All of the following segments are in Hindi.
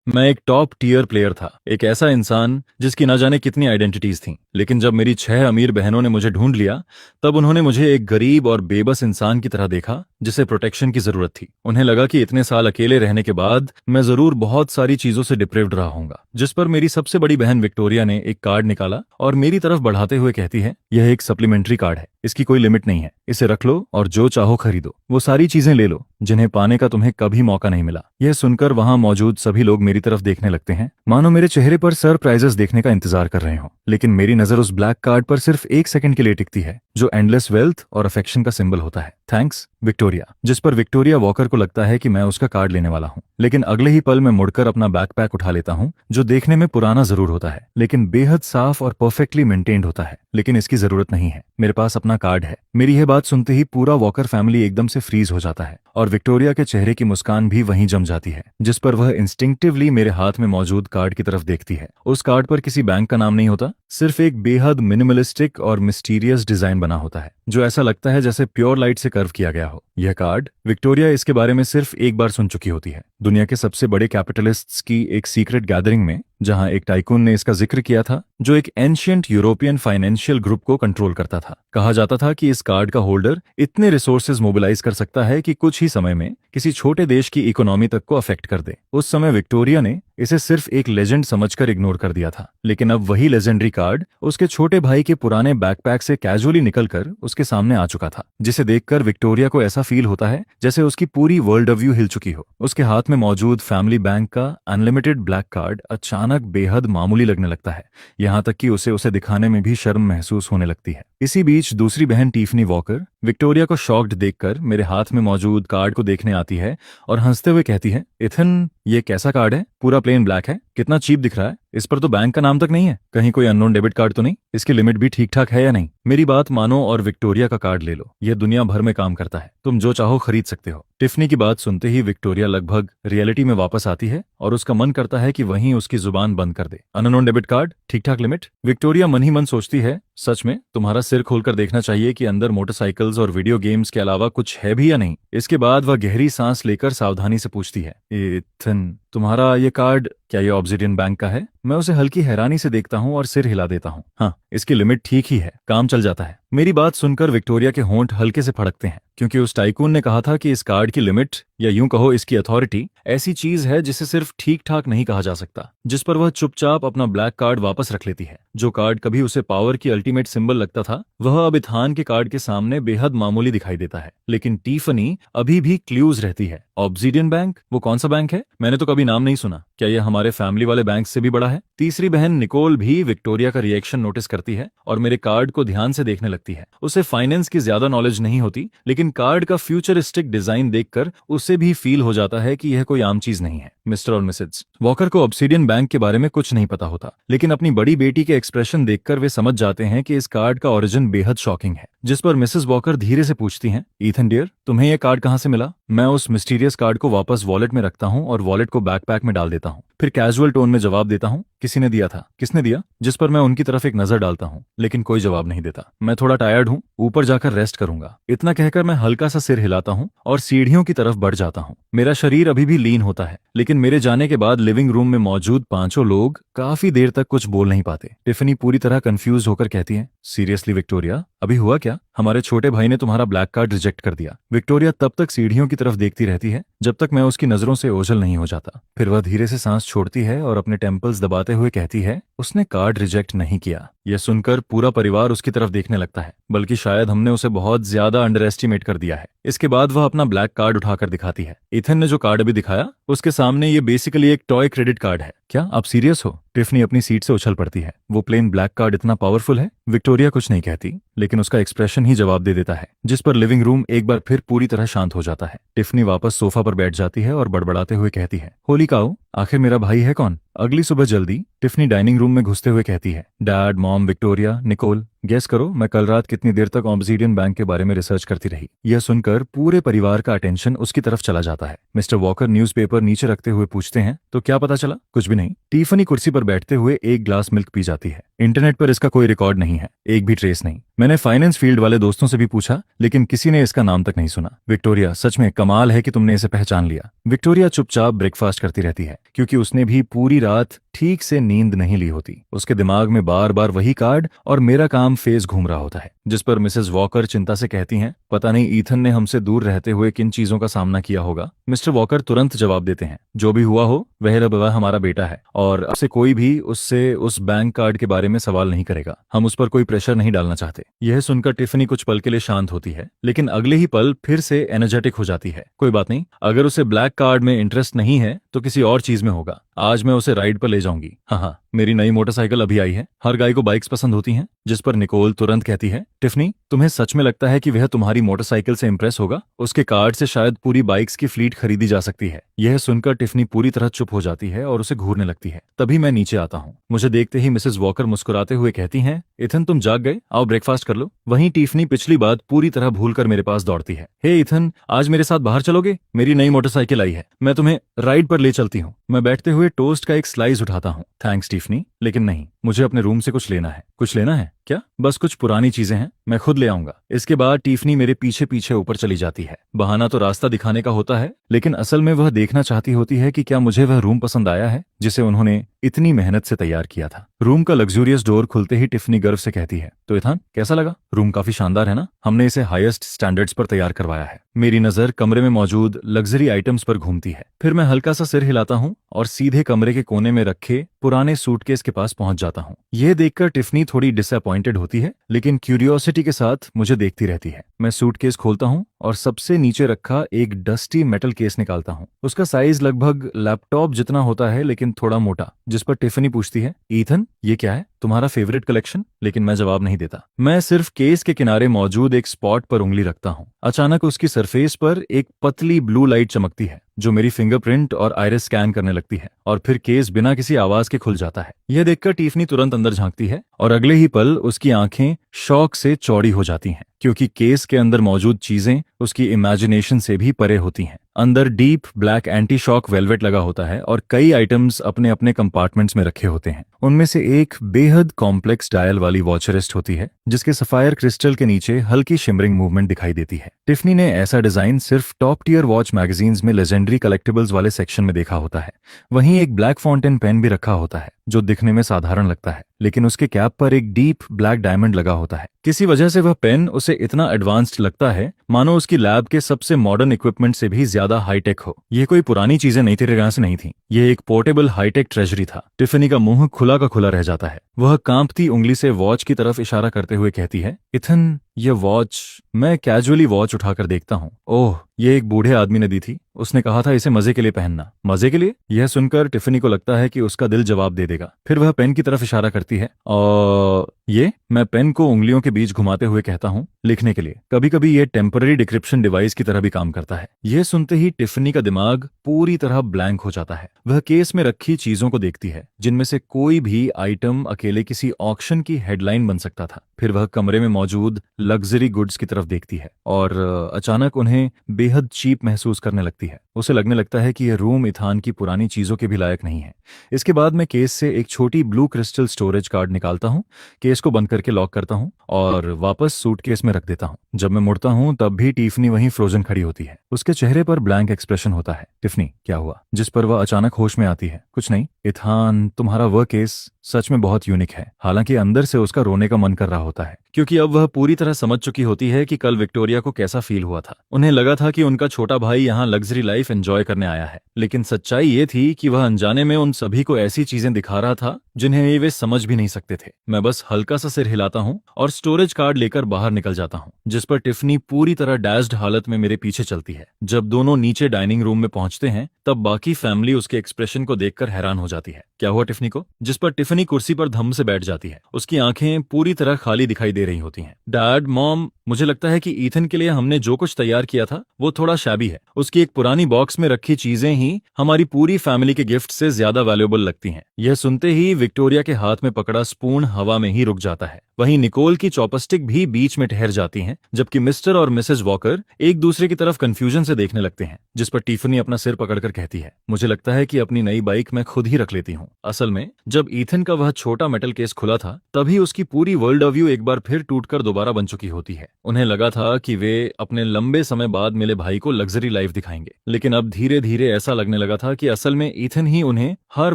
मैं एक टॉप टियर प्लेयर था, एक ऐसा इंसान जिसकी ना जाने कितनी आइडेंटिटीज थीं। लेकिन जब मेरी 6 अमीर बहनों ने मुझे ढूंढ लिया, तब उन्होंने मुझे एक गरीब और बेबस इंसान की तरह देखा जिसे प्रोटेक्शन की जरूरत थी। उन्हें लगा कि इतने साल अकेले रहने के बाद मैं जरूर बहुत सारी चीजों से डिप्रेव्ड रहा हूंगा। जिस पर मेरी सबसे बड़ी बहन विक्टोरिया ने एक कार्ड निकाला और मेरी तरफ बढ़ाते हुए कहती है, यह एक सप्लीमेंट्री कार्ड है, इसकी कोई लिमिट नहीं है, इसे रख लो और जो चाहो खरीदो, वो सारी चीजें ले लो जिन्हें पाने का तुम्हें कभी मौका नहीं मिला। यह सुनकर वहां मौजूद सभी लोग मेरी तरफ देखने लगते हैं, मानो मेरे चेहरे पर सरप्राइजेस देखने का इंतजार कर रहे हो। लेकिन मेरी नजर उस ब्लैक कार्ड पर सिर्फ एक सेकंड के लिए टिकती है, जो एंडलेस वेल्थ और अफेक्शन का सिंबल होता है, थैंक्स विक्टोरिया। जिस पर विक्टोरिया वॉकर को लगता है कि मैं उसका कार्ड लेने वाला हूं। लेकिन अगले ही पल मैं मुड़कर अपना बैकपैक उठा लेता हूं, जो देखने में पुराना जरूर होता है लेकिन बेहद साफ और परफेक्टली मेंटेन्ड होता है। लेकिन इसकी जरूरत नहीं है, मेरे पास अपना कार्ड है। मेरी यह बात सुनते ही पूरा वॉकर फैमिली एकदम से फ्रीज हो जाता है और विक्टोरिया के चेहरे की मुस्कान भी वहीं जम जाती है, जिस पर वह इंस्टिंक्टिवली मेरे हाथ में मौजूद कार्ड की तरफ देखती है। उस कार्ड पर किसी बैंक का नाम नहीं होता, सिर्फ एक बेहद मिनिमलिस्टिक और मिस्टीरियस डिजाइन बना होता है, जो ऐसा लगता है जैसे प्योर लाइट से कर्व किया गया हो। यह कार्ड, विक्टोरिया इसके बारे में सिर्फ एक बार सुन चुकी होती है, दुनिया के सबसे बड़े कैपिटलिस्ट्स की एक सीक्रेट गैदरिंग में, जहां एक टाइकून ने इसका जिक्र किया था जो एक एंशियंट यूरोपियन फाइनेंशियल ग्रुप को कंट्रोल करता था। कहा जाता था कि इस कार्ड का होल्डर इतने रिसोर्सेज मोबिलाइज कर सकता है कि कुछ ही समय में किसी छोटे देश की इकोनॉमी तक को अफेक्ट कर दे। उस समय विक्टोरिया ने इसे सिर्फ एक लेजेंड समझकर इग्नोर कर दिया था, लेकिन अब वही लेजेंडरी कार्ड उसके छोटे भाई के पुराने बैकपैक से कैजुअली निकलकर उसके सामने आ चुका था, जिसे देखकर विक्टोरिया को ऐसा फील होता है जैसे उसकी पूरी वर्ल्ड व्यू हिल चुकी हो। उसके हाथ में मौजूद फैमिली बैंक का अनलिमिटेड ब्लैक कार्ड अचानक बेहद मामूली लगने लगता है, यहाँ तक कि उसे उसे दिखाने में भी शर्म महसूस होने लगती है। इसी बीच दूसरी बहन टिफनी वॉकर विक्टोरिया को शॉक्ड देखकर मेरे हाथ में मौजूद कार्ड को देखने आती है और हंसते हुए कहती है, इथन, ये कैसा कार्ड है? पूरा प्लेन ब्लैक है, कितना चीप दिख रहा है, इस पर तो बैंक का नाम तक नहीं है, कहीं कोई अननोन डेबिट कार्ड तो नहीं? इसकी लिमिट भी ठीक ठाक है या नहीं? मेरी बात मानो और विक्टोरिया का कार्ड ले लो, यह दुनिया भर में काम करता है, तुम जो चाहो खरीद सकते हो। टिफनी की बात सुनते ही विक्टोरिया लगभग रियलिटी में वापस आती है और उसका मन करता है कि वहीं उसकी जुबान बंद कर दे। अननोन डेबिट कार्ड, ठीक ठाक लिमिट? विक्टोरिया मन ही मन सोचती है, सच में तुम्हारा सिर खोलकर देखना चाहिए कि अंदर मोटरसाइकिल्स और वीडियो गेम्स के अलावा कुछ है भी या नहीं। इसके बाद वह गहरी सांस लेकर सावधानी से पूछती है, इथन, तुम्हारा ये कार्ड क्या ये ऑब्सिडियन बैंक का है? मैं उसे हल्की हैरानी से देखता हूँ और सिर हिला देता हूँ। हाँ, इसकी लिमिट ठीक ही है, काम चल जाता है। मेरी बात सुनकर विक्टोरिया के होंठ हल्के से फड़कते हैं, क्योंकि उस टाइकून ने कहा था कि इस कार्ड की लिमिट, या यूं कहो इसकी अथॉरिटी, ऐसी चीज है जिसे सिर्फ ठीक ठाक नहीं कहा जा सकता। जिस पर वह चुपचाप अपना ब्लैक कार्ड वापस रख लेती है। जो कार्ड कभी उसे पावर की अल्टीमेट सिंबल लगता था, वह अब इथान के कार्ड के सामने बेहद मामूली दिखाई देता है। लेकिन टिफनी अभी भी क्लूज रहती है। ऑब्सिडियन बैंक, वो कौन सा बैंक है? मैंने तो कभी नाम नहीं सुना, क्या यह हमारे फैमिली वाले बैंक से भी बड़ा है? तीसरी बहन निकोल भी विक्टोरिया का रिएक्शन नोटिस करती है और मेरे कार्ड को ध्यान से देखने लगती है। उसे फाइनेंस की ज्यादा नॉलेज नहीं होती, लेकिन कार्ड का फ्यूचरिस्टिक डिजाइन देखकर उसे भी फील हो जाता है कि यह कोई आम चीज नहीं है। मिस्टर और मिसेज वॉकर को ऑब्सिडियन बैंक के बारे में कुछ नहीं पता होता, लेकिन अपनी बड़ी बेटी के एक्सप्रेशन देखकर वे समझ जाते हैं कि इस कार्ड का ओरिजिन बेहद शॉकिंग है। जिस पर मिसेस वॉकर धीरे से पूछती हैं, ईथन डियर, तुम्हें यह कार्ड कहाँ से मिला? मैं उस मिस्टीरियस कार्ड को वापस वॉलेट में रखता हूँ और वॉलेट को बैकपैक में डाल देता हूँ। फिर कैजुअल टोन में जवाब देता हूँ, किसी ने दिया था। किसने दिया? जिस पर मैं उनकी तरफ एक नजर डालता हूँ, लेकिन कोई जवाब नहीं देता। मैं थोड़ा टायर्ड हूँ, ऊपर जाकर रेस्ट करूंगा, इतना कहकर मैं हल्का सा सिर हिलाता हूँ और सीढ़ियों की तरफ बढ़ जाता हूँ। मेरा शरीर अभी भी लीन होता है, लेकिन मेरे जाने के बाद लिविंग रूम में मौजूद पांचों लोग काफी देर तक कुछ बोल नहीं पाते। टिफनी पूरी तरह कंफ्यूज होकर कहती है, सीरियसली विक्टोरिया, अभी हुआ क्या? हमारे छोटे भाई ने तुम्हारा ब्लैक कार्ड रिजेक्ट कर दिया। विक्टोरिया तब तक सीढ़ियों की तरफ देखती रहती है जब तक मैं उसकी नजरों से ओझल नहीं हो जाता। फिर वह धीरे से सांस छोड़ती है और अपने टेम्पल्स दबाते हुए कहती है, उसने कार्ड रिजेक्ट नहीं किया। यह सुनकर पूरा परिवार उसकी तरफ देखने लगता है, बल्कि शायद हमने उसे बहुत ज्यादा अंडर एस्टिमेट कर दिया है। इसके बाद वह अपना ब्लैक कार्ड उठाकर दिखाती है। इथन ने जो कार्ड अभी दिखाया, उसके सामने ये बेसिकली एक टॉय क्रेडिट कार्ड है। क्या आप सीरियस हो? टिफनी अपनी सीट से उछल पड़ती है। वो प्लेन ब्लैक कार्ड इतना पावरफुल है? विक्टोरिया कुछ नहीं कहती, लेकिन उसका एक्सप्रेशन ही जवाब दे देता है, जिस पर लिविंग रूम एक बार फिर पूरी तरह शांत हो जाता है। टिफनी वापस सोफा पर बैठ जाती है और बड़बड़ाते हुए कहती है, होली काऊ, आखिर मेरा भाई है कौन? अगली सुबह जल्दी टिफनी डाइनिंग रूम में घुसते हुए कहती है, dad, mom, Victoria, Nicole, guess करो मैं कल रात कितनी देर तक ऑब्सिडियन बैंक के बारे में रिसर्च करती रही। यह सुनकर पूरे परिवार का अटेंशन उसकी तरफ चला जाता है। मिस्टर वॉकर न्यूज़पेपर नीचे रखते हुए पूछते हैं, तो क्या पता चला? कुछ भी नहीं। टिफनी कुर्सी पर बैठते हुए एक ग्लास मिल्क पी जाती है। इंटरनेट पर इसका कोई रिकॉर्ड नहीं है, एक भी ट्रेस नहीं। मैंने फाइनेंस फील्ड वाले दोस्तों से भी पूछा, लेकिन किसी ने इसका नाम तक नहीं सुना। विक्टोरिया, सच में कमाल है कि तुमने इसे पहचान लिया। विक्टोरिया चुपचाप ब्रेकफास्ट करती रहती है, क्योंकि उसने भी पूरी रात ठीक से नींद नहीं ली होती। उसके दिमाग में बार बार वही कार्ड और मेरा काम फेज घूम रहा होता है, जिस पर मिसेस वॉकर चिंता से कहती हैं, पता नहीं ईथन ने हमसे दूर रहते हुए किन चीजों का सामना किया होगा। मिस्टर वॉकर तुरंत जवाब देते हैं, जो भी हुआ हो वह हमारा बेटा है और अब से कोई भी उससे उस बैंक कार्ड के बारे में सवाल नहीं करेगा। हम उस पर कोई प्रेशर नहीं डालना चाहते। यह सुनकर टिफनी कुछ पल के लिए शांत होती है, लेकिन अगले ही पल फिर से एनर्जेटिक हो जाती है। कोई बात नहीं, अगर उसे ब्लैक कार्ड में इंटरेस्ट नहीं है तो किसी और चीज में होगा। आज मैं उसे राइड पर ले जाऊंगी। हाँ, मेरी नई मोटरसाइकिल अभी आई है। हर गाय को बाइक्स पसंद होती हैं। जिस पर निकोल तुरंत कहती है, टिफनी, तुम्हें सच में लगता है कि वह तुम्हारी मोटरसाइकिल से इंप्रेस होगा? उसके कार्ड से शायद पूरी बाइक्स की फ्लीट खरीदी जा सकती है। यह सुनकर टिफनी पूरी तरह चुप हो जाती है और उसे घूरने लगती है। तभी मैं नीचे आता हूँ। मुझे देखते ही मिसेस वॉकर मुस्कुराते हुए कहती हैं, इथन, तुम जाग गए, आओ ब्रेकफास्ट कर लो। वहीं टिफनी पिछली बात पूरी तरह भूलकर मेरे पास दौड़ती है। हे इथन, आज मेरे साथ बाहर चलोगे? मेरी नई मोटरसाइकिल आई है, मैं तुम्हें राइड पर ले चलती हूँ। मैं बैठते हुए टोस्ट का एक स्लाइस उठाता हूँ। थैंक्स टिफनी, लेकिन नहीं, मुझे अपने रूम से कुछ लेना है। कुछ लेना है क्या? बस कुछ पुरानी चीजें हैं, मैं खुद ले आऊंगा। इसके बाद टिफनी मेरे पीछे पीछे ऊपर चली जाती है। बहाना तो रास्ता दिखाने का होता है, लेकिन असल में वह देखना चाहती होती है कि क्या मुझे वह रूम पसंद आया है जिसे उन्होंने इतनी मेहनत से तैयार किया था। रूम का लग्जूरियस डोर खुलते ही टिफनी गर्व से कहती है, तो इथान, कैसा लगा? रूम काफी शानदार है ना? हमने इसे हाईएस्ट स्टैंडर्ड्स पर तैयार करवाया है। मेरी नजर कमरे में मौजूद लग्जरी आइटम्स पर घूमती है। फिर मैं हल्का सा सिर हिलाता हूँ और सीधे कमरे के कोने में रखे पुराने सूटकेस के पास पहुंच जाता हूँ। यह देखकर टिफनी थोड़ी डिसअपॉइंटेड होती है, लेकिन क्यूरियोसिटी के साथ मुझे देखती रहती है। मैं सूटकेस खोलता हूँ और सबसे नीचे रखा एक डस्टी मेटल केस निकालता हूँ। उसका साइज लगभग लैपटॉप जितना होता है, लेकिन थोड़ा मोटा। जिस पर टिफनी पूछती है, ईथन, ये क्या है? तुम्हारा फेवरेट कलेक्शन? लेकिन मैं जवाब नहीं देता। मैं सिर्फ केस के किनारे मौजूद एक स्पॉट पर उंगली रखता हूँ। अचानक उसकी सरफेस पर एक पतली ब्लू लाइट चमकती है, जो मेरी फिंगरप्रिंट और आइरिस स्कैन करने लगती है, और फिर केस बिना किसी आवाज के खुल जाता है। यह देखकर टिफनी तुरंत अंदर झांकती है और अगले ही पल उसकी आंखें शौक से चौड़ी हो जाती हैं, क्योंकि केस के अंदर मौजूद चीजें उसकी इमेजिनेशन से भी परे होती हैं। अंदर deep black anti shock velvet लगा होता है और कई आइटम्स अपने अपने कंपार्टमेंट्स में रखे होते हैं। उनमें से एक बेहद कॉम्प्लेक्स डायल वाली वॉच रिस्ट होती है, जिसके सफायर क्रिस्टल के नीचे हल्की शिमरिंग मूवमेंट दिखाई देती है। टिफनी ने ऐसा डिजाइन सिर्फ टॉप टियर वॉच मैगजीन्स में लेजेंडरी कलेक्टिबल्स वाले सेक्शन में देखा होता है। वहीं एक ब्लैक फाउंटेन पेन भी रखा होता है, जो दिखने में साधारण लगता है, लेकिन उसके कैप पर एक डीप ब्लैक डायमंड लगा होता है। किसी वजह से वह पेन उसे इतना एडवांस्ड लगता है मानो उसकी लैब के सबसे मॉडर्न इक्विपमेंट से भी ज्यादा हाईटेक हो। यह कोई पुरानी चीजें नई तरह से नहीं थी, यह एक पोर्टेबल हाईटेक ट्रेजरी था। टिफनी का मुंह खुला का खुला रह जाता है। वह कांपती उंगली से वॉच की तरफ इशारा करते हुए कहती है, इथन, यह वॉच। मैं कैजुअली वॉच उठाकर देखता हूँ। ओह, ये एक बूढ़े आदमी ने दी थी। उसने कहा था इसे मजे के लिए पहनना। मजे के लिए? यह सुनकर टिफनी को लगता है कि उसका दिल जवाब दे देगा। फिर वह पेन की तरफ इशारा करती है और ये, मैं पेन को उंगलियों के बीच घुमाते हुए कहता हूँ, लिखने के लिए। कभी कभी ये टेम्पररी डिक्रिप्शन डिवाइस की तरह भी काम करता है। यह सुनते ही टिफनी का दिमाग पूरी तरह ब्लैंक हो जाता है। वह केस में रखी चीजों को देखती है, जिनमें से कोई भी आइटम अकेले किसी ऑक्शन की हेडलाइन बन सकता था। फिर वह कमरे में मौजूद लग्जरी गुड्स की तरफ देखती है और अचानक उन्हें बेहद चीप महसूस करने लगती है। उसे लगने लगता है कि यह रूम इथान की पुरानी चीजों के भी लायक नहीं है। इसके बाद मैं केस से एक छोटी ब्लू क्रिस्टल स्टोरेज कार्ड निकालता हूँ, केस को बंद करके लॉक करता हूँ और वापस सूटकेस में रख देता हूँ। जब मैं मुड़ता हूँ तब भी टिफनी वहीं फ्रोजन खड़ी होती है। उसके चेहरे पर ब्लैंक एक्सप्रेशन होता है। टिफनी, क्या हुआ? जिस पर वह अचानक होश में आती है। कुछ नहीं इथान, तुम्हारा वह केस सच में बहुत यूनिक है। हालांकि अंदर से उसका रोने का मन कर रहा होता है, क्योंकि अब वह पूरी तरह समझ चुकी होती है कि कल विक्टोरिया को कैसा फील हुआ था। उन्हें लगा था कि उनका छोटा भाई यहाँ लग्जरी लाइफ एंजॉय करने आया है, लेकिन सच्चाई ये थी कि वह अनजाने में उन सभी को ऐसी चीजें दिखा रहा था जिन्हें वे समझ भी नहीं सकते थे। मैं बस हल्का सा सिर हिलाता हूँ और स्टोरेज कार्ड लेकर बाहर निकल जाता हूँ, जिस पर टिफनी पूरी तरह डैश्ड हालत में मेरे पीछे चलती है। जब दोनों नीचे डाइनिंग रूम में पहुंचते हैं तब बाकी फैमिली उसके एक्सप्रेशन को देखकर हैरान हो जाती है। क्या हुआ टिफनी को? जिस पर टिफनी कुर्सी पर धम से बैठ जाती है। उसकी आंखें पूरी तरह खाली दिखाई दे दे रही होती हैं। डैड, मॉम, मुझे लगता है कि ईथन के लिए हमने जो कुछ तैयार किया था वो थोड़ा शैबी है। उसकी एक पुरानी बॉक्स में रखी चीजें ही हमारी पूरी फैमिली के गिफ्ट से ज्यादा वैल्यूएबल लगती हैं। यह सुनते ही विक्टोरिया के हाथ में पकड़ा स्पून हवा में ही रुक जाता है। वहीं निकोल की चॉपस्टिक भी बीच में ठहर जाती हैं, जबकि मिस्टर और मिसेस वॉकर एक दूसरे की तरफ कंफ्यूजन से देखने लगते हैं, जिस पर टिफनी अपना सिर पकड़कर कहती है, मुझे लगता है कि अपनी नई बाइक मैं खुद ही रख लेती हूँ। असल में जब ईथन का वह छोटा मेटल केस खुला था, तभी उसकी पूरी वर्ल्ड व्यू एक बार फिर टूटकर दोबारा बन चुकी होती है। उन्हें लगा था कि वे अपने लंबे समय बाद मिले भाई को लग्जरी लाइफ दिखाएंगे, लेकिन अब धीरे धीरे ऐसा लगने लगा था कि असल में ईथन ही उन्हें हर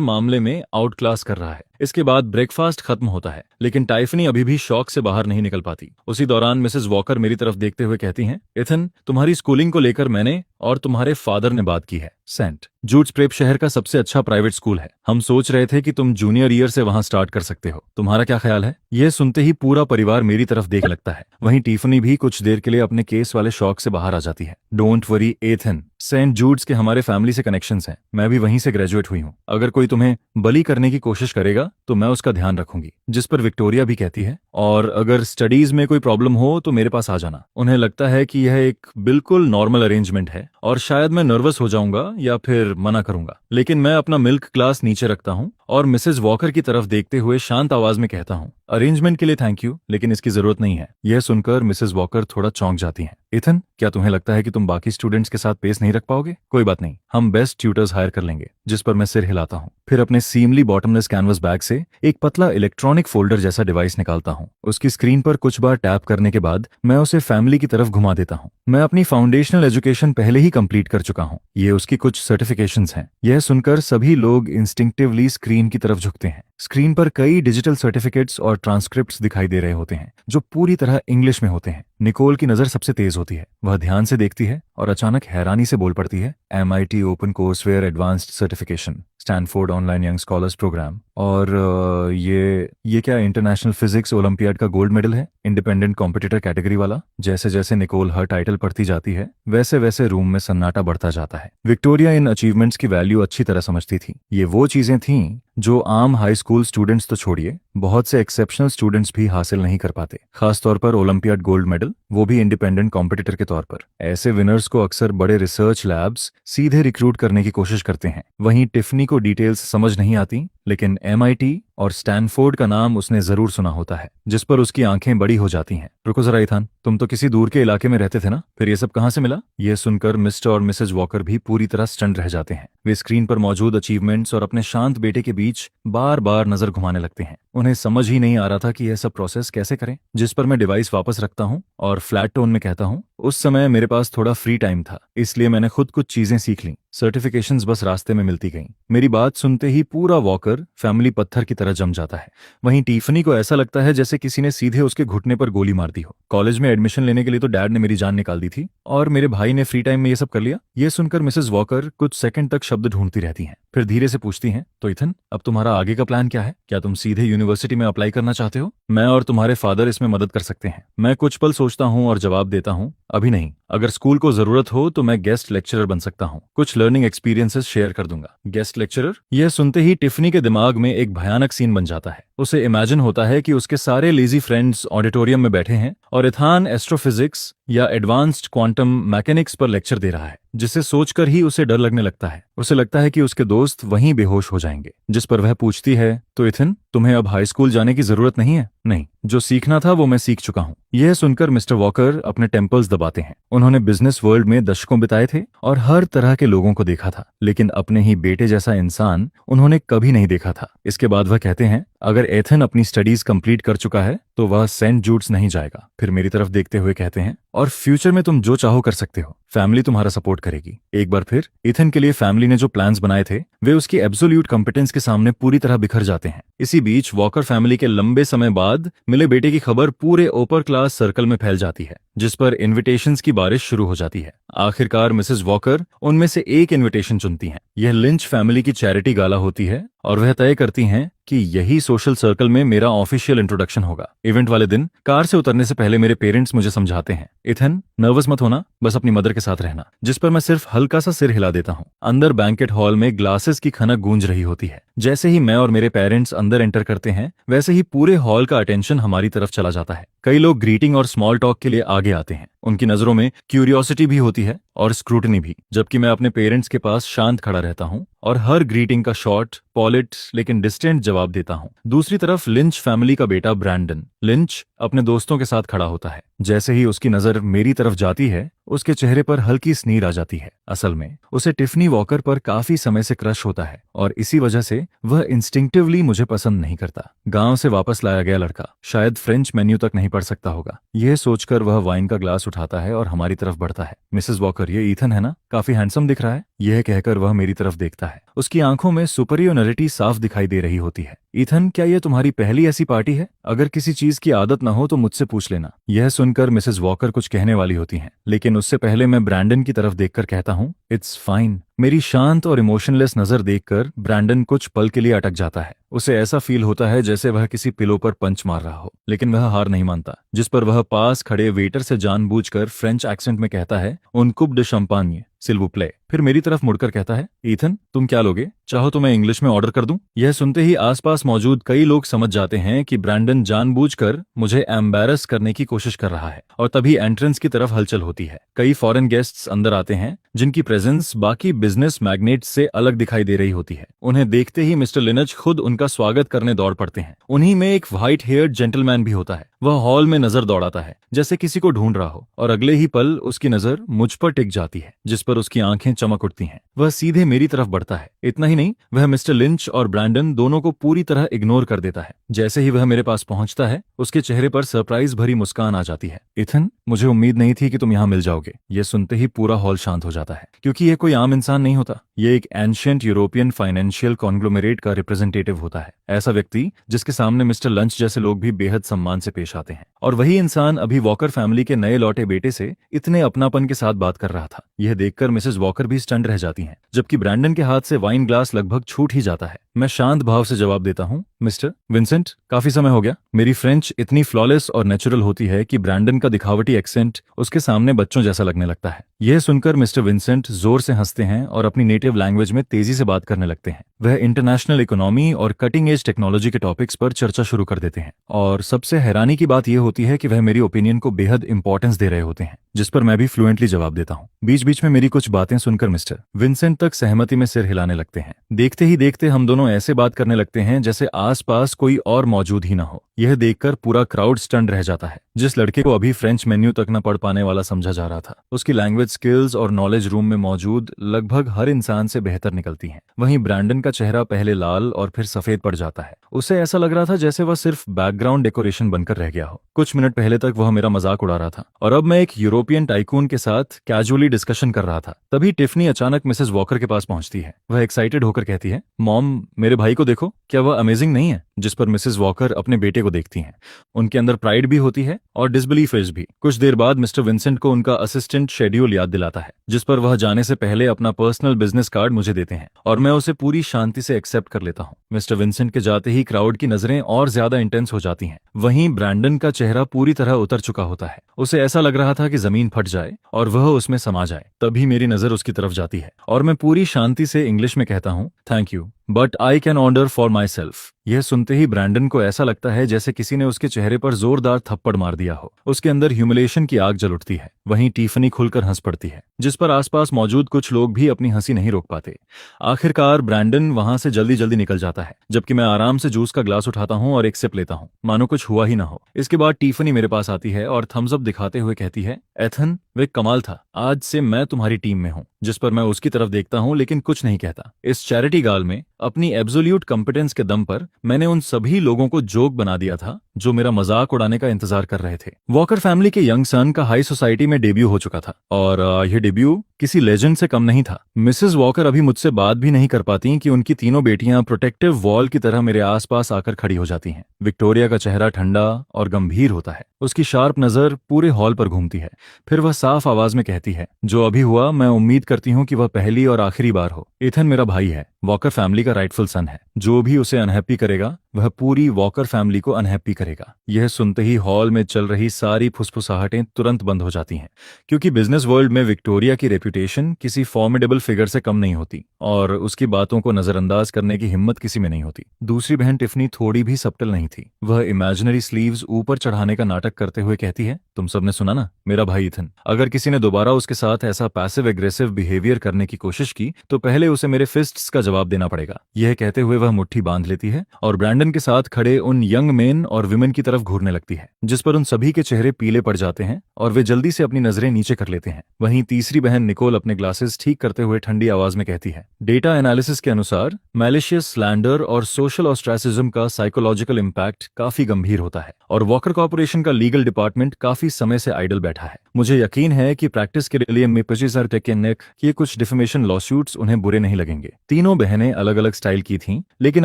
मामले में आउट क्लास कर रहा है। इसके बाद ब्रेकफास्ट खत्म होता है, लेकिन टाइफनी अभी भी शॉक से बाहर नहीं निकल पाती। उसी दौरान मिसेस वॉकर मेरी तरफ देखते हुए कहती हैं, इथन, तुम्हारी स्कूलिंग को लेकर मैंने और तुम्हारे फादर ने बात की है। सेंट जूड्स प्रेप शहर का सबसे अच्छा प्राइवेट स्कूल है। हम सोच रहे थे कि तुम जूनियर ईयर से वहां स्टार्ट कर सकते हो। तुम्हारा क्या ख्याल है? यह सुनते ही पूरा परिवार मेरी तरफ देख लगता है। वहीं टिफनी भी कुछ देर के लिए अपने केस वाले शौक से बाहर आ जाती है। Don't worry Ethan, Saint Jude's के हमारे फैमिली से कनेक्शंस हैं। मैं भी वहीं से ग्रेजुएट हुई हूँ। अगर कोई तुम्हें बली करने की कोशिश करेगा तो मैं उसका ध्यान रखूंगी। जिस पर विक्टोरिया भी कहती है, और अगर स्टडीज में कोई प्रॉब्लम हो तो मेरे पास आ जाना। उन्हें लगता है कि यह एक बिल्कुल नॉर्मल अरेंजमेंट है और शायद मैं नर्वस हो जाऊंगा या फिर मना करूंगा, लेकिन मैं अपना मिल्क ग्लास नीचे रखता हूँ और मिसेस वॉकर की तरफ देखते हुए शांत आवाज में कहता हूँ, अरेंजमेंट के लिए थैंक यू, लेकिन इसकी जरूरत नहीं है। यह सुनकर मिसेस वॉकर थोड़ा चौंक जाती हैं। इथन, क्या तुम्हें लगता है कि तुम बाकी स्टूडेंट्स के साथ पेस नहीं रख पाओगे? कोई बात नहीं, हम बेस्ट ट्यूटर्स हायर कर लेंगे। जिस पर मैं सिर हिलाता हूँ। फिर अपने सीमली बॉटमलेस कैनवस बैग से एक पतला इलेक्ट्रॉनिक फोल्डर जैसा डिवाइस निकालता हूँ। उसकी स्क्रीन पर कुछ बार टैप करने के बाद मैं उसे फैमिली की तरफ घुमा देता हूँ। मैं अपनी फाउंडेशनल एजुकेशन पहले ही कंप्लीट कर चुका हूँ। ये उसकी कुछ सर्टिफिकेशंस हैं। यह सुनकर सभी लोग इंस्टिंक्टिवली स्क्रीन की तरफ झुकते हैं। स्क्रीन पर कई डिजिटल सर्टिफिकेट्स और ट्रांसक्रिप्ट्स दिखाई दे रहे होते हैं, जो पूरी तरह इंग्लिश में होते हैं। निकोल की नजर सबसे तेज होती है। वह ध्यान से देखती है और अचानक हैरानी से बोल पड़ती है, MIT open courseware advanced certification, Stanford online young scholars program, और ये क्या इंटरनेशनल फिजिक्स ओलंपियाड का गोल्ड मेडल है, इंडिपेंडेंट कॉम्पिटिटर कैटेगरी वाला। जैसे जैसे निकोल हर टाइटल पढ़ती जाती है, वैसे वैसे रूम में सन्नाटा बढ़ता जाता है। विक्टोरिया इन अचीवमेंट्स की वैल्यू अच्छी तरह समझती थी। ये वो चीजें थीं जो आम हाई स्कूल स्टूडेंट्स तो छोड़िए, बहुत से एक्सेप्शनल स्टूडेंट्स भी हासिल नहीं कर पाते। खासतौर पर ओलंपियाड गोल्ड मेडल, वो भी इंडिपेंडेंट कॉम्पिटिटर के तौर पर। ऐसे विनर्स को अक्सर बड़े रिसर्च लैब्स सीधे रिक्रूट करने की कोशिश करते हैं। वहीं टिफनी को डिटेल्स समझ नहीं आती, लेकिन MIT और स्टैनफोर्ड का नाम उसने जरूर सुना होता है, जिस पर उसकी आंखें बड़ी हो जाती हैं। रुको जरा इथान, तुम तो किसी दूर के इलाके में रहते थे ना? फिर ये सब कहाँ से मिला? यह सुनकर मिस्टर और मिसेज वॉकर भी पूरी तरह स्टन्ड रह जाते हैं। वे स्क्रीन पर मौजूद अचीवमेंट्स और अपने शांत बेटे के बीच बार बार नजर घुमाने लगते हैं। उन्हें समझ ही नहीं आ रहा था कि यह सब प्रोसेस कैसे करें। जिस पर मैं डिवाइस वापस रखता हूँ और फ्लैट टोन में कहता हूँ, उस समय मेरे पास थोड़ा फ्री टाइम था, इसलिए मैंने खुद कुछ चीजें सीख लीं। सर्टिफिकेशंस बस रास्ते में मिलती गईं। मेरी बात सुनते ही पूरा वॉकर फैमिली पत्थर की तरह जम जाता है। वहीं टिफनी को ऐसा लगता है जैसे किसी ने सीधे उसके घुटने पर गोली मार दी हो। कॉलेज में एडमिशन लेने के लिए तो डैड ने मेरी जान निकाल दी थी, और मेरे भाई ने फ्री टाइम में ये सब कर लिया। ये सुनकर मिसेस वॉकर कुछ सेकंड तक शब्द ढूंढती रहती हैं, फिर धीरे से पूछती हैं, तो इथन, अब तुम्हारा आगे का प्लान क्या है? क्या तुम सीधे यूनिवर्सिटी में अप्लाई करना चाहते हो? मैं और तुम्हारे फादर इसमें मदद कर सकते हैं। मैं कुछ पल सोचता हूँ और जवाब देता हूँ, अभी नहीं। अगर स्कूल को जरूरत हो तो मैं गेस्ट लेक्चरर बन सकता हूँ। कुछ लर्निंग एक्सपीरियंसेस शेयर कर दूंगा। Guest lecturer? यह सुनते ही टिफनी के दिमाग में एक भयानक सीन बन जाता है। उसे इमेजिन होता है कि उसके सारे लेजी फ्रेंड्स ऑडिटोरियम में बैठे हैं और इथान एस्ट्रोफिजिक्स या एडवांस्ड क्वांटम मैकेनिक्स पर लेक्चर दे रहा है, जिसे सोचकर ही उसे डर लगने लगता है। उसे लगता है कि उसके दोस्त वहीं बेहोश हो जाएंगे। जिस पर वह पूछती है, तो इथन, तुम्हें अब हाई स्कूल जाने की जरूरत नहीं है? नहीं, जो सीखना था वो मैं सीख चुका हूँ। यह सुनकर मिस्टर वॉकर अपने टेम्पल्स दबाते हैं। उन्होंने बिजनेस वर्ल्ड में दशकों बिताए थे और हर तरह के लोगों को देखा था, लेकिन अपने ही बेटे जैसा इंसान उन्होंने कभी नहीं देखा था। इसके बाद वह कहते हैं, अगर एथन अपनी स्टडीज कंप्लीट कर चुका है तो वह सेंट जूड्स नहीं जाएगा। फिर मेरी तरफ देखते हुए कहते हैं, और फ्यूचर में तुम जो चाहो कर सकते हो, फैमिली तुम्हारा सपोर्ट करेगी। एक बार फिर इथन के लिए फैमिली ने जो प्लान्स बनाए थे वे उसकी एब्सोल्यूट कॉम्पिटेंस के सामने पूरी तरह बिखर जाते हैं। इसी बीच वॉकर फैमिली के लंबे समय बाद मिले बेटे की खबर पूरे अपर क्लास सर्कल में फैल जाती है, जिस पर इन्विटेशंस की बारिश शुरू हो जाती है। आखिरकार मिसेस वॉकर उनमें से एक इन्विटेशन चुनती हैं। यह लिंच फैमिली की चैरिटी गाला होती है और वह तय करती हैं कि यही सोशल सर्कल में मेरा ऑफिशियल इंट्रोडक्शन होगा। इवेंट वाले दिन कार से उतरने से पहले मेरे पेरेंट्स मुझे समझाते हैं, इथन नर्वस मत होना, बस अपनी मदर के साथ रहना, जिस पर मैं सिर्फ हल्का सा सिर हिला देता हूँ। अंदर बैंकेट हॉल में ग्लासेस की खनक गूंज रही होती है। जैसे ही मैं और मेरे पेरेंट्स अंदर एंटर करते हैं, वैसे ही पूरे हॉल का अटेंशन हमारी तरफ चला जाता है। कई लोग ग्रीटिंग और स्मॉल टॉक के लिए आगे आते हैं। उनकी नजरों में क्यूरियोसिटी भी होती है और स्क्रूटनी भी, जबकि मैं अपने पेरेंट्स के पास शांत खड़ा रहता हूँ और हर ग्रीटिंग का शॉर्ट, पॉलिट लेकिन डिस्टेंट जवाब देता हूँ। दूसरी तरफ लिंच फैमिली का बेटा ब्रैंडन लिंच अपने दोस्तों के साथ खड़ा होता है। जैसे ही उसकी नजर मेरी तरफ जाती है, उसके चेहरे पर हल्की स्नीर आ जाती है। असल में उसे टिफनी वॉकर पर काफी समय से क्रश होता है और इसी वजह से वह इंस्टिंक्टिवली मुझे पसंद नहीं करता। गांव से वापस लाया गया लड़का शायद फ्रेंच मेन्यू तक नहीं पढ़ सकता होगा। यह सोचकर वह वाइन का ग्लास उठाता है और हमारी तरफ बढ़ता है। मिसेस वॉकर, ये ईथन है ना? काफी हैंडसम दिख रहा है। यह कहकर वह मेरी तरफ देखता है। उसकी आंखों में सुपरियोरिटी साफ दिखाई दे रही होती है। ईथन, क्या यह तुम्हारी पहली ऐसी पार्टी है? अगर किसी चीज की आदत न हो तो मुझसे पूछ लेना। यह सुनकर मिसेस वॉकर कुछ कहने वाली होती हैं, लेकिन उससे पहले मैं ब्रैंडन की तरफ देखकर कहता हूँ, इट्स फाइन। मेरी शांत और इमोशनलेस नजर देखकर ब्रैंडन कुछ पल के लिए अटक जाता है। उसे ऐसा फील होता है जैसे वह किसी पिलो पर पंच मार रहा हो, लेकिन वह हार नहीं मानता। जिस पर वह पास खड़े वेटर से जानबूझकर फ्रेंच एक्सेंट में कहता है, उन कुप डे शम्पान्ये सिल वू प्ले। फिर मेरी तरफ मुड़कर कहता है, ईथन तुम क्या लोगे? चाहो तो मैं इंग्लिश में ऑर्डर कर दूं? यह सुनते ही आसपास मौजूद कई लोग समझ जाते हैं कि ब्रैंडन जानबूझकर मुझे एम्बैरस करने की कोशिश कर रहा है और तभी एंट्रेंस की तरफ हलचल होती है। कई फॉरेन गेस्ट्स अंदर आते हैं जिनकी प्रेजेंस बाकी बिजनेस मैग्नेट्स से अलग दिखाई दे रही होती है। उन्हें देखते ही मिस्टर लिनच खुद उनका स्वागत करने दौड़ पड़ते हैं। उन्हीं में एक व्हाइट हेयर्ड जेंटलमैन भी होता है। वह हॉल में नजर दौड़ाता है जैसे किसी को ढूंढ रहा हो और अगले ही पल उसकी नजर मुझ पर टिक जाती है, जिस पर उसकी आंखें चमक उठती हैं। वह सीधे मेरी तरफ बढ़ता है। इतना ही नहीं, वह मिस्टर लिंच और ब्रैंडन दोनों को पूरी तरह इग्नोर कर देता है। जैसे ही वह मेरे पास पहुंचता है, उसके चेहरे पर सरप्राइज भरी मुस्कान आ जाती है। इथन, मुझे उम्मीद नहीं थी कि तुम यहाँ मिल जाओगे। यह सुनते ही पूरा हॉल शांत हो जाता है, क्योंकि यह कोई आम इंसान नहीं होता। यह एक एंशिएंट यूरोपियन फाइनेंशियल कॉन्ग्लोमेरेट का रिप्रेजेंटेटिव होता है। ऐसा व्यक्ति जिसके सामने मिस्टर लंच जैसे लोग भी बेहद सम्मान से पेश आते हैं। और वही इंसान अभी वॉकर फैमिली के नए लौटे बेटे से इतने अपनापन के साथ बात कर रहा था। यह देखकर मिसेस वॉकर भी स्टंड रह जाती हैं, जबकि ब्रैंडन के हाथ से वाइन ग्लास लगभग छूट ही जाता है। मैं शांत भाव से जवाब देता हूँ, मिस्टर विंसेंट, काफी समय हो गया। मेरी फ्रेंच इतनी फ्लॉलेस और नेचुरल होती है कि ब्रैंडन का दिखावटी एक्सेंट उसके सामने बच्चों जैसा लगने लगता है। यह सुनकर मिस्टर विंसेंट जोर से हंसते हैं और अपनी नेटिव लैंग्वेज में तेजी से बात करने लगते हैं। वह इंटरनेशनल इकोनॉमी और कटिंग एज टेक्नोलॉजी के टॉपिक्स पर चर्चा शुरू कर देते हैं और सबसे हैरानी की बात यह होती है कि वह मेरी ओपिनियन को बेहद इंपॉर्टेंस दे रहे होते हैं, जिस पर मैं भी फ्लुएंटली जवाब देता हूँ। बीच बीच में मेरी कुछ बातें सुनकर मिस्टर विंसेंट तक सहमति में सिर हिलाने लगते हैं। देखते ही देखते हम दोनों ऐसे बात करने लगते हैं जैसे आसपास कोई और मौजूद ही ना हो। यह देखकर पूरा क्राउड स्टंड रह जाता है। जिस लड़के को अभी फ्रेंच मेन्यू तक न पढ़ पाने वाला समझा जा रहा था, उसकी लैंग्वेज स्किल्स और नॉलेज रूम में मौजूद लगभग हर इंसान से बेहतर निकलती हैं। वहीं ब्रैंडन का चेहरा पहले लाल और फिर सफेद पड़ जाता है। उसे ऐसा लग रहा था जैसे वह सिर्फ बैकग्राउंड डेकोरेशन बनकर रह गया हो। कुछ मिनट पहले तक वह मेरा मजाक उड़ा रहा था और अब मैं एक यूरोपियन टाइकून के साथ कैजुअली डिस्कशन कर रहा था। तभी टिफनी अचानक मिसेस वॉकर के पास पहुंचती है। वह एक्साइटेड होकर कहती है, मॉम, मेरे भाई को देखो, क्या वह अमेजिंग नहीं है? जिस पर मिसेस वॉकर अपने बेटे को देखती हैं। उनके अंदर प्राइड भी होती है और डिसबिलीफ भी। कुछ देर बाद मिस्टर विंसेंट को उनका असिस्टेंट शेड्यूल याद दिलाता है, जिस पर वह जाने से पहले अपना पर्सनल बिजनेस कार्ड मुझे देते हैं और मैं उसे पूरी शांति से एक्सेप्ट कर लेता हूँ। मिस्टर विंसेंट के जाते ही क्राउड की नजरें और ज्यादा इंटेंस हो जाती हैं। वहीं ब्रैंडन का चेहरा पूरी तरह उतर चुका होता है। उसे ऐसा लग रहा था कि जमीन फट जाए और वह उसमें समा जाए। तभी मेरी नजर उसकी तरफ जाती है और मैं पूरी शांति से इंग्लिश में कहता हूँ, thank you, but I can order for my self. यह सुनते ही ब्रैंडन को ऐसा लगता है जैसे किसी ने उसके चेहरे पर जोरदार थप्पड़ मार दिया हो। उसके अंदर ह्यूमिलेशन की आग जल उठती है। वहीं टिफनी खुलकर हंस पड़ती है, जिस पर आसपास मौजूद कुछ लोग भी अपनी हंसी नहीं रोक पाते। आखिरकार ब्रैंडन वहां से जल्दी जल्दी निकल जाता है, जबकि मैं आराम से जूस का ग्लास उठाता हूँ और एक सिप लेता हूँ, मानो कुछ हुआ ही ना हो। इसके बाद टिफनी मेरे पास आती है और थम्स अप दिखाते हुए कहती है, एथन, वे कमाल था, आज से मैं तुम्हारी टीम में हूँ। जिस पर मैं उसकी तरफ देखता हूँ लेकिन कुछ नहीं कहता। इस चैरिटी गाल में अपनी एब्सोल्यूट कॉम्पिटेंस के दम पर मैंने उन सभी लोगों को जोक बना दिया था जो मेरा मजाक उड़ाने का इंतजार कर रहे थे। वॉकर फैमिली के यंग सन का हाई सोसाइटी में डेब्यू हो चुका था और यह डेब्यू किसी लेजेंड से कम नहीं था। मिसेस वॉकर अभी मुझसे बात भी नहीं कर पाती कि उनकी तीनों बेटियां प्रोटेक्टिव वॉल की तरह मेरे आसपास आकर खड़ी हो जाती हैं। विक्टोरिया का चेहरा ठंडा और गंभीर होता है, उसकी शार्प नजर पूरे हॉल पर घूमती है। फिर वह साफ आवाज में कहती है, जो अभी हुआ मैं उम्मीद करती हूँ कि वह पहली और आखिरी बार हो। इथन मेरा भाई है, वॉकर फैमिली का राइटफुल सन है। जो भी उसे अनहैप्पी करेगा वह पूरी वॉकर फैमिली को अनहैप्पी करेगा। यह सुनते ही हॉल में चल रही सारी फुसफुसाहटें तुरंत बंद हो जाती हैं, क्योंकि बिजनेस वर्ल्ड में विक्टोरिया की रेपुटेशन किसी फॉर्मिडेबल फिगर से कम नहीं होती और उसकी बातों को नजरअंदाज करने की हिम्मत किसी में नहीं होती। दूसरी बहन टिफनी थोड़ी भी सब्टल नहीं थी। वह इमेजिनरी स्लीव्स ऊपर चढ़ाने का नाटक करते हुए कहती है, तुम सबने सुना ना, मेरा भाई इथन, अगर किसी ने दोबारा उसके साथ ऐसा पैसिव एग्रेसिव बिहेवियर करने की कोशिश की तो पहले उसे मेरे फिस्ट्स का जवाब देना पड़ेगा। यह कहते हुए वह मुट्ठी बांध लेती है और ब्रैंडन के साथ खड़े उन यंग मेन और विमेन की तरफ घूरने लगती है, जिस पर उन सभी के चेहरे पीले पड़ जाते हैं और वे जल्दी से अपनी नजरें नीचे कर लेते हैं। वहीं तीसरी बहन निकोल अपने ग्लासेस ठीक करते हुए ठंडी आवाज में कहती है, डेटा एनालिसिस के अनुसार मैलिशियस स्लैंडर और सोशल ऑस्ट्रेसिज्म का साइकोलॉजिकल इम्पैक्ट काफी गंभीर होता है और वॉकर कॉर्पोरेशन का लीगल डिपार्टमेंट काफी समय से आइडल बैठा है। मुझे यकीन है कि प्रैक्टिस के लिए ये कुछ डिफेमेशन लॉसूट्स उन्हें बुरे नहीं लगेंगे। तीनों बहनें अलग अलग स्टाइल की थीं, लेकिन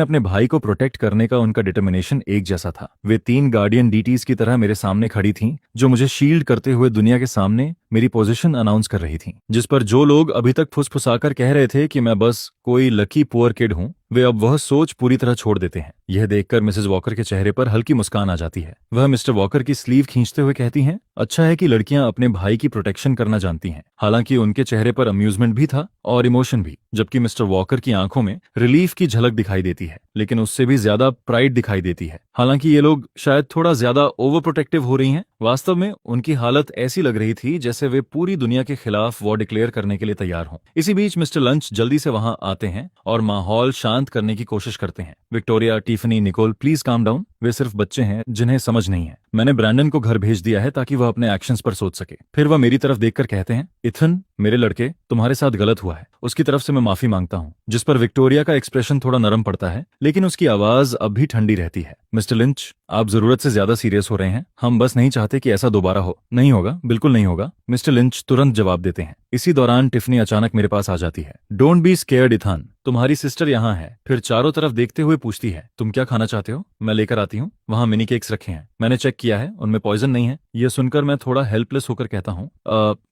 अपने भाई को प्रोटेक्ट करने का उनका डिटर्मिनेशन एक जैसा था। वे 3 गार्डियन डीटीज की तरह मेरे सामने खड़ी थीं, जो मुझे शील्ड करते हुए दुनिया के सामने मेरी पोजीशन अनाउंस कर रही थीं, जिस पर जो लोग अभी तक फुसफुसाकर कह रहे थे कि मैं बस कोई लकी पुअर किड हूं, वे अब वह सोच पूरी तरह छोड़ देते हैं। यह देखकर मिसेस वॉकर के चेहरे पर हल्की मुस्कान आ जाती है। वह मिस्टर वॉकर की स्लीव खींचते हुए कहती हैं, अच्छा है कि लड़कियां अपने भाई की प्रोटेक्शन करना जानती हैं। हालांकि उनके चेहरे पर अम्यूजमेंट भी था और इमोशन भी, जबकि मिस्टर वॉकर की आंखों में रिलीफ की झलक दिखाई देती है, लेकिन उससे भी ज्यादा प्राइड दिखाई देती है। हालांकि ये लोग शायद थोड़ा ज्यादा ओवर प्रोटेक्टिव हो रही हैं। वास्तव में उनकी हालत ऐसी लग रही थी जैसे वे पूरी दुनिया के खिलाफ वॉर डिक्लेयर करने के लिए तैयार हों। इसी बीच मिस्टर लंच जल्दी से वहां आते हैं और माहौल शांत करने की कोशिश करते हैं। Victoria, Tiffany, Nicole, please calm down. वे सिर्फ बच्चे हैं जिन्हें समझ नहीं है। मैंने ब्रैंडन को घर भेज दिया है ताकि वह अपने एक्शंस पर सोच सके। फिर वह मेरी तरफ देखकर कहते हैं, इथन मेरे लड़के, तुम्हारे साथ गलत हुआ है, उसकी तरफ से मैं माफी मांगता हूँ। जिस पर विक्टोरिया का एक्सप्रेशन थोड़ा नरम पड़ता है, लेकिन उसकी आवाज अब भी ठंडी रहती है। मिस्टर लिंच, आप जरूरत से ज्यादा सीरियस हो रहे हैं। हम बस नहीं चाहते कि ऐसा दोबारा हो। नहीं होगा, बिल्कुल नहीं होगा, मिस्टर लिंच तुरंत जवाब देते हैं। इसी दौरान टिफनी अचानक मेरे पास आ जाती है। डोंट बी स्केयर्ड इथान, तुम्हारी सिस्टर यहाँ है। फिर चारों तरफ देखते हुए पूछती है, तुम क्या खाना चाहते हो? मैं लेकर आती हूँ। वहाँ मिनी केक्स रखे हैं, मैंने चेक किया है, उनमें पॉइजन नहीं है। यह सुनकर मैं थोड़ा हेल्पलेस होकर कहता हूँ,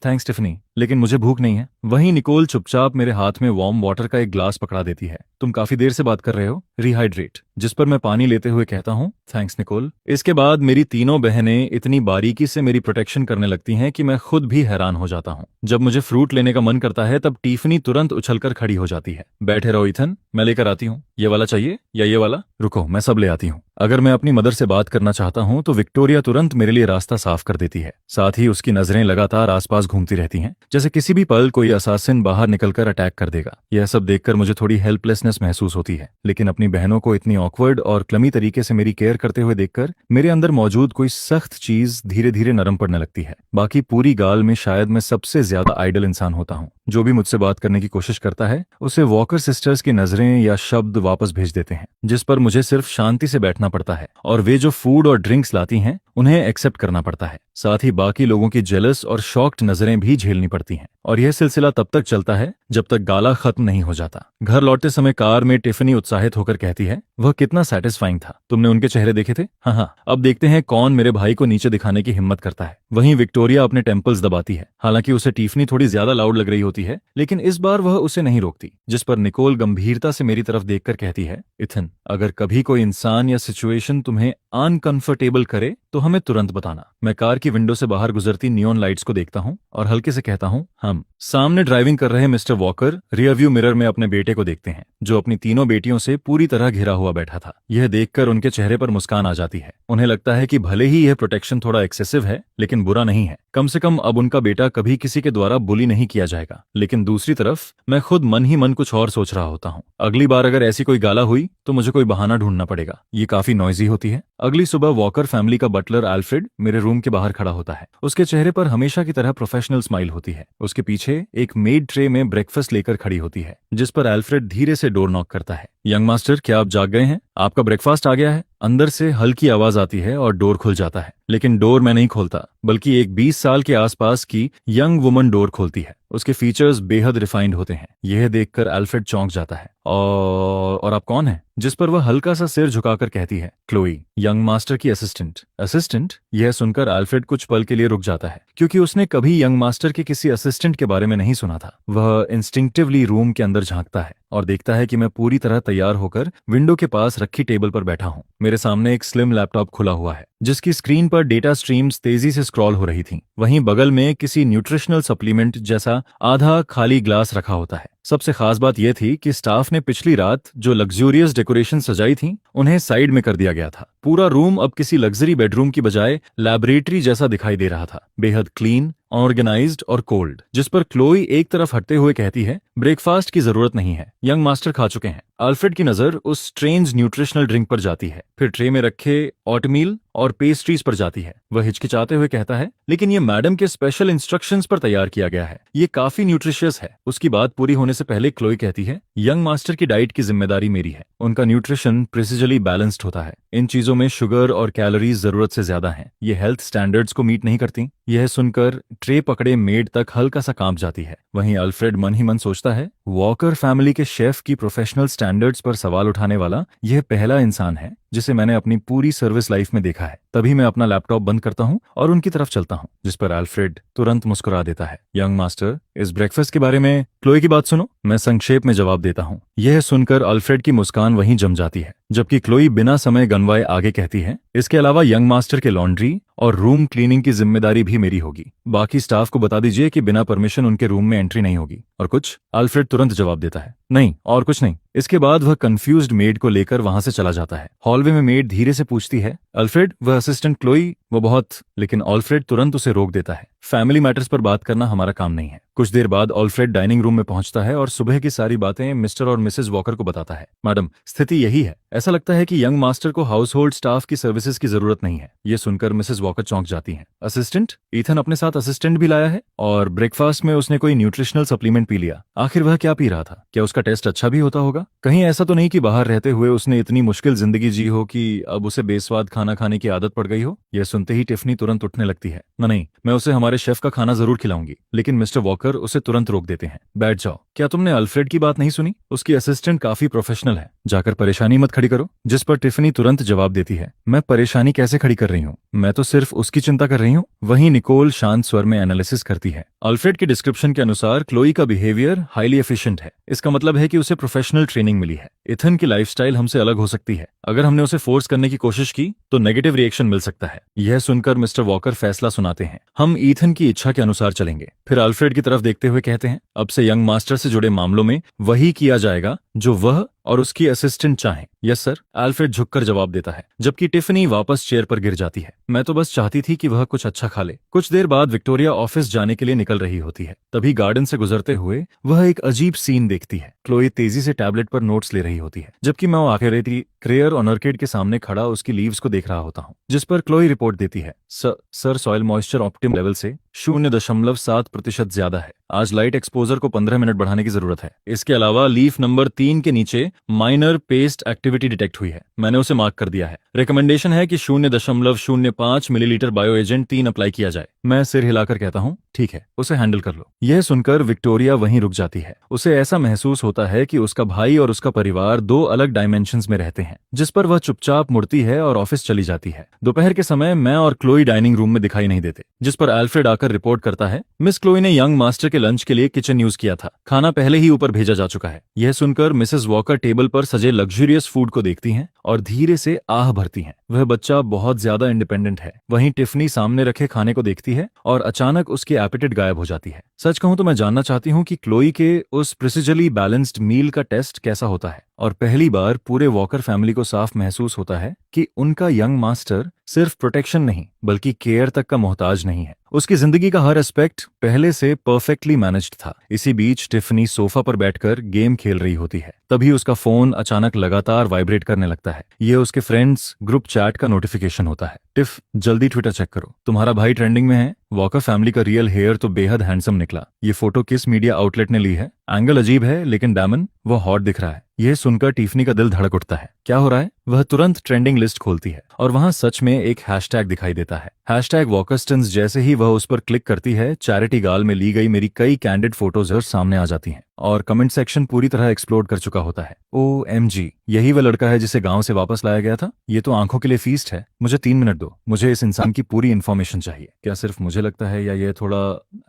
थैंक्स टिफनी, लेकिन मुझे भूख नहीं है। वहीं निकोल चुपचाप मेरे हाथ में वार्म वाटर का एक ग्लास पकड़ा देती है। तुम काफी देर से बात कर रहे हो, रिहाइड्रेट। जिस पर मैं पानी लेते हुए कहता हूँ, थैंक्स निकोल। इसके बाद मेरी तीनों बहनें इतनी बारीकी से मेरी प्रोटेक्शन करने लगती हैं कि मैं खुद भी हैरान हो जाता हूँ। जब मुझे फ्रूट लेने का मन करता है तब टिफनी तुरंत उछलकर खड़ी हो जाती है। बैठे रहो इथन, मैं लेकर आती हूँ। ये वाला चाहिए या ये वाला? रुको, मैं सब ले आती हूँ। अगर मैं अपनी मदर से बात करना चाहता हूँ तो विक्टोरिया तुरंत मेरे लिए रास्ता साफ कर देती है। साथ ही उसकी नजरें लगातार आसपास घूमती रहती हैं, जैसे किसी भी पल कोई असासिन बाहर निकलकर अटैक कर देगा। यह सब देखकर मुझे थोड़ी हेल्पलेसनेस महसूस होती है, लेकिन अपनी बहनों को इतनी ऑकवर्ड और क्लमी तरीके से मेरी केयर करते हुए देखकर मेरे अंदर मौजूद कोई सख्त चीज धीरे धीरे नरम पड़ने लगती है। बाकी पूरी गाल में शायद मैं सबसे ज्यादा आइडल इंसान होता हूँ। जो भी मुझसे बात करने की कोशिश करता है उसे वॉकर सिस्टर्स की नजरें या शब्द वापस भेज देते हैं, जिस पर मुझे सिर्फ शांति से बैठना पड़ता है और वे जो फूड और ड्रिंक्स लाती हैं उन्हें एक्सेप्ट करना पड़ता है। साथ ही बाकी लोगों की जेलस और शॉक्ड नजरें भी झेलनी पड़ती हैं और यह सिलसिला तब तक चलता है जब तक गाला खत्म नहीं हो जाता। घर लौटते समय कार में टिफनी उत्साहित होकर कहती है, वह कितना सेटिस्फाइंग था, तुमने उनके चेहरे देखे थे? हाँ, अब देखते हैं कौन मेरे भाई को नीचे दिखाने की हिम्मत करता है। वहीं विक्टोरिया अपने टेम्पल्स दबाती है। हालांकि उसे टिफनी थोड़ी ज्यादा लाउड लग रही होती है, लेकिन इस बार वह उसे नहीं रोकती। जिस पर निकोल गंभीरता से मेरी तरफ देखकर कहती है, इथन, अगर कभी कोई इंसान या सिचुएशन तुम्हें अनकंफर्टेबल करे तो हमें तुरंत बताना। मैं कार की विंडो से बाहर गुजरती नियॉन लाइट्स को देखता हूँ और हल्के से कहता हूँ, हम। सामने ड्राइविंग कर रहे mister walker rear view mirror में अपने बेटे को देखते हैं, जो अपनी तीनों बेटियों से पूरी तरह घिरा हुआ बैठा था। यह देखकर उनके चेहरे पर मुस्कान आ जाती है। उन्हें लगता है कि भले ही यह प्रोटेक्शन थोड़ा एक्सेसिव है, लेकिन बुरा नहीं है। कम से कम अब उनका बेटा कभी किसी के द्वारा बुली नहीं किया जाएगा। लेकिन दूसरी तरफ मैं खुद मन ही मन कुछ और सोच रहा होता हूँ। अगली बार अगर ऐसी कोई गाला हुई तो मुझे कोई बहाना ढूंढना पड़ेगा। ये काफी नॉइजी होती है। अगली सुबह वॉकर फैमिली का बटलर एल्फ्रेड मेरे रूम के बाहर खड़ा होता है। उसके चेहरे पर हमेशा की तरह प्रोफेशनल स्माइल होती है। उसके पीछे एक मेड ट्रे में ब्रेकफास्ट लेकर खड़ी होती है, जिस पर एल्फ्रेड धीरे से डोर नॉक करता है। यंग मास्टर, क्या आप जाग गए हैं? आपका ब्रेकफास्ट आ गया है। अंदर से हल्की आवाज आती है और डोर खुल जाता है। लेकिन डोर मैं नहीं खोलता, बल्कि एक 20 साल के आसपास की यंग वुमन डोर खोलती है। उसके फीचर्स बेहद रिफाइंड होते हैं। यह देखकर अल्फ्रेड चौंक जाता है। और आप कौन हैं? जिस पर वह हल्का सा सिर झुकाकर कहती है, क्लोई, यंग मास्टर की असिस्टेंट। असिस्टेंट? यह सुनकर अल्फ्रेड कुछ पल के लिए रुक जाता है, क्योंकि उसने कभी यंग मास्टर के किसी असिस्टेंट के बारे में नहीं सुना था। वह इंस्टिंक्टिवली रूम के अंदर झांकता है और देखता है कि मैं पूरी तरह तैयार होकर विंडो के पास रखी टेबल पर बैठा हूं। मेरे सामने एक स्लिम लैपटॉप खुला हुआ है, जिसकी स्क्रीन पर डेटा स्ट्रीम्स तेजी से स्क्रॉल हो रही थीं। वहीं बगल में किसी न्यूट्रिशनल सप्लीमेंट जैसा आधा खाली ग्लास रखा होता है। सबसे खास बात यह थी कि स्टाफ ने पिछली रात जो लग्जूरियस डेकोरेशन सजाई थी, उन्हें साइड में कर दिया गया था। पूरा रूम अब किसी लग्जरी बेडरूम की बजाय लैबोरेटरी जैसा दिखाई दे रहा था, बेहद क्लीन, ऑर्गेनाइज्ड और कोल्ड। जिस पर क्लोई एक तरफ हटते हुए कहती है, ब्रेकफास्ट की जरूरत नहीं है, यंग मास्टर खा चुके हैं। अल्फ्रेड की नजर उस स्ट्रेंज न्यूट्रिशनल ड्रिंक पर जाती है, फिर ट्रे में रखे ऑटमील और पेस्ट्रीज पर जाती है। वह हिचकिचाते हुए कहता है, लेकिन ये मैडम के स्पेशल इंस्ट्रक्शंस पर तैयार किया गया है, ये काफी न्यूट्रिशियस है। उसकी बात पूरी होने से पहले क्लोई कहती है, यंग मास्टर की डाइट की जिम्मेदारी मेरी है। उनका न्यूट्रिशन प्रिसिजली बैलेंस्ड होता है। इन चीजों में शुगर और कैलोरीज जरूरत से ज्यादा हैं। ये हेल्थ स्टैंडर्ड्स को मीट नहीं करती। यह सुनकर ट्रे पकड़े मेड तक हल्का सा कांप जाती है। वहीं अल्फ्रेड मन ही मन सोचता है, वॉकर फैमिली के शेफ की प्रोफेशनल स्टैंडर्ड्स पर सवाल उठाने वाला यह पहला इंसान है जिसे मैंने अपनी पूरी सर्विस लाइफ में देखा है। तभी मैं अपना लैपटॉप बंद करता हूं और उनकी तरफ चलता हूं, जिस पर अल्फ्रेड तुरंत मुस्कुरा देता है। यंग मास्टर, इस ब्रेकफास्ट के बारे में क्लोई की बात सुनो, मैं संक्षेप में जवाब देता हूं। यह सुनकर अल्फ्रेड की मुस्कान वहीं जम जाती है, जबकि क्लोई बिना समय गंवाए आगे कहती है, इसके अलावा यंग मास्टर के लॉन्ड्री और रूम क्लीनिंग की जिम्मेदारी भी मेरी होगी। बाकी स्टाफ को बता दीजिए कि बिना परमिशन उनके रूम में एंट्री नहीं होगी। और कुछ? अल्फ्रेड तुरंत जवाब देता है, नहीं, और कुछ नहीं। इसके बाद वह कंफ्यूज्ड मेड को लेकर वहां से चला जाता है। हॉलवे में मेड धीरे से पूछती है, अल्फ्रेड, वह असिस्टेंट क्लोई, वो बहुत। लेकिन अल्फ्रेड तुरंत उसे रोक देता है। फैमिली मैटर्स पर बात करना हमारा काम नहीं है। कुछ देर बाद अल्फ्रेड डाइनिंग रूम में पहुंचता है और सुबह की सारी बातें मिस्टर और मिसेस वॉकर को बताता है। मैडम, स्थिति यही है। ऐसा लगता है कि यंग मास्टर को हाउस होल्ड स्टाफ की सर्विसेज की जरूरत नहीं है। ये सुनकर मिसेस वॉकर चौंक जाती हैं। असिस्टेंट? ईथन अपने साथ असिस्टेंट भी लाया है? और ब्रेकफास्ट में उसने कोई न्यूट्रिशनल सप्लीमेंट पी लिया? आखिर वह क्या पी रहा था? क्या उसका टेस्ट अच्छा भी होता होगा? कहीं ऐसा तो नहीं कि बाहर रहते हुए उसने इतनी मुश्किल जिंदगी जी हो कि अब उसे बेस्वाद खाना खाने की आदत पड़ गई हो? यह सुनते ही टिफनी तुरंत उठने लगती है। नहीं, मैं उसे हमारे शेफ का खाना जरूर खिलाऊंगी। लेकिन मिस्टर वॉकर उसे तुरंत रोक देते हैं। बैठ जाओ। क्या तुमने अल्फ्रेड की बात नहीं सुनी? उसकी असिस्टेंट काफी प्रोफेशनल है, जाकर परेशानी मत खड़ी करो। जिस पर टिफनी तुरंत जवाब देती है, मैं परेशानी कैसे खड़ी कर रही हूँ? मैं तो सिर्फ उसकी चिंता कर रही हूँ। वहीं निकोल शांत स्वर में एनालिसिस करती है। अल्फ्रेड के डिस्क्रिप्शन के अनुसार क्लोई का बिहेवियर हाईली एफिशिएंट है। इसका मतलब है कि उसे प्रोफेशनल ट्रेनिंग मिली है। इथन की लाइफस्टाइल हमसे अलग हो सकती है। अगर हमने उसे फोर्स करने की कोशिश की तो नेगेटिव रिएक्शन मिल सकता है। यह सुनकर मिस्टर वॉकर फैसला सुनाते हैं, हम ईथन की इच्छा के अनुसार चलेंगे। फिर अल्फ्रेड की तरफ देखते हुए कहते हैं, अब से यंग मास्टर से जुड़े मामलों में वही किया जाएगा जो वह और उसकी असिस्टेंट चाहें। यस सर, अल्फ्रेड झुककर जवाब देता है, जबकि टिफनी वापस चेयर पर गिर जाती है। मैं तो बस चाहती थी कि वह कुछ अच्छा खा ले। कुछ देर बाद विक्टोरिया ऑफिस जाने के लिए निकल रही होती है। तभी गार्डन से गुजरते हुए वह एक अजीब सीन देखती है। क्लोई तेजी से टैबलेट पर नोट्स ले रही होती है, जबकि मैं आखिरी क्रेयर और नर्केड के सामने खड़ा उसकी लीव्स को देख रहा होता हूँ। जिस पर क्लोई रिपोर्ट देती है, सर सॉइल मॉइस्चर ऑप्टिम लेवल से 0.7% ज्यादा है। आज लाइट एक्सपोजर को 15 मिनट बढ़ाने की जरूरत है। इसके अलावा लीफ नंबर 3 के नीचे माइनर पेस्ट एक्टिविटी डिटेक्ट हुई है। मैंने उसे मार्क कर दिया है। रिकमेंडेशन है कि 0.05 मिलीलीटर बायो एजेंट 3 अप्लाई किया जाए। मैं सिर हिलाकर कहता हूँ, ठीक है, उसे हैंडल कर लो। यह सुनकर विक्टोरिया वहीं रुक जाती है। उसे ऐसा महसूस होता है कि उसका भाई और उसका परिवार दो अलग डायमेंशंस में रहते हैं। जिस पर वह चुपचाप मुड़ती है और ऑफिस चली जाती है। दोपहर के समय मैं और क्लोई डाइनिंग रूम में दिखाई नहीं देते, जिस पर अल्फ्रेड आकर रिपोर्ट करता है, मिस क्लोई ने यंग मास्टर के लंच के लिए किचन यूज किया था। खाना पहले ही ऊपर भेजा जा चुका है। यह सुनकर मिसेस वॉकर टेबल पर सजे लग्जूरियस फूड को देखती हैं और धीरे से आह भरती हैं। वह बच्चा बहुत ज्यादा इंडिपेंडेंट है। वहीं टिफनी सामने रखे खाने को देखती है और अचानक उसकी एपेटाइट गायब हो जाती है। सच कहूं तो मैं जानना चाहती हूं कि क्लोई के उस प्रिसिजली बैलेंस्ड मील का टेस्ट कैसा होता है। और पहली बार पूरे वॉकर फैमिली को साफ महसूस होता है कि उनका यंग मास्टर सिर्फ प्रोटेक्शन नहीं बल्कि केयर तक का मोहताज नहीं है। उसकी जिंदगी का हर एस्पेक्ट पहले से परफेक्टली मैनेज्ड था। इसी बीच टिफनी सोफा पर बैठकर गेम खेल रही होती है। तभी उसका फोन अचानक लगातार वाइब्रेट करने लगता है। यह उसके फ्रेंड्स ग्रुप चैट का नोटिफिकेशन होता है। टिफ, जल्दी ट्विटर चेक करो, तुम्हारा भाई ट्रेंडिंग में है। वॉकर फैमिली का रियल हेयर तो बेहद हैंडसम निकला। ये फोटो किस मीडिया आउटलेट ने ली है? एंगल अजीब है लेकिन डैमन वो हॉट दिख रहा है। यह सुनकर टिफनी का दिल धड़क उठता है। क्या हो रहा है? वह तुरंत ट्रेंडिंग लिस्ट खोलती है और वहां सच में एक हैशटैग दिखाई देता है, हैशटैग वॉकरस्टन्स। जैसे ही वह उस पर क्लिक करती है, चैरिटी गाल में ली गई मेरी कई कैंडिड फोटोज सामने आ जाती हैं और कमेंट सेक्शन पूरी तरह एक्सप्लोड कर चुका होता है। OMG, यही वह लड़का है जिसे गांव से वापस लाया गया था। ये तो आंखों के लिए फीस्ट है। मुझे 3 मिनट दो, मुझे इस इंसान की पूरी इन्फॉर्मेशन चाहिए। क्या सिर्फ मुझे लगता है या ये थोड़ा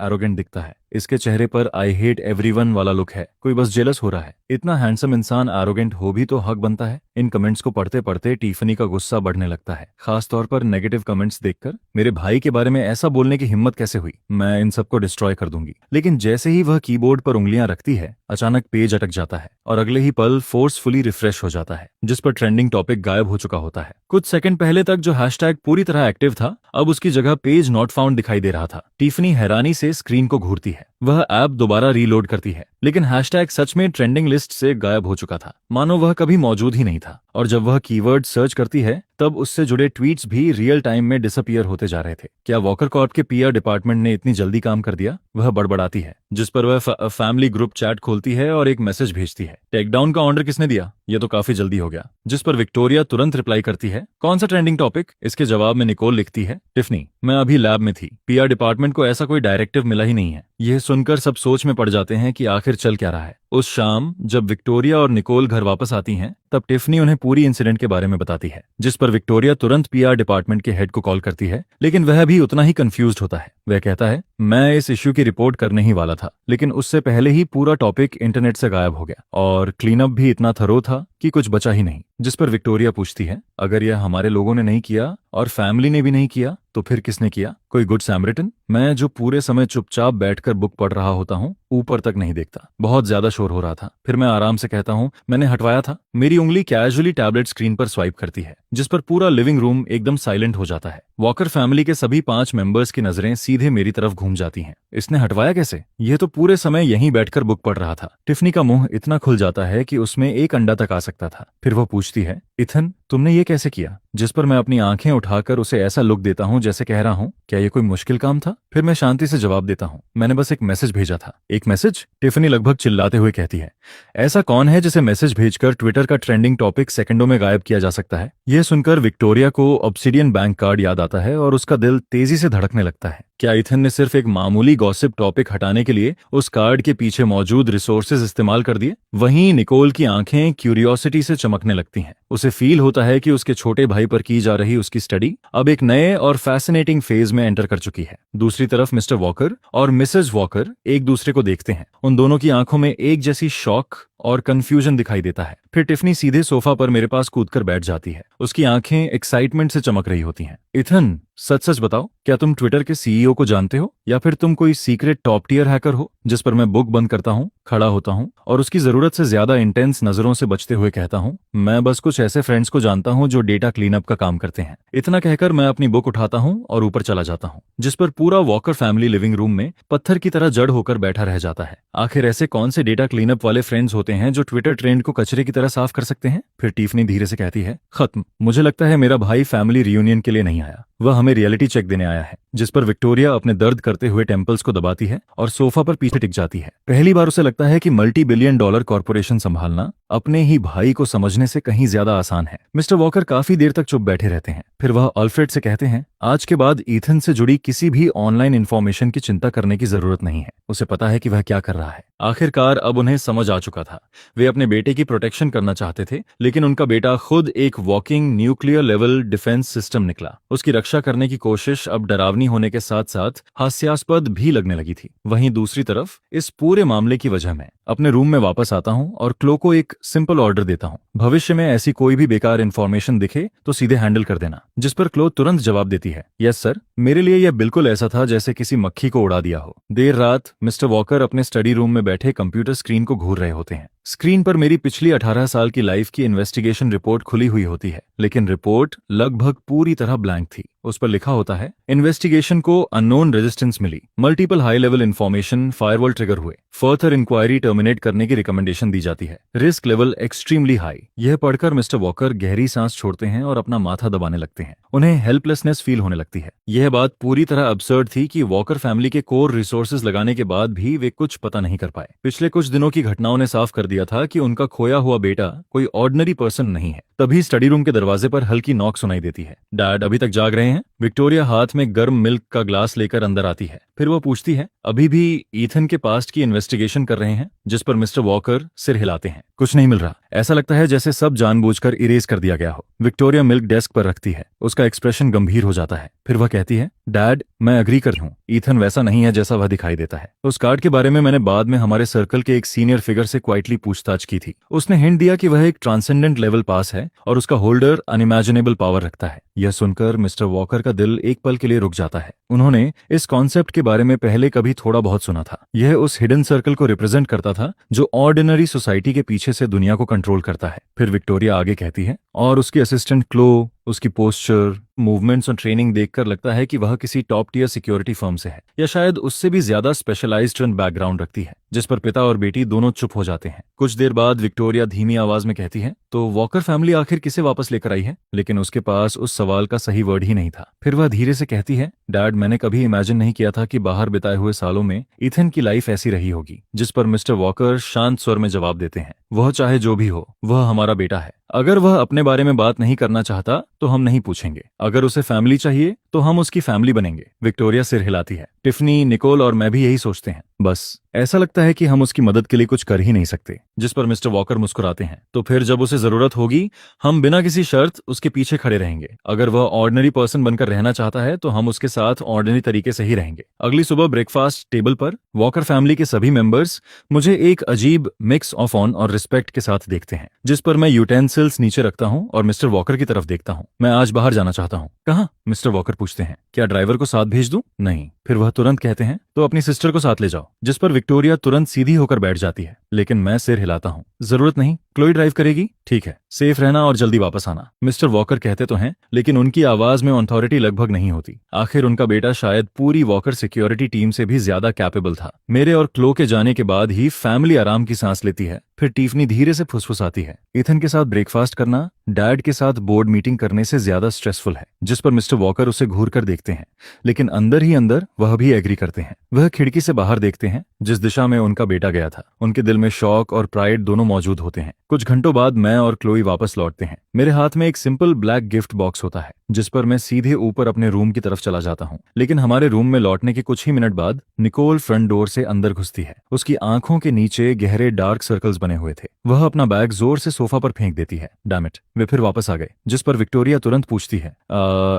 एरोगेंट दिखता है? इसके चेहरे पर आई हेट एवरीवन वाला लुक है। कोई बस जेलस हो रहा है। इतना हैंडसम इंसान एरोगेंट हो भी तो हक बनता है। इन कमेंट्स को पढ़ते पढ़ते टिफनी का गुस्सा बढ़ने लगता है, खासतौर पर नेगेटिव कमेंट्स देखकर। मेरे भाई के बारे में ऐसा बोलने की हिम्मत कैसे हुई? मैं इन सबको डिस्ट्रॉय कर दूंगी। लेकिन जैसे ही वह कीबोर्ड पर उंगलियां रखती है, अचानक पेज अटक जाता है और अगले ही पल फोर्सफुली रिफ्रेश हो जाता है, जिस पर ट्रेंडिंग टॉपिक गायब हो चुका होता है। कुछ सेकंड पहले तक जो हैशटैग पूरी तरह एक्टिव था, अब उसकी जगह पेज नॉट फाउंड दिखाई दे रहा था। टिफनी हैरानी से स्क्रीन को घूरती है। वह ऐप दोबारा रीलोड करती है, लेकिन हैशटैग सच में ट्रेंडिंग लिस्ट से गायब हो चुका था, मानो वह कभी मौजूद ही नहीं था। और जब वह कीवर्ड सर्च करती है, तब उससे जुड़े ट्वीट्स भी रियल टाइम में डिसअपीयर होते जा रहे थे। क्या वॉकर कॉर्प के PR डिपार्टमेंट ने इतनी जल्दी काम कर दिया? वह बड़बड़ाती है, जिस पर वह फैमिली ग्रुप चैट खोलती है और एक मैसेज भेजती है, टेकडाउन का ऑर्डर किसने दिया? यह तो काफी जल्दी हो गया। जिस पर विक्टोरिया तुरंत रिप्लाई करती है, कौन सा ट्रेंडिंग टॉपिक? इसके जवाब में निकोल लिखती है, टिफनी, मैं अभी लैब में थी। PR डिपार्टमेंट को ऐसा कोई डायरेक्टिव मिला ही नहीं है। यह सुनकर सब सोच में पड़ जाते हैं कि आखिर चल क्या रहा है। उस शाम जब विक्टोरिया और निकोल घर वापस आती हैं, तब टिफनी उन्हें पूरी इंसिडेंट के बारे में बताती है, जिस पर विक्टोरिया तुरंत PR डिपार्टमेंट के हेड को कॉल करती है, लेकिन वह भी उतना ही कंफ्यूज्ड होता है। वह कहता है, मैं इस इश्यू की रिपोर्ट करने ही वाला था, लेकिन उससे पहले ही पूरा टॉपिक इंटरनेट से गायब हो गया और क्लीनअप भी इतना थरो था कि कुछ बचा ही नहीं। जिस पर विक्टोरिया पूछती है, अगर यह हमारे लोगों ने नहीं किया और फैमिली ने भी नहीं किया, तो फिर किसने किया? कोई गुड सैमरिटन? मैं जो पूरे समय चुपचाप बैठकर बुक पढ़ रहा होता हूँ, ऊपर तक नहीं देखता। बहुत ज्यादा शोर हो रहा था। फिर मैं आराम से कहता हूँ, मैंने हटवाया था। मेरी उंगली कैजुअली टैबलेट स्क्रीन पर स्वाइप करती है, जिस पर पूरा लिविंग रूम एकदम साइलेंट हो जाता है। वॉकर फैमिली के सभी 5 मेंबर्स की नजरें सीधे मेरी तरफ घूम जाती हैं। इसने हटवाया कैसे? यह तो पूरे समय यहीं बैठकर बुक पढ़ रहा था। टिफनी का मुंह इतना खुल जाता है कि उसमें एक अंडा तक आ सकता था। फिर वो पूछती है, इथन, तुमने ये कैसे किया? जिस पर मैं अपनी आंखें उठाकर उसे ऐसा लुक देता हूं जैसे कह रहा हूं, क्या ये कोई मुश्किल काम था? फिर मैं शांति से जवाब देता हूं, मैंने बस एक मैसेज भेजा था। एक मैसेज? टिफनी लगभग चिल्लाते हुए कहती है, ऐसा कौन है जिसे मैसेज भेजकर ट्विटर का ट्रेंडिंग टॉपिक सेकंडों में गायब किया जा सकता है? यह सुनकर विक्टोरिया को ऑब्सिडियन बैंक कार्ड याद आता है और उसका दिल तेजी से धड़कने लगता है। क्या इथन ने सिर्फ एक मामूली गॉसिप टॉपिक हटाने के लिए उस कार्ड के पीछे मौजूद रिसोर्सेज इस्तेमाल कर दिए? वहीं निकोल की आंखें क्यूरियोसिटी से चमकने लगती हैं। उसे फील होता है कि उसके छोटे भाई पर की जा रही उसकी स्टडी अब एक नए और फैसिनेटिंग फेज में एंटर कर चुकी है। दूसरी तरफ मिस्टर वॉकर और मिसेज वॉकर एक दूसरे को देखते हैं। उन दोनों की आंखों में एक जैसी शॉक और कंफ्यूजन दिखाई देता है। फिर टिफनी सीधे सोफा पर मेरे पास कूदकर बैठ जाती है। उसकी आंखें एक्साइटमेंट से चमक रही होती हैं। इथन, सच सच बताओ, क्या तुम ट्विटर के CEO को जानते हो या फिर तुम कोई सीक्रेट टॉप टियर हैकर हो? जिस पर मैं बुक बंद करता हूँ, खड़ा होता हूँ और उसकी जरूरत से ज्यादा इंटेंस नजरों से बचते हुए कहता हूँ, मैं बस कुछ ऐसे फ्रेंड्स को जानता हूँ जो डेटा क्लीनअप का काम करते हैं। इतना कहकर मैं अपनी बुक उठाता हूँ और ऊपर चला जाता हूँ, जिस पर पूरा वॉकर फैमिली लिविंग रूम में पत्थर की तरह जड़ होकर बैठा रह जाता है। आखिर ऐसे कौन से डेटा क्लीनअप वाले फ्रेंड्स होते हैं जो ट्विटर ट्रेंड को कचरे की तरह साफ कर सकते हैं? फिर टिफनी धीरे से कहती है, खत्म। मुझे लगता है मेरा भाई फैमिली रियूनियन के लिए नहीं आया, वह हमें रियलिटी चेक देने आया है। जिस पर विक्टोरिया अपने दर्द करते हुए टेम्पल्स को दबाती है और सोफा पर पीछे टिक जाती है। पहली बार उसे लगता है कि $multi-billion कॉर्पोरेशन संभालना अपने ही भाई को समझने से कहीं ज्यादा आसान है। मिस्टर वॉकर काफी देर तक चुप बैठे रहते हैं। फिर वह अल्फ्रेड से कहते हैं, आज के बाद ईथन से जुड़ी किसी भी ऑनलाइन इन्फॉर्मेशन की चिंता करने की जरूरत नहीं है। उसे पता है कि वह क्या कर रहा है। आखिरकार अब उन्हें समझ आ चुका था। वे अपने बेटे की प्रोटेक्शन करना चाहते थे, लेकिन उनका बेटा खुद एक walking nuclear level defence system निकला। उसकी रक्षा करने की कोशिश अब डरावनी होने के साथ साथ हास्यास्पद भी लगने लगी थी। वहीं दूसरी तरफ इस पूरे मामले की वजह मैं अपने रूम में वापस आता हूं और क्लो को एक सिंपल ऑर्डर देता हूं, भविष्य में ऐसी कोई भी बेकार इन्फॉर्मेशन दिखे तो सीधे हैंडल कर देना। जिस पर क्लो तुरंत जवाब देती है, यस सर। मेरे लिए यह बिल्कुल ऐसा था जैसे किसी मक्खी को उड़ा दिया हो। देर रात मिस्टर वॉकर अपने स्टडी रूम में बैठे कंप्यूटर स्क्रीन को घूर रहे होते हैं। स्क्रीन पर मेरी पिछली 18 साल की लाइफ की इन्वेस्टिगेशन रिपोर्ट खुली हुई होती है, लेकिन रिपोर्ट लगभग पूरी तरह ब्लैंक थी। उस पर लिखा होता है, इन्वेस्टिगेशन को अननोन रेजिस्टेंस मिली, multiple high level information firewall trigger हुए, फर्दर इंक्वायरी टर्मिनेट करने की रिकमेंडेशन दी जाती है, रिस्क लेवल एक्सट्रीमली हाई। यह पढ़कर मिस्टर वॉकर गहरी सांस छोड़ते हैं और अपना माथा दबाने लगते हैं। उन्हें हेल्पलेसनेस फील होने लगती है। यह बात पूरी तरह अब्सर्ड थी कि वॉकर फैमिली के कोर रिसोर्सेज लगाने के बाद भी वे कुछ पता नहीं कर पाए। पिछले कुछ दिनों की घटनाओं ने साफ कर दिया था कि उनका खोया हुआ बेटा कोई ऑर्डिनरी पर्सन नहीं है। तभी स्टडी रूम के दरवाजे पर हल्की नॉक सुनाई देती है। डैड अभी तक जाग रहे हैं? विक्टोरिया हाथ में गर्म मिल्क का ग्लास लेकर अंदर आती है। फिर वो पूछती है, अभी भी ईथन के पास्ट की इन्वेस्टिगेशन कर रहे हैं? जिस पर मिस्टर वॉकर सिर हिलाते हैं। कुछ नहीं मिल रहा। ऐसा लगता है जैसे सब जानबूझकर इरेज कर दिया गया हो। विक्टोरिया मिल्क डेस्क पर रखती है। उसका एक्सप्रेशन गंभीर हो जाता है। फिर वह कहती है, डैड मैं अग्री कर हूं, ईथन वैसा नहीं है जैसा वह दिखाई देता है। उस कार्ड के बारे में मैंने बाद में हमारे सर्कल के एक सीनियर फिगर से क्वाइटली पूछताछ की थी। उसने हिंट दिया कि वह एक ट्रांसेंडेंट लेवल पास है और उसका होल्डर अनइमेजिनेबल पावर रखता है। यह सुनकर मिस्टर वॉकर का दिल एक पल के लिए रुक जाता है। उन्होंने इस कॉन्सेप्ट के बारे में पहले कभी थोड़ा बहुत सुना था। यह उस हिडन सर्कल को रिप्रेजेंट करता था जो ऑर्डिनरी सोसाइटी के पीछे से दुनिया को कंट्रोल करता है। फिर विक्टोरिया आगे कहती है, और उसकी असिस्टेंट क्लो, उसकी पोस्चर, मूवमेंट्स और ट्रेनिंग देखकर लगता है कि वह किसी टॉप टियर सिक्योरिटी फर्म से है, या शायद उससे भी ज्यादा स्पेशलाइज्ड बैकग्राउंड रखती है। जिस पर पिता और बेटी दोनों चुप हो जाते हैं। कुछ देर बाद विक्टोरिया धीमी आवाज में कहती है, तो वॉकर फैमिली आखिर किसे वापस लेकर आई है? लेकिन उसके पास उस सवाल का सही वर्ड ही नहीं था। फिर वह धीरे से कहती है, डैड मैंने कभी इमेजिन नहीं किया था कि बाहर बिताए हुए सालों में ईथन की लाइफ ऐसी रही होगी। जिस पर मिस्टर वॉकर शांत स्वर में जवाब देते हैं, वह चाहे जो भी हो, वह हमारा बेटा है। अगर वह अपने बारे में बात नहीं करना चाहता तो हम नहीं पूछेंगे। अगर उसे फैमिली चाहिए तो हम उसकी फैमिली बनेंगे। विक्टोरिया सिर हिलाती है। टिफनी, निकोल और मैं भी यही सोचते हैं। बस ऐसा लगता है कि हम उसकी मदद के लिए कुछ कर ही नहीं सकते। जिस पर मिस्टर वॉकर मुस्कुराते हैं, तो फिर जब उसे जरूरत होगी हम बिना किसी शर्त उसके पीछे खड़े रहेंगे। अगर वह ऑर्डिनरी पर्सन बनकर रहना चाहता है तो हम उसके साथ ऑर्डिनरी तरीके से ही रहेंगे। अगली सुबह ब्रेकफास्ट टेबल पर वॉकर फैमिली के सभी मेंबर्स मुझे एक अजीब मिक्स ऑफ ऑन और रिस्पेक्ट के साथ देखते हैं। जिस पर मैं यूटेंसिल्स नीचे रखता हूं और मिस्टर वॉकर की तरफ देखता हूं। मैं आज बाहर जाना चाहता हूं। कहाँ? मिस्टर वॉकर पूछते हैं। क्या ड्राइवर को साथ भेज दूं? नहीं। फिर वह तुरंत कहते हैं, तो अपनी सिस्टर को साथ ले जाओ। जिस पर विक्टोरिया तुरंत सीधी होकर बैठ जाती है, लेकिन मैं सिर हिलाता हूं। जरूरत नहीं, क्लोई ड्राइव करेगी। ठीक है, सेफ रहना और जल्दी वापस आना। मिस्टर वॉकर कहते तो हैं, लेकिन उनकी आवाज में अथॉरिटी लगभग नहीं होती। आखिर उनका बेटा शायद पूरी वॉकर सिक्योरिटी टीम से भी ज्यादा कैपेबल था। मेरे और क्लो के जाने के बाद ही फैमिली आराम की सांस लेती है। फिर टिफनी धीरे से फुसफुसाती है, ईथन के साथ ब्रेकफास्ट करना डैड के साथ बोर्ड मीटिंग करने से ज्यादा स्ट्रेसफुल है। जिस पर मिस्टर वॉकर उसे घूर कर देखते हैं, लेकिन अंदर ही अंदर वह भी एग्री करते हैं। वह खिड़की से बाहर देखते हैं जिस दिशा में उनका बेटा गया था। उनके दिल में शौक और प्राइड दोनों मौजूद होते हैं। कुछ घंटों बाद मैं और क्लोई वापस लौटते हैं। मेरे हाथ में एक सिंपल ब्लैक गिफ्ट बॉक्स होता है, जिस पर मैं सीधे ऊपर अपने रूम की तरफ चला जाता हूँ। लेकिन हमारे रूम में लौटने के कुछ ही मिनट बाद निकोल फ्रंट डोर से अंदर घुसती है। उसकी आंखों के नीचे गहरे डार्क सर्कल्स बने हुए थे। वह अपना बैग जोर से सोफा पर फेंक देती है। डैम इट, वे फिर वापस आ गए। जिस पर विक्टोरिया तुरंत पूछती है,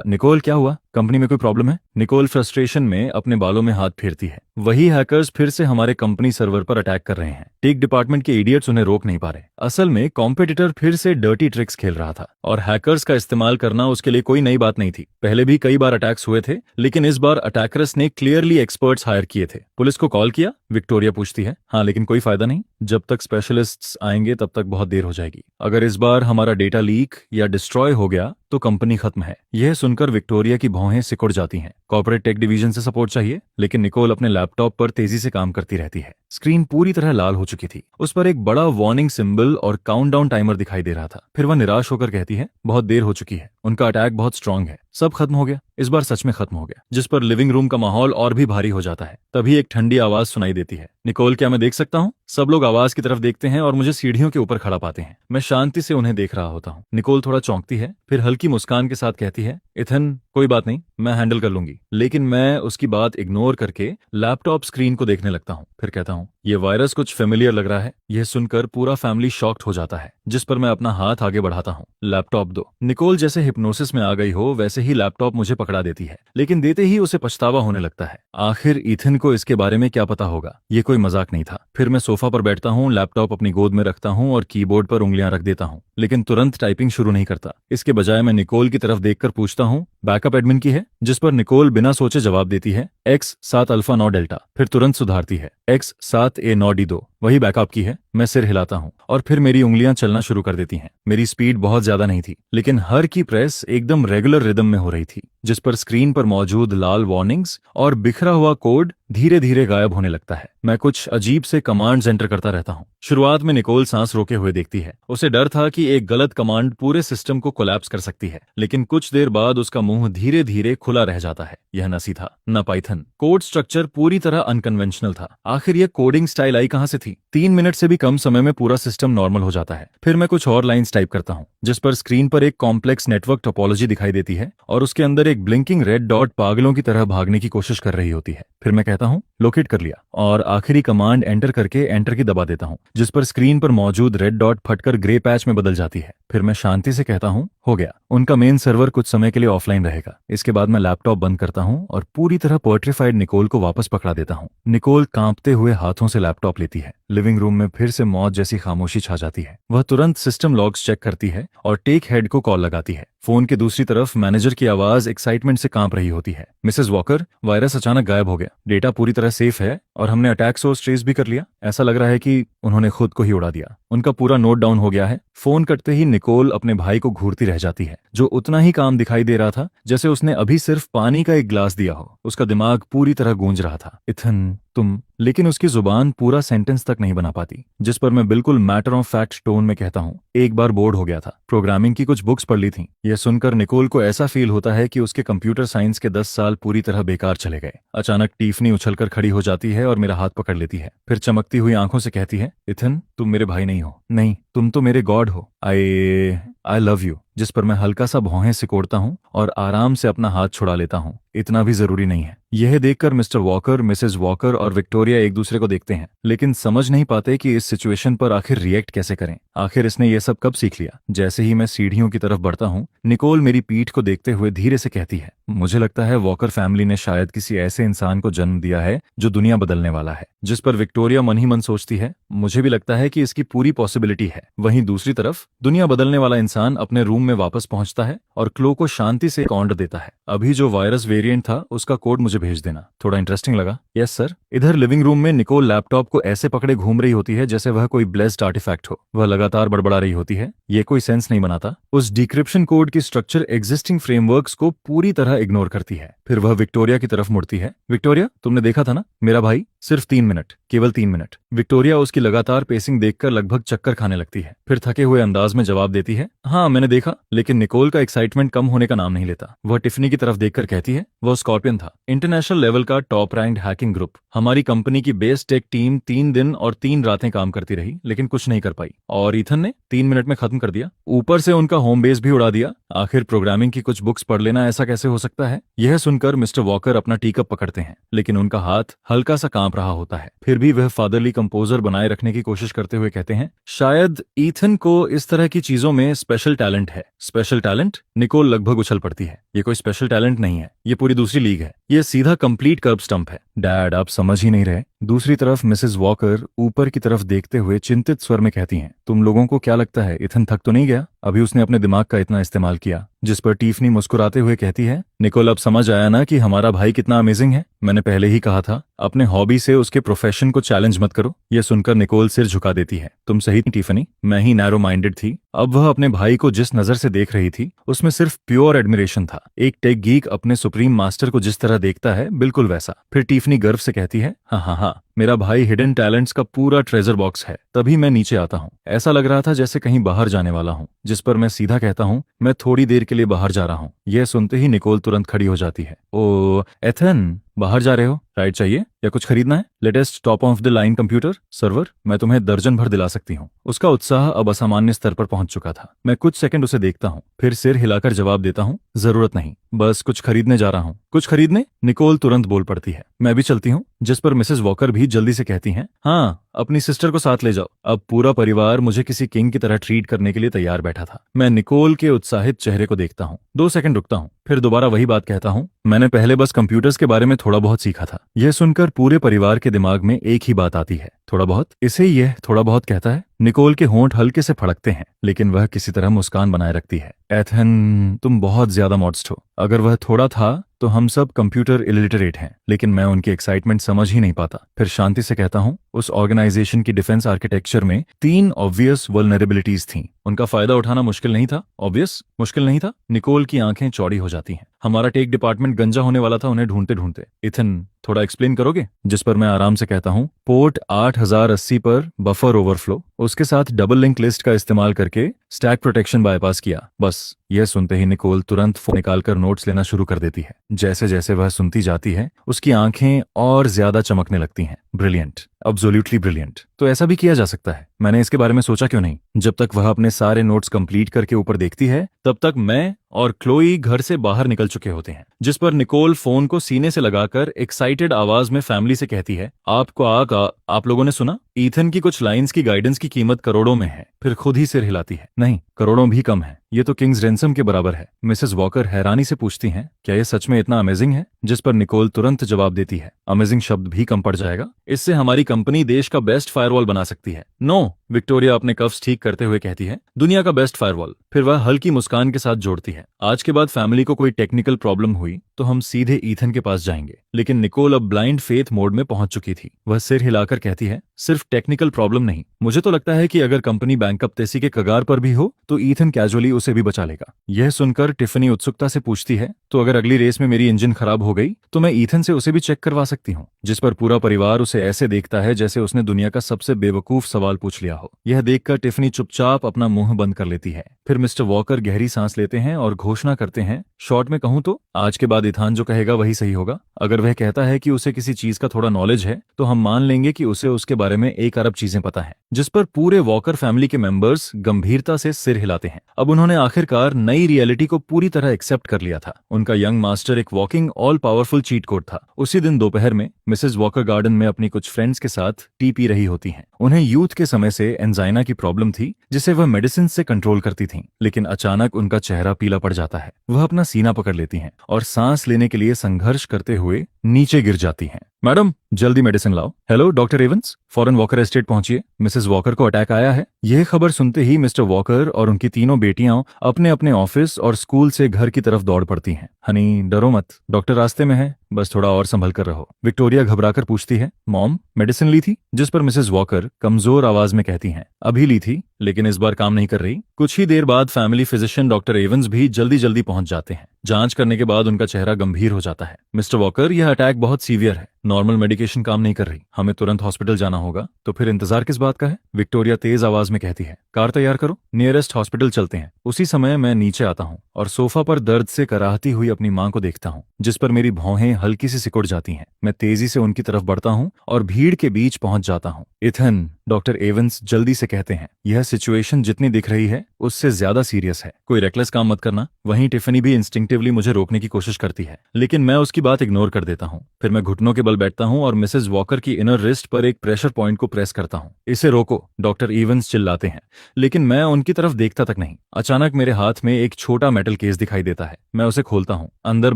निकोल क्या हुआ? कंपनी में कोई प्रॉब्लम है? निकोल फ्रस्ट्रेशन में अपने बालों में हाथ फेरती है। वही हैकर्स फिर से हमारे कंपनी सर्वर पर अटैक कर रहे हैं। टेक डिपार्टमेंट के इडियट्स उन्हें रोक नहीं पा रहे। असल में कॉम्पिटिटर फिर से डर्टी ट्रिक्स खेल रहा था और हैकर्स का इस्तेमाल करना उसके लिए कोई नई बात नहीं थी। पहले भी कई बार अटैक्स हुए थे, लेकिन इस बार अटैकर्स ने क्लियरली एक्सपर्ट्स हायर किए थे। पुलिस को कॉल किया? विक्टोरिया पूछती है। हाँ, लेकिन कोई फायदा नहीं। जब तक स्पेशलिस्ट्स आएंगे तब तक बहुत देर हो जाएगी। अगर इस बार हमारा डेटा लीक या डिस्ट्रॉय हो गया तो कंपनी खत्म है। यह सुनकर विक्टोरिया की भौहें सिकुड़ जाती हैं। कॉर्पोरेट टेक डिवीजन से सपोर्ट चाहिए, लेकिन निकोल अपने लैपटॉप पर तेजी से काम करती रहती है। स्क्रीन पूरी तरह लाल हो चुकी थी। उस पर एक बड़ा वार्निंग सिंबल और काउंटडाउन टाइमर दिखाई दे रहा था। फिर वह निराश होकर कहती है, बहुत देर हो चुकी है। उनका अटैक बहुत स्ट्रांग है। सब खत्म हो गया। इस बार सच में खत्म हो गया। जिस पर लिविंग रूम का माहौल और भी भारी हो जाता है। तभी एक ठंडी आवाज सुनाई देती है, निकोल क्या मैं देख सकता हूँ? सब लोग आवाज की तरफ देखते हैं और मुझे सीढ़ियों के ऊपर खड़ा पाते हैं। मैं शांति से उन्हें देख रहा होता हूँ। निकोल थोड़ा चौंकती है, फिर हल्की मुस्कान के साथ कहती है, इथन कोई बात नहीं, मैं हैंडल कर लूंगी। लेकिन मैं उसकी बात इग्नोर करके लैपटॉप स्क्रीन को देखने लगता हूँ। फिर कहता हूँ, ये वायरस कुछ फेमिलियर लग रहा है। यह सुनकर पूरा फैमिली शॉक्ड हो जाता है। जिस पर मैं अपना हाथ आगे बढ़ाता हूँ, लैपटॉप दो। निकोल जैसे हिप्नोसिस में आ गई हो वैसे ही लैपटॉप मुझे पकड़ा देती है, लेकिन देते ही उसे पछतावा होने लगता है। आखिर ईथन को इसके बारे में क्या पता होगा? ये कोई मजाक नहीं था। फिर मैं सोफा पर बैठता हूँ, लैपटॉप अपनी गोद में रखता हूँ और कीबोर्ड पर उंगलियां रख देता हूँ, लेकिन तुरंत टाइपिंग शुरू नहीं करता। इसके बजाय मैं निकोल की तरफ देखकर पूछता हूँ, बैकअप एडमिन की है, जिस पर निकोल बिना सोचे जवाब देती है X 7 अल्फा 9 डेल्टा, फिर तुरंत सुधारती है X 7 A 9 D 2। वही बैकअप की है। मैं सिर हिलाता हूँ और फिर मेरी उंगलियां चलना शुरू कर देती हैं। मेरी स्पीड बहुत ज्यादा नहीं थी, लेकिन हर की प्रेस एकदम रेगुलर रिदम में हो रही थी, जिस पर स्क्रीन पर मौजूद लाल वार्निंग्स और बिखरा हुआ कोड धीरे धीरे गायब होने लगता है। मैं कुछ अजीब से कमांड्स एंटर करता रहता हूँ। शुरुआत में निकोल सांस रोके हुए देखती है। उसे डर था कि एक गलत कमांड पूरे सिस्टम को कोलैप्स कर सकती है, लेकिन कुछ देर बाद उसका मुंह धीरे धीरे खुला रह जाता है। यह न सी था न पाइथन। कोड स्ट्रक्चर पूरी तरह अनकन्वेंशनल था। आखिर यह कोडिंग स्टाइल आई कहां से थी? 3 मिनट से भी कम समय में पूरा सिस्टम नॉर्मल हो जाता है। फिर मैं कुछ और लाइंस टाइप करता हूँ, जिस पर स्क्रीन पर एक कॉम्प्लेक्स नेटवर्क टोपोलॉजी दिखाई देती है और उसके अंदर एक ब्लिंकिंग रेड डॉट पागलों की तरह भागने की कोशिश कर रही होती है। फिर मैं कहता हूँ लोकेट कर लिया और आखिरी कमांड एंटर करके एंटर की दबा देता हूँ, जिस पर स्क्रीन पर मौजूद रेड डॉट फटकर ग्रे पैच में बदल जाती है। फिर मैं शांति से कहता हूँ हो गया। उनका मेन सर्वर कुछ समय के लिए ऑफलाइन रहेगा। इसके बाद मैं लैपटॉप बंद करता हूँ और पूरी तरह पर्ट्रीफाइड निकोल को वापस पकड़ा देता हूँ। निकोल कांपते हुए हाथों से लैपटॉप लेती है। लिविंग रूम में फिर से मौत जैसी खामोशी छा जाती है। वह तुरंत सिस्टम लॉग्स चेक करती है और टेक हेड को कॉल लगाती है। फोन के दूसरी तरफ मैनेजर की आवाज एक्साइटमेंट से कांप रही होती है। मिसेस वॉकर, वायरस अचानक गायब हो गया, डेटा पूरी तरह सेफ है और हमने अटैक सोर्स ट्रेस भी कर लिया। ऐसा लग रहा है कि उन्होंने खुद को ही उड़ा दिया। उनका पूरा नोट डाउन हो गया है। फोन कटते ही निकोल अपने भाई को घूरती रह जाती है, जो उतना ही काम दिखाई दे रहा था जैसे उसने अभी सिर्फ पानी का एक गिलास दिया हो। उसका दिमाग पूरी तरह गूंज रहा था, इथन तुम, लेकिन उसकी जुबान पूरा सेंटेंस तक नहीं बना पाती। जिस पर मैं बिल्कुल मैटर ऑफ फैक्ट टोन में कहता हूँ एक बार बोर्ड हो गया था, प्रोग्रामिंग की कुछ बुक्स पढ़ ली थी। यह सुनकर निकोल को ऐसा फील होता है कि उसके कंप्यूटर साइंस के 10 साल पूरी तरह बेकार चले गए। अचानक टीफनी उछलकर खड़ी हो जाती है और मेरा हाथ पकड़ लेती है। फिर चमकती हुई आंखों से कहती है, इथन तुम मेरे भाई नहीं हो। नहीं, तुम तो मेरे गॉड हो। I love you. जिस पर मैं हल्का सा भौहें सिकोड़ता हूँ और आराम से अपना हाथ छुड़ा लेता हूँ। इतना भी जरूरी नहीं है। यह देखकर मिस्टर वॉकर, मिसेस वॉकर और विक्टोरिया एक दूसरे को देखते हैं, लेकिन समझ नहीं पाते कि इस सिचुएशन पर आखिर रिएक्ट कैसे करें। आखिर इसने यह सब कब सीख लिया? जैसे ही मैं सीढ़ियों की तरफ बढ़ता हूँ, निकोल मेरी पीठ को देखते हुए धीरे से कहती है, मुझे लगता है वॉकर फैमिली ने शायद किसी ऐसे इंसान को जन्म दिया है जो दुनिया बदलने वाला है। जिस पर विक्टोरिया मन ही मन सोचती है, मुझे भी लगता है कि इसकी पूरी पॉसिबिलिटी है। वहीं दूसरी तरफ दुनिया बदलने वाला इंसान अपने रूम में वापस पहुंचता है और क्लो को शांति से कॉन्ड देता है, अभी जो वायरस वेरिएंट था उसका कोड मुझे भेज देना। थोड़ा इंटरेस्टिंग लगा? Yes sir. इधर लिविंग रूम में निकोल लैपटॉप को ऐसे पकड़े घूम रही होती है जैसे वह कोई ब्लेस्ड आर्टिफैक्ट हो। वह लगातार बड़बड़ा रही होती है, ये कोई सेंस नहीं बनाता। उस डिक्रिप्शन कोड की स्ट्रक्चर एग्जिस्टिंग फ्रेमवर्क्स को पूरी तरह इग्नोर करती है। फिर वह विक्टोरिया की तरफ मुड़ती है। विक्टोरिया, तुमने देखा था ना मेरा भाई? सिर्फ 3 मिनट, केवल 3 मिनट। विक्टोरिया उसकी लगातार पेसिंग देखकर लगभग चक्कर खाने लगती है। फिर थके हुए अंदाज में जवाब देती है, हाँ मैंने देखा। लेकिन निकोल का एक्साइटमेंट कम होने का नाम नहीं लेता। वह टिफनी की तरफ देखकर कहती है, वह स्कॉर्पियन था, इंटरनेशनल लेवल का टॉप रैंक्ड हैकिंग ग्रुप। हमारी कंपनी की बेस टेक टीम 3 दिन और 3 रातें काम करती रही, लेकिन कुछ नहीं कर पाई। और ईथन ने 3 मिनट में खत्म कर दिया, ऊपर से उनका होम बेस भी उड़ा दिया। आखिर प्रोग्रामिंग की कुछ बुक्स पढ़ लेना ऐसा कैसे हो सकता है? यह सुनकर मिस्टर वॉकर अपना टीकअप पकड़ते हैं, लेकिन उनका हाथ हल्का सा कांप रहा होता है। फिर भी वह फादरली कंपोजर बनाए रखने की कोशिश करते हुए कहते हैं, शायद ईथन को इस तरह की चीजों में स्पेशल टैलेंट है। Special talent? निकोल लगभग उछल पड़ती है, ये कोई स्पेशल टैलेंट नहीं है, ये पूरी दूसरी लीग है। ये सीधा कंप्लीट कर्ब स्टंप है। डैड, आप समझ ही नहीं रहे। दूसरी तरफ मिसेस वॉकर ऊपर की तरफ देखते हुए चिंतित स्वर में कहती हैं, तुम लोगों को क्या लगता है इथन थक तो नहीं गया? अभी उसने अपने दिमाग का इतना इस्तेमाल किया। जिस पर टीफनी मुस्कुराते हुए कहती है, निकोल अब समझ आया ना कि हमारा भाई कितना अमेजिंग है? मैंने पहले ही कहा था, अपने हॉबी से उसके प्रोफेशन को चैलेंज मत करो। यह सुनकर निकोल सिर झुका देती है, तुम सही थी टिफनी, मैं ही नैरो माइंडेड थी। अब वह अपने भाई को जिस नजर से देख रही थी उसमें सिर्फ प्योर एडमिरेशन था। एक टेक गीक अपने सुप्रीम मास्टर को जिस तरह देखता है, बिल्कुल वैसा। फिर टीफनी गर्व से कहती है, हाँ हाँ हाँ, मेरा भाई हिडन टैलेंट्स का पूरा ट्रेजर बॉक्स है। तभी मैं नीचे आता हूँ, ऐसा लग रहा था जैसे कहीं बाहर जाने वाला हूँ। जिस पर मैं सीधा कहता हूँ, मैं थोड़ी देर के लिए बाहर जा रहा हूँ। यह सुनते ही निकोल तुरंत खड़ी हो जाती है। ओ एथन, बाहर जा रहे हो? राइड चाहिए या कुछ खरीदना है? Latest top of the line computer server, मैं तुम्हें दर्जन भर दिला सकती हूँ। उसका उत्साह अब असामान्य स्तर पर पहुंच चुका था। मैं कुछ सेकंड उसे देखता हूँ, फिर सिर हिलाकर जवाब देता हूँ, जरूरत नहीं, बस कुछ खरीदने जा रहा हूँ। कुछ खरीदने? निकोल तुरंत बोल पड़ती है, मैं भी चलती हूँ। जिस पर मिसेस वॉकर भी जल्दी से कहती हैं, हाँ अपनी सिस्टर को साथ ले जाओ। अब पूरा परिवार मुझे किसी किंग की तरह ट्रीट करने के लिए तैयार बैठा था। मैं निकोल के उत्साहित चेहरे को देखता हूँ, 2 सेकंड रुकता हूँ, फिर दोबारा वही बात कहता हूँ, मैंने पहले बस कंप्यूटर्स के बारे में थोड़ा बहुत सीखा था। यह सुनकर पूरे परिवार के दिमाग में एक ही बात आती है, थोड़ा बहुत? इसे यह थोड़ा बहुत कहता है? निकोल के होंठ हल्के से फड़कते हैं, लेकिन वह किसी तरह मुस्कान बनाए रखती है। एथन, तुम बहुत ज्यादा मॉडस्ट हो। अगर वह थोड़ा था तो हम सब कंप्यूटर इलिटरेट हैं, लेकिन मैं उनकी एक्साइटमेंट समझ ही नहीं पाता। फिर शांति से कहता हूँ, उस ऑर्गेनाइजेशन की डिफेंस आर्किटेक्चर में 3 ऑब्वियस वल्नरेबिलिटीज थीं। उनका फायदा उठाना मुश्किल नहीं था। ऑब्वियस मुश्किल नहीं था। निकोल की आंखें चौड़ी हो जाती हैं। हमारा टेक डिपार्टमेंट गंजा होने वाला था उन्हें ढूंढते ढूंढते। इथन, थोड़ा एक्सप्लेन करोगे? जिस पर मैं आराम से कहता हूँ, पोर्ट 8080 पर बफर ओवरफ्लो, उसके साथ डबल लिंक लिस्ट का इस्तेमाल करके स्टैक प्रोटेक्शन बाईपास किया। बस यह सुनते ही निकोल तुरंत फोन निकालकर नोट्स लेना शुरू कर देती है। जैसे जैसे वह सुनती जाती है, उसकी आंखें और ज्यादा चमकने लगती हैं। Brilliant, absolutely brilliant. तो ऐसा भी किया जा सकता है। मैंने इसके बारे में सोचा क्यों नहीं? जब तक वह अपने सारे नोट्स कंप्लीट करके ऊपर देखती है, तब तक मैं और क्लोई घर से बाहर निकल चुके होते हैं। जिस पर निकोल फोन को सीने से लगाकर एक्साइटेड आवाज में फैमिली से कहती है, आप लोगों ने सुना? ईथन की कुछ लाइंस की गाइडेंस की कीमत करोड़ों में है। फिर खुद ही सिर हिलाती है, नहीं, करोड़ों भी कम है। ये तो किंग्स रेंसम के बराबर है। मिसेस वॉकर हैरानी से पूछती हैं, क्या ये सच में इतना अमेजिंग है? जिस पर निकोल तुरंत जवाब देती है, अमेजिंग शब्द भी कम पड़ जाएगा। इससे हमारी कंपनी देश का बेस्ट फायरवॉल बना सकती है। नो, विक्टोरिया अपने कफ्स ठीक करते हुए कहती है, दुनिया का बेस्ट फायरवॉल। फिर वह हल्की मुस्कान के साथ जोड़ती है, आज के बाद फैमिली को कोई टेक्निकल प्रॉब्लम हुई तो हम सीधे ईथन के पास जाएंगे। लेकिन निकोल अब ब्लाइंड फेथ मोड में पहुंच चुकी थी। वह सिर हिलाकर कहती है, सिर्फ टेक्निकल प्रॉब्लम नहीं, मुझे तो लगता है कि अगर कंपनी बैंकरप्टेसी के कगार पर भी हो तो ईथन कैजुअली उसे भी बचा लेगा। यह सुनकर टिफनी उत्सुकता से पूछती है, तो अगर अगली रेस में मेरी इंजन खराब हो गई तो मैं ईथन से उसे भी चेक करवा सकती हूँ? जिस पर पूरा परिवार उसे ऐसे देखता है जैसे उसने दुनिया का सबसे बेवकूफ सवाल पूछ लिया हो। यह देखकर टिफनी चुपचाप अपना मुंह बंद कर लेती है। फिर मिस्टर वॉकर गहरी सांस लेते हैं और घोषणा करते हैं, शॉर्ट में कहूं तो आज के बाद इथान जो कहेगा वही सही होगा। अगर वह कहता है कि उसे किसी चीज का थोड़ा नॉलेज है तो हम मान लेंगे कि उसे उसके बारे में 1 अरब चीजें पता है। जिस पर पूरे वॉकर फैमिली के मेंबर्स गंभीरता से सिर हिलाते हैं। अब उन्होंने आखिरकार नई रियलिटी को पूरी तरह एक्सेप्ट कर लिया था। उनका यंग मास्टर एक walking all powerful cheat code था। उसी दिन दोपहर में मिसेस वॉकर गार्डन में अपनी कुछ फ्रेंड्स के साथ टी पी रही होती हैं। उन्हें यूथ के समय से एंजाइना की प्रॉब्लम थी जिसे वह मेडिसिन से कंट्रोल करती थीं। लेकिन अचानक उनका चेहरा पीला पड़ जाता है। वह अपना सीना पकड़ लेती हैं और सांस लेने के लिए संघर्ष करते हुए नीचे गिर जाती हैं। मैडम, जल्दी मेडिसिन लाओ। हेलो डॉक्टर एवंस, फौरन वॉकर एस्टेट पहुंचिए, मिसेस वॉकर को अटैक आया है। यह खबर सुनते ही मिस्टर वॉकर और उनकी तीनों बेटियां अपने अपने ऑफिस और स्कूल से घर की तरफ दौड़ पड़ती हैं। हनी, डरो मत, डॉक्टर रास्ते में है, बस थोड़ा और संभल कर रहो। विक्टोरिया घबराकर पूछती है, मॉम, मेडिसिन ली थी? जिस पर मिसेस वॉकर कमजोर आवाज में कहती हैं, अभी ली थी, लेकिन इस बार काम नहीं कर रही। कुछ ही देर बाद फैमिली फिजिशियन डॉक्टर एवंस भी जल्दी जल्दी पहुंच जाते हैं। जांच करने के बाद उनका चेहरा गंभीर हो जाता है। मिस्टर वॉकर, यह अटैक बहुत सीवियर है, नॉर्मल मेडिकेशन काम नहीं कर रही, हमें तुरंत हॉस्पिटल जाना होगा। तो फिर इंतजार किस बात का है? विक्टोरिया तेज आवाज में कहती है, कार तैयार करो, नियरेस्ट हॉस्पिटल चलते हैं। उसी समय मैं नीचे आता हूँ और सोफा पर दर्द से कराहती हुई अपनी माँ को देखता हूँ, जिस पर मेरी भौहें हल्की सी सिकुड़ जाती हैं। मैं तेजी से उनकी तरफ बढ़ता हूँ और भीड़ के बीच पहुंच जाता हूँ। इथन, डॉक्टर एवंस जल्दी से कहते हैं, यह सिचुएशन जितनी दिख रही है उससे ज्यादा सीरियस है, कोई रेकलेस काम मत करना। वहीं टिफनी भी इंस्टिंक्टिवली मुझे रोकने की कोशिश करती है, लेकिन मैं उसकी बात इग्नोर कर देता हूँ। फिर मैं घुटनों के बल बैठता हूँ और मिसेस वॉकर की इनर रिस्ट पर एक प्रेशर पॉइंट को प्रेस करता हूँ। इसे रोको, डॉक्टर एवंस चिल्लाते हैं, लेकिन मैं उनकी तरफ देखता तक नहीं। अचानक मेरे हाथ में एक छोटा मेटल केस दिखाई देता है। मैं उसे खोलता हूँ। अंदर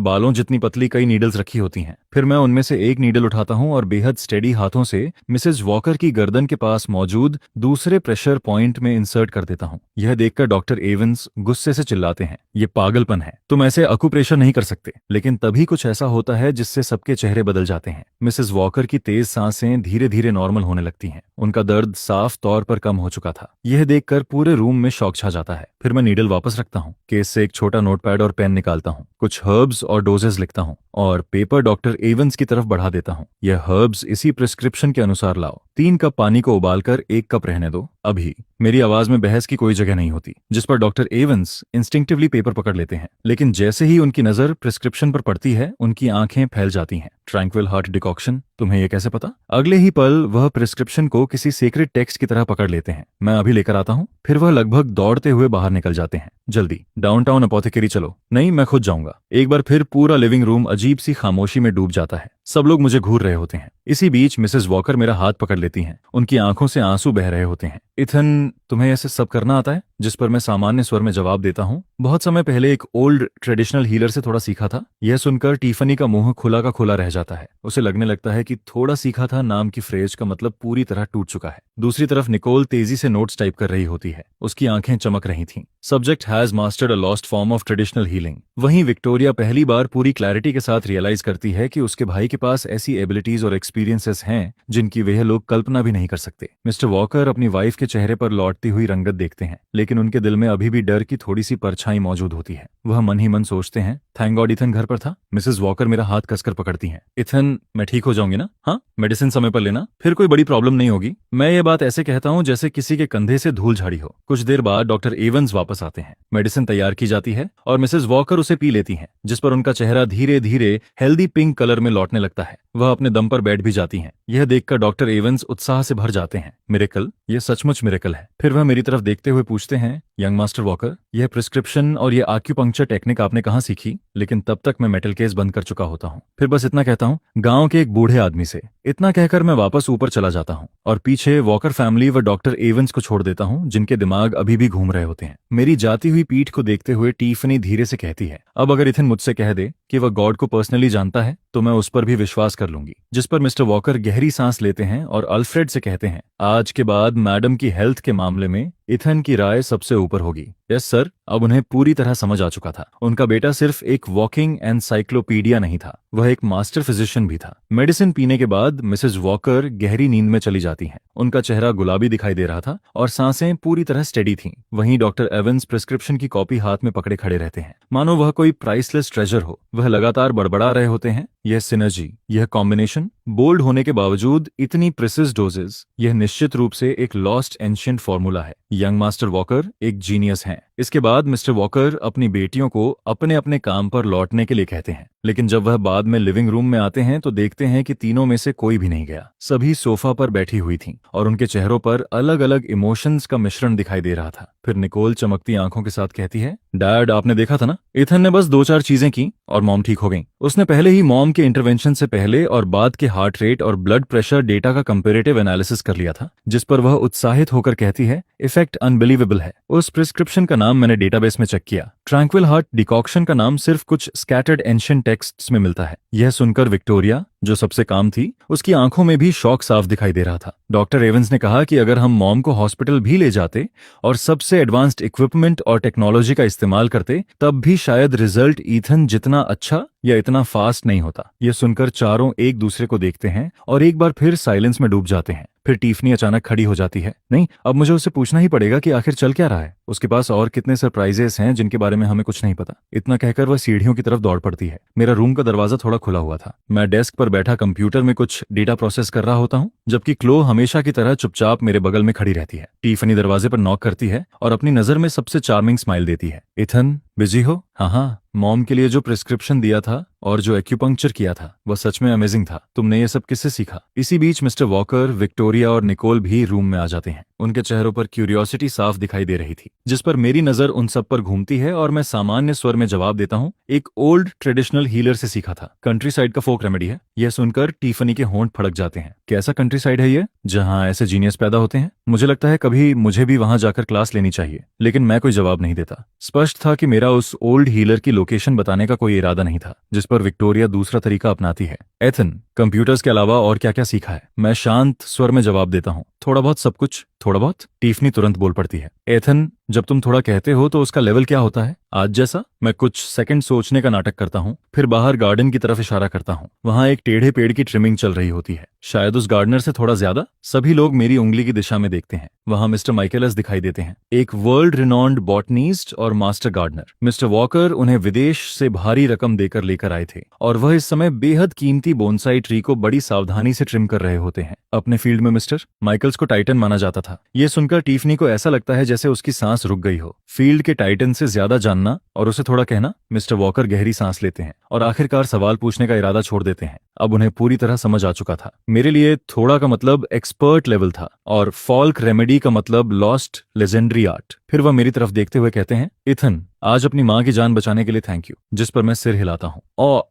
बालों जितनी पतली कई नीडल्स रखी होती हैं। फिर मैं उनमें से एक नीडल उठाता हूँ और बेहद स्टेडी हाथों से मिसेस वॉकर की गर्दन के पास मौजूद दूसरे प्रेशर पॉइंट में इंसर्ट कर देता हूँ। यह देखकर डॉक्टर एवंस गुस्से से चिल्लाते हैं, ये पागलपन है, तुम ऐसे अकुप्रेशर नहीं कर सकते। लेकिन तभी कुछ ऐसा होता है जिससे सबके चेहरे बदल जाते हैं। मिसेस वॉकर की तेज सांसें धीरे धीरे नॉर्मल होने लगती हैं। उनका दर्द साफ तौर पर कम हो चुका था। यह देखकर पूरे रूम में शौक छा जाता है। फिर मैं नीडल वापस रखता हूँ, केस से एक छोटा नोटपैड और पेन निकालता हूँ, कुछ हर्ब्स और डोजेस लिखता हूँ और पेपर डॉक्टर एवंस की तरफ बढ़ा देता हूँ। यह हर्ब्स इसी प्रिस्क्रिप्शन के अनुसार लाओ। 3 कप पानी को उबालकर 1 कप रहने दो, अभी। मेरी आवाज में बहस की कोई जगह नहीं होती। जिस पर डॉक्टर एवंस इंस्टिंक्टिवली पेपर पकड़ लेते हैं, लेकिन जैसे ही उनकी नजर प्रिस्क्रिप्शन पर पड़ती है उनकी आंखें फैल जाती हैं। ट्रैंक्विल हार्ट डिकॉक्शन, तुम्हें ये कैसे पता? अगले ही पल वह प्रिस्क्रिप्शन को किसी सीक्रेट टेक्स्ट की तरह पकड़ लेते हैं। मैं अभी लेकर आता हूँ। फिर वह लगभग दौड़ते हुए बाहर निकल जाते हैं। जल्दी डाउनटाउन अपोथेकेरी चलो। नहीं, मैं खुद जाऊंगा। एक बार फिर पूरा लिविंग रूम अजीब सी खामोशी में डूब जाता है। सब लोग मुझे घूर रहे होते हैं। इसी बीच मिसेस वॉकर मेरा हाथ पकड़ लेती हैं। उनकी आंखों से आंसू बह रहे होते हैं। इथन, तुम्हें ऐसे सब करना आता है? जिस पर मैं सामान्य स्वर में जवाब देता हूँ, बहुत समय पहले एक ओल्ड ट्रेडिशनल हीलर से थोड़ा सीखा था। यह सुनकर टिफनी का मुंह खुला का खुला रह जाता है। उसे लगने लगता है कि थोड़ा सीखा था नाम की फ्रेज का मतलब पूरी तरह टूट चुका है। दूसरी तरफ निकोल तेजी से नोट्स टाइप कर रही होती है। उसकी आंखें चमक रही थीं। Subject has mastered a lost form of traditional healing. वहीं विक्टोरिया पहली बार पूरी क्लैरिटी के साथ रियलाइज करती है कि उसके भाई के पास ऐसी एबिलिटीज और एक्सपीरियंसेस हैं जिनकी वह लोग कल्पना भी नहीं कर सकते। मिस्टर वॉकर अपनी वाइफ के चेहरे पर लौटती हुई रंगत देखते हैं, लेकिन उनके दिल में अभी भी डर की थोड़ी सी परछाई मौजूद होती है। वह मन ही मन सोचते हैं, थैंक गॉड इथन घर पर था। मिसेस वॉकर मेरा हाथ कसकर पकड़ती हैं। इथन, मैं ठीक हो जाऊंगी ना? हाँ, मेडिसिन समय पर लेना, फिर कोई बड़ी प्रॉब्लम नहीं होगी। मैं ये बात ऐसे कहता हूँ जैसे किसी के कंधे से धूल झाड़ी हो। कुछ देर बाद डॉक्टर एवंस वापस आते हैं। मेडिसिन तैयार की जाती है और मिसेस वॉकर उसे पी लेती हैं, जिस पर उनका चेहरा धीरे धीरे हेल्दी पिंक कलर में लौटने लगता है। वह अपने दम पर बैठ भी जाती हैं। यह देखकर डॉक्टर एवंस उत्साह से भर जाते हैं। मिरेकल, यह सचमुच मिरेकल है। फिर वह मेरी तरफ देखते हुए पूछते हैं, यंग मास्टर वॉकर, यह प्रिस्क्रिप्शन और यह आक्यूपंक्चर टेक्निक आपने कहाँ सीखी? लेकिन तब तक मैं मेटल केस बंद कर चुका होता हूँ। फिर बस इतना कहता हूँ, गांव के एक बूढ़े आदमी से। इतना कहकर मैं वापस ऊपर चला जाता हूँ और पीछे वॉकर फैमिली व डॉक्टर एवंस को छोड़ देता हूँ, जिनके दिमाग अभी भी घूम रहे होते हैं। मेरी जाती हुई पीठ को देखते हुए टिफनी धीरे से कहती है, अब अगर इथन मुझसे कह दे कि वह गॉड को पर्सनली जानता है तो मैं उस पर भी विश्वास कर लूंगी। जिस पर मिस्टर वॉकर गहरी सांस लेते हैं और अल्फ्रेड से कहते हैं, आज के बाद मैडम की हेल्थ के मामले में इथन की राय सबसे ऊपर होगी। Yes sir. अब उन्हें पूरी तरह समझ आ चुका था। उनका बेटा सिर्फ एक वॉकिंग एनसाइक्लोपीडिया नहीं था, वह एक मास्टर फिजिशियन भी था। मेडिसिन पीने के बाद मिसेस वॉकर गहरी नींद में चली जाती हैं। उनका चेहरा गुलाबी दिखाई दे रहा था और सांसें पूरी तरह स्टेडी थीं। वहीं डॉक्टर एवंस प्रिस्क्रिप्शन की कॉपी हाथ में पकड़े खड़े रहते हैं, मानो वह कोई प्राइसलेस ट्रेजर हो। वह लगातार बड़बड़ा रहे होते हैं, यह सिनर्जी, यह कॉम्बिनेशन, बोल्ड होने के बावजूद इतनी प्रिसिज डोजेज, यह निश्चित रूप से एक लॉस्ट एंशिएंट फॉर्मूला है। यंग मास्टर वॉकर एक जीनियस हैं। इसके बाद मिस्टर वॉकर अपनी बेटियों को अपने अपने काम पर लौटने के लिए कहते हैं, लेकिन जब वह बाद में लिविंग रूम में आते हैं तो देखते हैं कि तीनों में से कोई भी नहीं गया। सभी सोफा पर बैठी हुई थीं और उनके चेहरों पर अलग अलग इमोशंस का मिश्रण दिखाई दे रहा था। फिर निकोल चमकती आंखों के साथ कहती है, डैड आपने देखा था ना, इथन ने बस 2-4 चीजें की और मॉम ठीक हो गई। उसने पहले ही मॉम के इंटरवेंशन से पहले और बाद के हार्ट रेट और ब्लड प्रेशर डेटा का कंपैरेटिव एनालिसिस कर लिया था, जिस पर वह उत्साहित होकर कहती है, इफेक्ट अनबिलीवेबल है। उस प्रिस्क्रिप्शन का नाम मैंने डेटाबेस में चेक किया। ट्रैंक्विल हार्ट डिकॉक्शन का नाम सिर्फ कुछ स्कैटर्ड एंशिएंट टेक्स्ट्स में मिलता है। यह सुनकर विक्टोरिया, जो सबसे काम थी, उसकी आंखों में भी शौक साफ दिखाई दे रहा था। डॉक्टर एवंस ने कहा कि अगर हम मॉम को हॉस्पिटल भी ले जाते और सबसे एडवांस्ड इक्विपमेंट और टेक्नोलॉजी का इस्तेमाल करते, तब भी शायद रिजल्ट ईथन जितना अच्छा या इतना फास्ट नहीं होता। यह सुनकर चारों एक दूसरे को देखते हैं और एक बार फिर साइलेंस में डूब जाते हैं। फिर टिफनी अचानक खड़ी हो जाती है। नहीं, अब मुझे उससे पूछना ही पड़ेगा कि आखिर चल क्या रहा है। उसके पास और कितने सरप्राइजेस हैं जिनके बारे में हमें कुछ नहीं पता। इतना कहकर वह सीढ़ियों की तरफ दौड़ पड़ती है। मेरा रूम का दरवाजा थोड़ा खुला हुआ था। मैं डेस्क पर बैठा कंप्यूटर में कुछ डेटा प्रोसेस कर रहा होता हूँ, जबकि क्लो हमेशा की तरह चुपचाप मेरे बगल में खड़ी रहती है। टिफनी दरवाजे पर नॉक करती है और अपनी नजर में सबसे चार्मिंग स्माइल देती है। इथन, बिजी हो? हाँ, मॉम के लिए जो प्रिस्क्रिप्शन दिया था और जो एक्यूपंक्चर किया था वह सच में अमेजिंग था। तुमने ये सब किससे सीखा? इसी बीच मिस्टर वॉकर, विक्टोरिया और निकोल भी रूम में आ जाते हैं। उनके चेहरों पर क्यूरियोसिटी साफ दिखाई दे रही थी, जिस पर मेरी नजर उन सब पर घूमती है और मैं सामान्य स्वर में जवाब देता हूँ, एक ओल्ड ट्रेडिशनल हीलर से सीखा था। कंट्री साइड का फोक रेमेडी है। यह सुनकर टिफनी के होंठ फड़क जाते हैं। कैसा कंट्री साइड है ये, जहाँ ऐसे जीनियस पैदा होते हैं? मुझे लगता है कभी मुझे भी वहां जाकर क्लास लेनी चाहिए। लेकिन मैं कोई जवाब नहीं देता। स्पष्ट था कि मेरा उस ओल्ड हीलर की लोकेशन बताने का कोई इरादा नहीं था, जिस पर विक्टोरिया दूसरा तरीका अपनाती है। एथन, कंप्यूटर्स के अलावा और क्या क्या सीखा है? मैं शांत स्वर में जवाब देता हूँ, थोड़ा बहुत सब कुछ। थोड़ा बहुत? टिफनी तुरंत बोल पड़ती है। एथन, जब तुम थोड़ा कहते हो तो उसका लेवल क्या होता है? आज जैसा? मैं कुछ सेकंड सोचने का नाटक करता हूँ, फिर बाहर गार्डन की तरफ इशारा करता हूँ। वहां एक टेढ़े पेड़ की ट्रिमिंग चल रही होती है, शायद उस गार्डनर से थोड़ा ज्यादा। सभी लोग मेरी उंगली की दिशा में देखते हैं। वहां मिस्टर माइकेलस दिखाई देते हैं, एक वर्ल्ड रिनॉन्ड बॉटनिस्ट और मास्टर गार्डनर। मिस्टर वॉकर उन्हें विदेश से भारी रकम देकर लेकर आए थे और वह इस समय बेहद कीमती बोनसाई ट्री को बड़ी सावधानी से ट्रिम कर रहे होते हैं। अपने फील्ड में मिस्टर माइकल्स को टाइटन माना जाता था। यह सुनकर टिफनी को ऐसा लगता है जैसे उसकी सांस रुक गई हो। फील्ड के टाइटन से ज्यादा जानना और उसे थोड़ा कहना। मिस्टर वॉकर गहरी सांस लेते हैं और आखिरकार सवाल पूछने का इरादा छोड़ देते हैं। अब उन्हें पूरी तरह समझ आ चुका था। मेरे लिए थोड़ा का मतलब एक्सपर्ट लेवल था और फॉल्क रेमेडी का मतलब लॉस्ट लेजेंडरी आर्ट। फिर वह मेरी तरफ देखते हुए कहते हैं, इथन, आज अपनी माँ की जान बचाने के लिए थैंक यू। जिस पर मैं सिर हिलाता हूँ।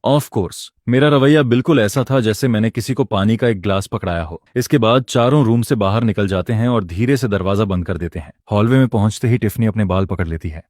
Of course. मेरा रवैया बिल्कुल ऐसा था जैसे मैंने किसी को पानी का एक ग्लास पकड़ाया हो। इसके बाद चारों रूम से बाहर निकल जाते हैं और धीरे से दरवाजा बंद कर देते हैं। हॉलवे में पहुंचते ही टिफनी अपने बाल पकड़ लेती है।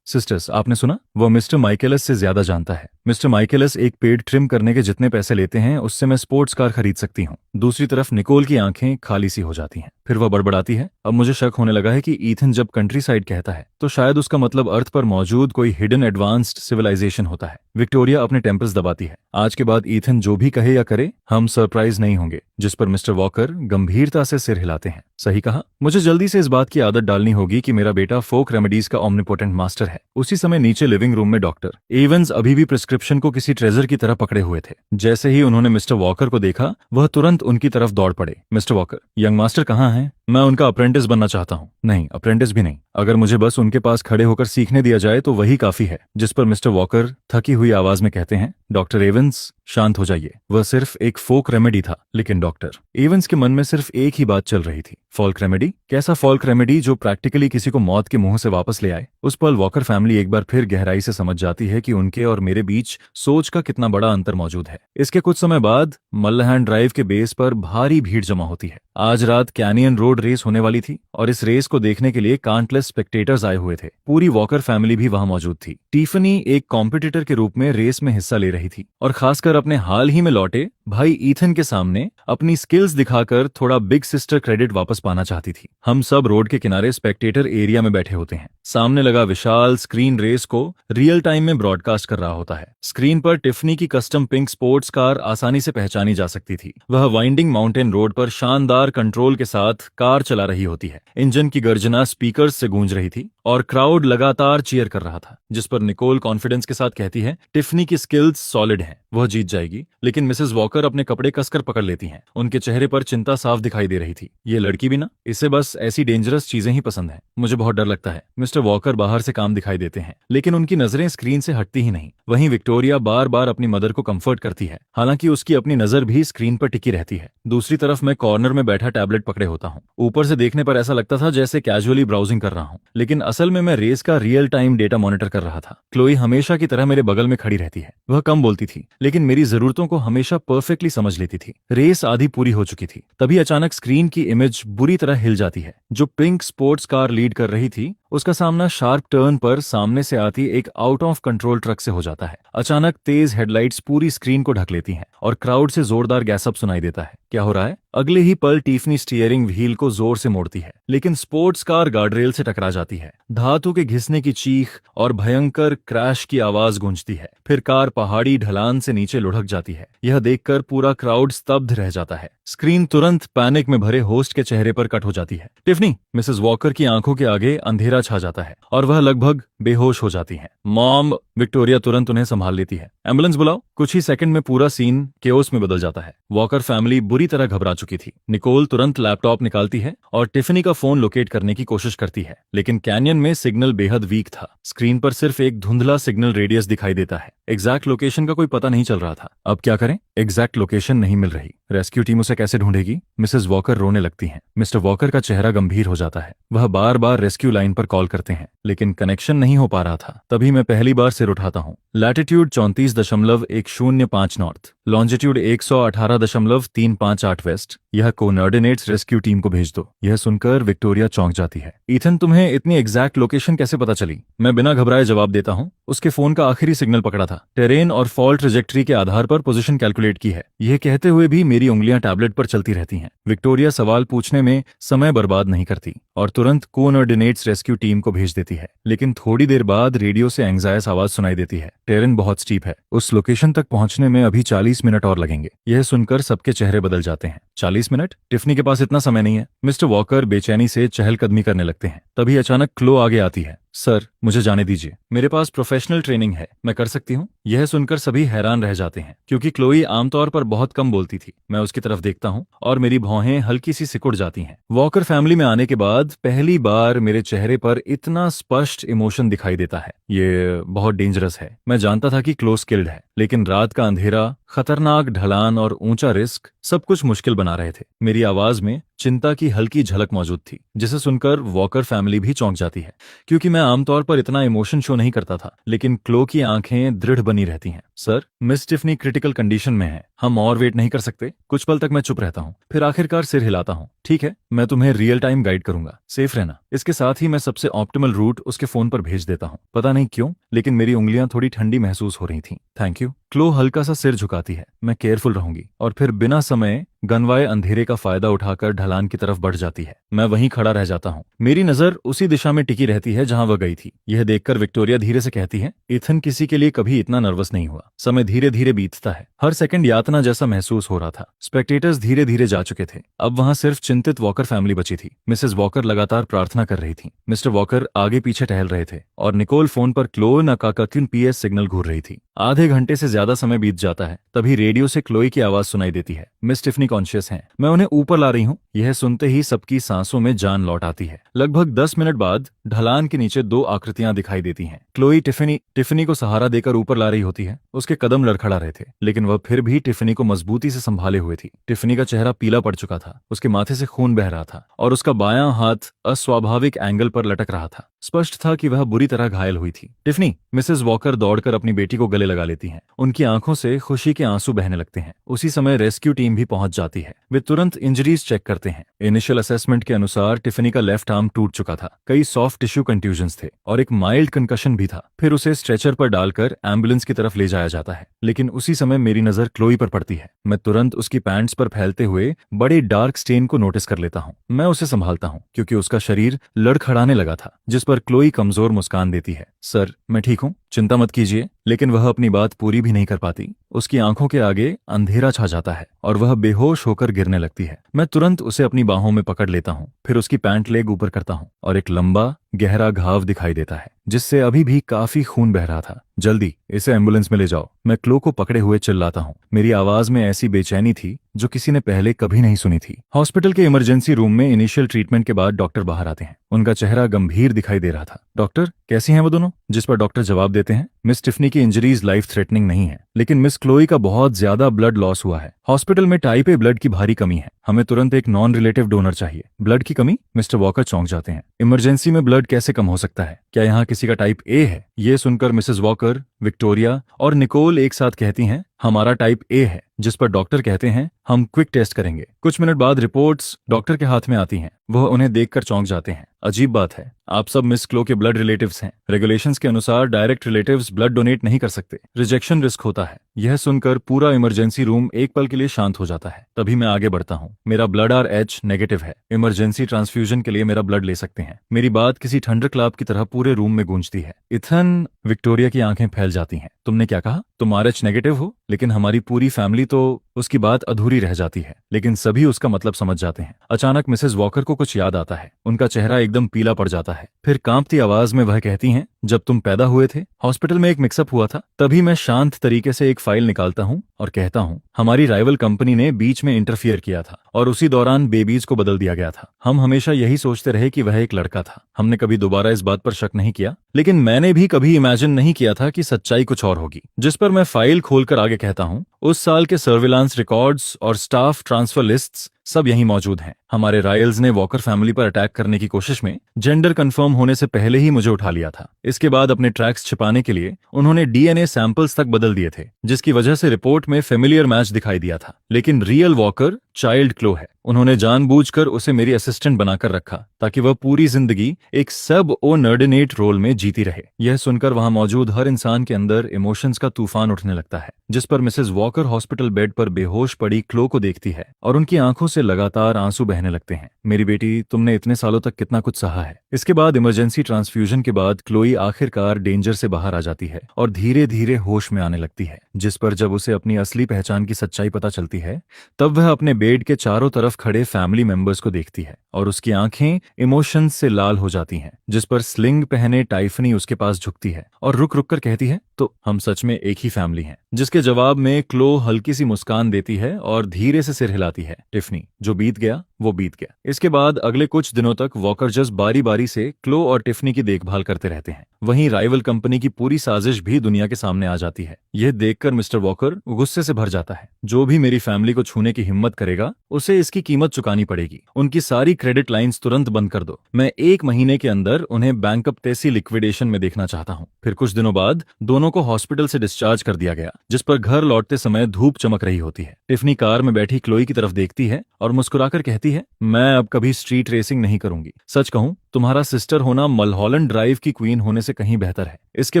सिस्टर्स, आपने सुना? वो मिस्टर माइकेलस से ज्यादा जानता है। मिस्टर माइकेलस एक पेड़ ट्रिम करने के जितने पैसे लेते हैं उससे मैं स्पोर्ट्स कार खरीद सकती हूँ। दूसरी तरफ निकोल की आंखें खाली सी हो जाती हैं। फिर वह बड़बड़ाती है, अब मुझे शक होने लगा है कि ईथन जब कंट्री साइड कहता है तो शायद उसका मतलब अर्थ पर मौजूद कोई हिडन एडवांस्ड सिविलाइजेशन होता है। विक्टोरिया अपने टेम्पल्स दबाती है। आज के बाद ईथन जो भी कहे या करे हम सरप्राइज नहीं होंगे। जिस पर मिस्टर वॉकर गंभीरता से सिर हिलाते हैं। सही कहा, मुझे जल्दी से इस बात की आदत डालनी होगी कि मेरा बेटा फोक रेमेडीज का ऑमनिपोटेंट मास्टर है। उसी समय नीचे लिविंग रूम में डॉक्टर एवंस अभी भी प्रिस्क्रिप्शन को किसी ट्रेजर की तरह पकड़े हुए थे। जैसे ही उन्होंने मिस्टर वॉकर को देखा वह तुरंत उनकी तरफ दौड़ पड़े। मिस्टर वॉकर, यंग मास्टर कहाँ हैं? मैं उनका अप्रेंटिस बनना चाहता हूँ। नहीं, अप्रेंटिस भी नहीं। अगर मुझे बस उनके पास खड़े होकर सीखने दिया जाए तो वही काफी है। जिस पर मिस्टर वॉकर थकी हुई आवाज में कहते हैं, डॉक्टर एवंस, शांत हो जाइए। वह सिर्फ एक फोक रेमेडी था। लेकिन डॉक्टर एवंस के मन में सिर्फ एक ही बात चल रही थी, फोल्क रेमेडी? कैसा फोल्क रेमेडी जो प्रैक्टिकली किसी को मौत के मुंह से वापस ले आए? उस पल वॉकर फैमिली एक बार फिर गहराई से समझ जाती है कि उनके और मेरे बीच सोच का कितना बड़ा अंतर मौजूद है। इसके कुछ समय बाद मल्लहैंड ड्राइव के बेस पर भारी भीड़ जमा होती है। आज रात कैनियन रोड रेस होने वाली थी और इस रेस को देखने के लिए काउंटलेस स्पेक्टेटर्स आए हुए थे। पूरी वॉकर फैमिली भी वहां मौजूद थी। टिफनी एक कॉम्पिटिटर के रूप में रेस में हिस्सा ले रही थी और खासकर अपने हाल ही में लौटे भाई ईथन के सामने अपनी स्किल्स दिखाकर थोड़ा बिग सिस्टर क्रेडिट वापस पाना चाहती थी। हम सब रोड के किनारे स्पेक्टेटर एरिया में बैठे होते हैं। सामने लगा विशाल स्क्रीन रेस को रियल टाइम में ब्रॉडकास्ट कर रहा होता है। स्क्रीन पर टिफनी की कस्टम पिंक स्पोर्ट्स कार आसानी से पहचानी जा सकती थी। वह वाइंडिंग माउंटेन रोड पर शानदार कंट्रोल के साथ कार चला रही होती है। इंजन की गर्जना स्पीकर्स से गूंज रही थी और क्राउड लगातार चीयर कर रहा था। जिस पर निकोल कॉन्फिडेंस के साथ कहती है, टिफनी की स्किल्स सॉलिड हैं, वह जीत जाएगी। लेकिन मिसेस वॉकर अपने कपड़े कसकर पकड़ लेती हैं। उनके चेहरे पर चिंता साफ दिखाई दे रही थी। ये लड़की भी ना, इसे बस ऐसी डेंजरस चीजें ही पसंद है। मुझे बहुत डर लगता है। मिस्टर वॉकर बाहर से काम दिखाई देते हैं लेकिन उनकी नजरें स्क्रीन से हटती ही नहीं। वहीं विक्टोरिया बार बार अपनी मदर को कंफर्ट करती है, हालांकि उसकी अपनी नजर भी स्क्रीन पर टिकी रहती है। दूसरी तरफ मैं कॉर्नर में बैठा टैबलेट पकड़े होता हूँ। ऊपर से देखने पर ऐसा लगता था जैसे कैजुअली ब्राउजिंग कर रहा हूँ, लेकिन असल में मैं रेस का रियल टाइम डेटा मॉनिटर कर रहा था। क्लोई हमेशा की तरह मेरे बगल में खड़ी रहती है। वह कम बोलती थी लेकिन मेरी जरूरतों को हमेशा परफेक्टली समझ लेती थी। रेस आधी पूरी हो चुकी थी, तभी अचानक स्क्रीन की इमेज बुरी तरह हिल जाती है। जो पिंक स्पोर्ट्स कार लीड कर रही थी उसका सामना शार्प टर्न पर सामने से आती एक आउट ऑफ कंट्रोल ट्रक से हो जाता है। अचानक तेज हेडलाइट्स पूरी स्क्रीन को ढक लेती हैं और क्राउड से जोरदार गैसअप सुनाई देता है। क्या हो रहा है? अगले ही पल टिफनी स्टीयरिंग व्हील को जोर से मोड़ती है लेकिन स्पोर्ट्स कार गार्डरेल से टकरा जाती है। धातु के घिसने की चीख और भयंकर क्रैश की आवाज गूंजती है। फिर कार पहाड़ी ढलान से नीचे लुढ़क जाती है। यह देखकर पूरा क्राउड स्तब्ध रह जाता है। स्क्रीन तुरंत पैनिक में भरे होस्ट के चेहरे पर कट हो जाती है। टिफनी, मिसेस वॉकर की आंखों के आगे अंधेरा छा जाता है और वह लगभग बेहोश हो जाती हैं। मॉम, विक्टोरिया तुरंत उन्हें संभाल लेती है। एम्बुलेंस बुलाओ। कुछ ही सेकंड में पूरा सीन केओस में बदल जाता है। वॉकर फैमिली बुरी तरह घबरा चुकी थी। निकोल तुरंत लैपटॉप निकालती है और टिफनी का फोन लोकेट करने की कोशिश करती है, लेकिन कैनियन में सिग्नल बेहद वीक था। स्क्रीन पर सिर्फ एक धुंधला सिग्नल रेडियस दिखाई देता है। एग्जैक्ट लोकेशन का कोई पता नहीं चल रहा था। अब क्या करें? एग्जैक्ट लोकेशन नहीं मिल रही। रेस्क्यू टीम उसे कैसे ढूंढेगी? मिसेस वॉकर रोने लगती हैं। मिस्टर वॉकर का चेहरा गंभीर हो जाता है। वह बार बार रेस्क्यू लाइन पर कॉल करते हैं लेकिन कनेक्शन नहीं हो पा रहा था। तभी मैं पहली बार सिर उठाता हूँ। Latitude 34.105 north, longitude 118.358 west. यह कोऑर्डिनेट्स रेस्क्यू टीम को भेज दो। यह सुनकर विक्टोरिया चौंक जाती है। ईथन, तुम्हें इतनी एग्जैक्ट लोकेशन कैसे पता चली? मैं बिना घबराए जवाब देता हूँ। उसके फोन का आखिरी सिग्नल पकड़ा था। टेरेन और फॉल्ट ट्रेजेक्ट्री के आधार पर पोजीशन कैलकुलेट की है। यह कहते हुए भी मेरी उंगलियां टैबलेट पर चलती रहती हैं। विक्टोरिया सवाल पूछने में समय बर्बाद नहीं करती और तुरंत कोऑर्डिनेट्स रेस्क्यू टीम को भेज देती है। लेकिन थोड़ी देर बाद रेडियो से एंग्जायस आवाज सुनाई देती है। टेरेन बहुत स्टीप है, उस लोकेशन तक पहुंचने में अभी 40 मिनट और लगेंगे। यह सुनकर सबके चेहरे बदल जाते हैं। 40 मिनट? टिफनी के पास इतना समय नहीं है। मिस्टर वॉकर बेचैनी से चहलकदमी करने लगते हैं। तभी अचानक क्लो आगे आती है। सर मुझे जाने दीजिए, मेरे पास प्रोफेशनल ट्रेनिंग है, मैं कर सकती हूँ। यह सुनकर सभी हैरान रह जाते हैं क्योंकि क्लोई आमतौर पर बहुत कम बोलती थी। मैं उसकी तरफ देखता हूँ और मेरी भौहें हल्की सी सिकुड़ जाती हैं। वॉकर फैमिली में आने के बाद पहली बार मेरे चेहरे पर इतना स्पष्ट इमोशन दिखाई देता है। ये बहुत डेंजरस है। मैं जानता था कि क्लो स्किल्ड है, लेकिन रात का अंधेरा, खतरनाक ढलान और ऊंचा रिस्क सब कुछ मुश्किल बना रहे थे। मेरी आवाज में चिंता की हल्की झलक मौजूद थी, जिसे सुनकर वॉकर फैमिली भी चौंक जाती है क्योंकि मैं आमतौर पर इतना इमोशन शो नहीं करता था। लेकिन क्लो की आंखें दृढ़ बनी रहती हैं। Sir, miss Tiffany critical condition में है, हम और वेट नहीं कर सकते। कुछ पल तक मैं चुप रहता हूँ, फिर आखिरकार सिर हिलाता हूँ। ठीक है, मैं तुम्हें रियल टाइम गाइड करूंगा, सेफ रहना। इसके साथ ही मैं सबसे ऑप्टिमल रूट उसके फोन पर भेज देता हूँ। पता नहीं क्यों, लेकिन मेरी उंगलियां थोड़ी ठंडी महसूस हो रही थीं। Thank you. क्लो हल्का सा सिर झुकाती है। मैं केयरफुल रहूंगी। और फिर बिना समय गनवाए अंधेरे का फायदा उठाकर ढलान की तरफ बढ़ जाती है। मैं वहीं खड़ा रह जाता हूँ। मेरी नजर उसी दिशा में टिकी रहती है जहां वह गई थी। यह देखकर विक्टोरिया धीरे से कहती है, इथन किसी के लिए कभी इतना नर्वस नहीं हुआ। समय धीरे धीरे बीतता है। हर सेकंड यातना जैसा महसूस हो रहा था। स्पेक्टेटर्स धीरे धीरे जा चुके थे। अब वहां सिर्फ चिंतित वॉकर फैमिली बची थी। मिसेस वॉकर लगातार प्रार्थना कर रही थी। मिस्टर वॉकर आगे पीछे टहल रहे थे और निकोल फोन पर क्लो न का PS सिग्नल घूर रही थी। आधे घंटे से ज्यादा समय बीत जाता है। तभी रेडियो से क्लोई की आवाज सुनाई देती है, मिस टिफनी कॉन्शियस हैं, मैं उन्हें ऊपर ला रही हूँ। यह सुनते ही सबकी सांसों में जान लौट आती है। लगभग 10 मिनट बाद ढलान के नीचे दो आकृतियां दिखाई देती हैं। क्लोई टिफनी को सहारा देकर ऊपर ला रही होती है। उसके कदम लड़खड़ा रहे थे, लेकिन वह फिर भी टिफनी को मजबूती से संभाले हुए थी। टिफनी का चेहरा पीला पड़ चुका था, उसके माथे से खून बह रहा था और उसका बायां हाथ अस्वाभाविक एंगल पर लटक रहा था। स्पष्ट था कि वह बुरी तरह घायल हुई थी। टिफनी, मिसेस वॉकर दौड़कर अपनी बेटी को गले लगा लेती हैं। उनकी आंखों से खुशी के आंसू बहने लगते हैं। उसी समय रेस्क्यू टीम भी पहुंच जाती है। वे तुरंत इंजरीज चेक करते हैं। इनिशियल असेसमेंट के अनुसार टिफनी का लेफ्ट आर्म टूट चुका था, कई सॉफ्ट टिश्यू कंट्यूजन्स थे और एक माइल्ड कंकशन भी था। फिर उसे स्ट्रेचर पर डालकर एम्बुलेंस की तरफ ले जाया जाता है। लेकिन उसी समय मेरी नजर क्लोई पर पड़ती है। मैं तुरंत उसकी पैंट्स पर फैलते हुए बड़े डार्क स्टेन को नोटिस कर लेता हूँ। मैं उसे संभालता हूँ क्योंकि उसका शरीर लड़खड़ाने लगा था, जिस पर क्लोई कमजोर मुस्कान देती है। सर, मैं ठीक हूँ, चिंता मत कीजिए। लेकिन वह अपनी बात पूरी भी नहीं कर पाती। उसकी आंखों के आगे अंधेरा छा जाता है और वह बेहोश होकर गिरने लगती है। मैं तुरंत उसे अपनी बाहों में पकड़ लेता हूँ, फिर उसकी पैंट लेग ऊपर करता हूँ और एक लंबा गहरा घाव दिखाई देता है जिससे अभी भी काफी खून बह रहा था। जल्दी इसे एम्बुलेंस में ले जाओ, मैं क्लो को पकड़े हुए चिल्लाता हूँ। मेरी आवाज में ऐसी बेचैनी थी जो किसी ने पहले कभी नहीं सुनी थी। हॉस्पिटल के इमरजेंसी रूम में इनिशियल ट्रीटमेंट के बाद डॉक्टर बाहर आते हैं। उनका चेहरा गंभीर दिखाई दे रहा था। डॉक्टर, कैसी हैं वो दोनों? जिस पर डॉक्टर जवाब देते हैं, मिस टिफनी की इंजरीज लाइफ थ्रेटनिंग नहीं है, लेकिन मिस क्लोई का बहुत ज्यादा ब्लड लॉस हुआ है। हॉस्पिटल में टाइप ए ब्लड की भारी कमी है। हमें तुरंत एक नॉन रिलेटिव डोनर चाहिए। ब्लड की कमी? मिस्टर वॉकर चौंक जाते हैं। इमरजेंसी में ब्लड कैसे कम हो सकता है? क्या यहाँ किसी का टाइप ए है? ये सुनकर मिसेस वॉकर, विक्टोरिया और निकोल एक साथ कहती हैं, हमारा टाइप ए है। जिस पर डॉक्टर कहते हैं, हम क्विक टेस्ट करेंगे। कुछ मिनट बाद रिपोर्ट्स डॉक्टर के हाथ में आती हैं। वह उन्हें देखकर चौंक जाते हैं। अजीब बात है, आप सब मिस क्लो के ब्लड रिलेटिव्स हैं। रेगुलेशंस के अनुसार डायरेक्ट रिलेटिव्स ब्लड डोनेट नहीं कर सकते, रिजेक्शन रिस्क होता है। यह सुनकर पूरा इमरजेंसी रूम एक पल के लिए शांत हो जाता है। तभी मैं आगे बढ़ता हूँ। मेरा ब्लड RH नेगेटिव है। इमरजेंसी ट्रांसफ्यूजन के लिए मेरा ब्लड ले सकते हैं। मेरी बात किसी थंडर क्लैप की तरह पूरे रूम में गूंजती है। इथन, विक्टोरिया की आंखें फैल जाती हैं। तुमने क्या कहा? तुम RH नेगेटिव हो? लेकिन हमारी पूरी फैमिली तो... उसकी बात अधूरी रह जाती है, लेकिन सभी उसका मतलब समझ जाते हैं। अचानक मिसेस वॉकर को कुछ याद आता है। उनका चेहरा एकदम पीला पड़ जाता है। फिर कांपती आवाज में वह कहती हैं, जब तुम पैदा हुए थे हॉस्पिटल में एक मिक्सअप हुआ था। तभी मैं शांत तरीके से एक फाइल निकालता हूँ और कहता हूँ, हमारी राइवल कंपनी ने बीच में इंटरफियर किया था और उसी दौरान बेबीज को बदल दिया गया था। हम हमेशा यही सोचते रहे कि वह एक लड़का था। हमने कभी दोबारा इस बात पर शक नहीं किया, लेकिन मैंने भी कभी इमेजिन नहीं किया था कि सच्चाई कुछ और होगी। जिस पर मैं फाइल खोलकर आगे कहता हूँ, उस साल के सर्विलांस रिकॉर्ड्स और स्टाफ ट्रांसफर लिस्ट्स सब यहीं मौजूद हैं। हमारे रायल्स ने वॉकर फैमिली पर अटैक करने की कोशिश में जेंडर कंफर्म होने से पहले ही मुझे उठा लिया था। इसके बाद अपने ट्रैक्स छिपाने के लिए उन्होंने DNA सैंपल्स तक बदल दिए थे, जिसकी वजह से रिपोर्ट में फेमिलियर मैच दिखाई दिया था। लेकिन रियल वॉकर चाइल्ड क्लो है। उन्होंने जानबूझकर उसे मेरी असिस्टेंट बनाकर रखा ताकि वह पूरी जिंदगी एक सब ओनर्डिनेट रोल में जीती रहे। यह सुनकर वहां मौजूद हर इंसान के अंदर इमोशंस का तूफान उठने लगता है। जिस पर मिसेस वॉकर हॉस्पिटल बेड पर बेहोश पड़ी क्लो को देखती है और उनकी आंखों से लगातार आंसू बहने लगते हैं। मेरी बेटी, तुमने इतने सालों तक कितना कुछ सहा है। इसके बाद इमरजेंसी ट्रांसफ्यूजन के बाद क्लोई आखिरकार डेंजर से बाहर आ जाती है और धीरे धीरे होश में आने लगती है, जिस पर जब उसे अपनी असली पहचान की सच्चाई पता चलती है तब वह अपने बेड के चारों तरफ खड़े फैमिली मेंबर्स को देखती है और उसकी आंखें इमोशंस से लाल हो जाती हैं। जिस पर स्लिंग पहने टाइफनी उसके पास झुकती है और रुक रुक कर कहती है, तो हम सच में एक ही फैमिली हैं। जिसके जवाब में क्लो हल्की सी मुस्कान देती है और धीरे से सिर हिलाती है। टिफनी, जो बीत गया वो बीत गया। इसके बाद अगले कुछ दिनों तक वॉकर जस्ट बारी बारी से क्लो और टिफनी की देखभाल करते रहते हैं। वहीं राइवल कंपनी की पूरी साजिश भी दुनिया के सामने आ जाती है। यह देखकर मिस्टर वॉकर गुस्से से भर जाता है। जो भी मेरी फैमिली को छूने की हिम्मत करेगा उसे इसकी कीमत चुकानी पड़ेगी। उनकी सारी क्रेडिट लाइंस तुरंत बंद कर दो। मैं 1 महीने के अंदर उन्हें बैंकरप्टेसी लिक्विडेशन में देखना चाहता हूँ। फिर कुछ दिनों बाद दोनों को हॉस्पिटल से डिस्चार्ज कर दिया गया, जिस पर घर लौटते समय धूप चमक रही होती है। टिफनी कार में बैठी क्लोई की तरफ देखती है और मुस्कुराकर कहती है, मैं अब कभी स्ट्रीट रेसिंग नहीं करूंगी। सच कहूं, तुम्हारा सिस्टर होना मलहॉलैंड ड्राइव की क्वीन होने से कहीं बेहतर है। इसके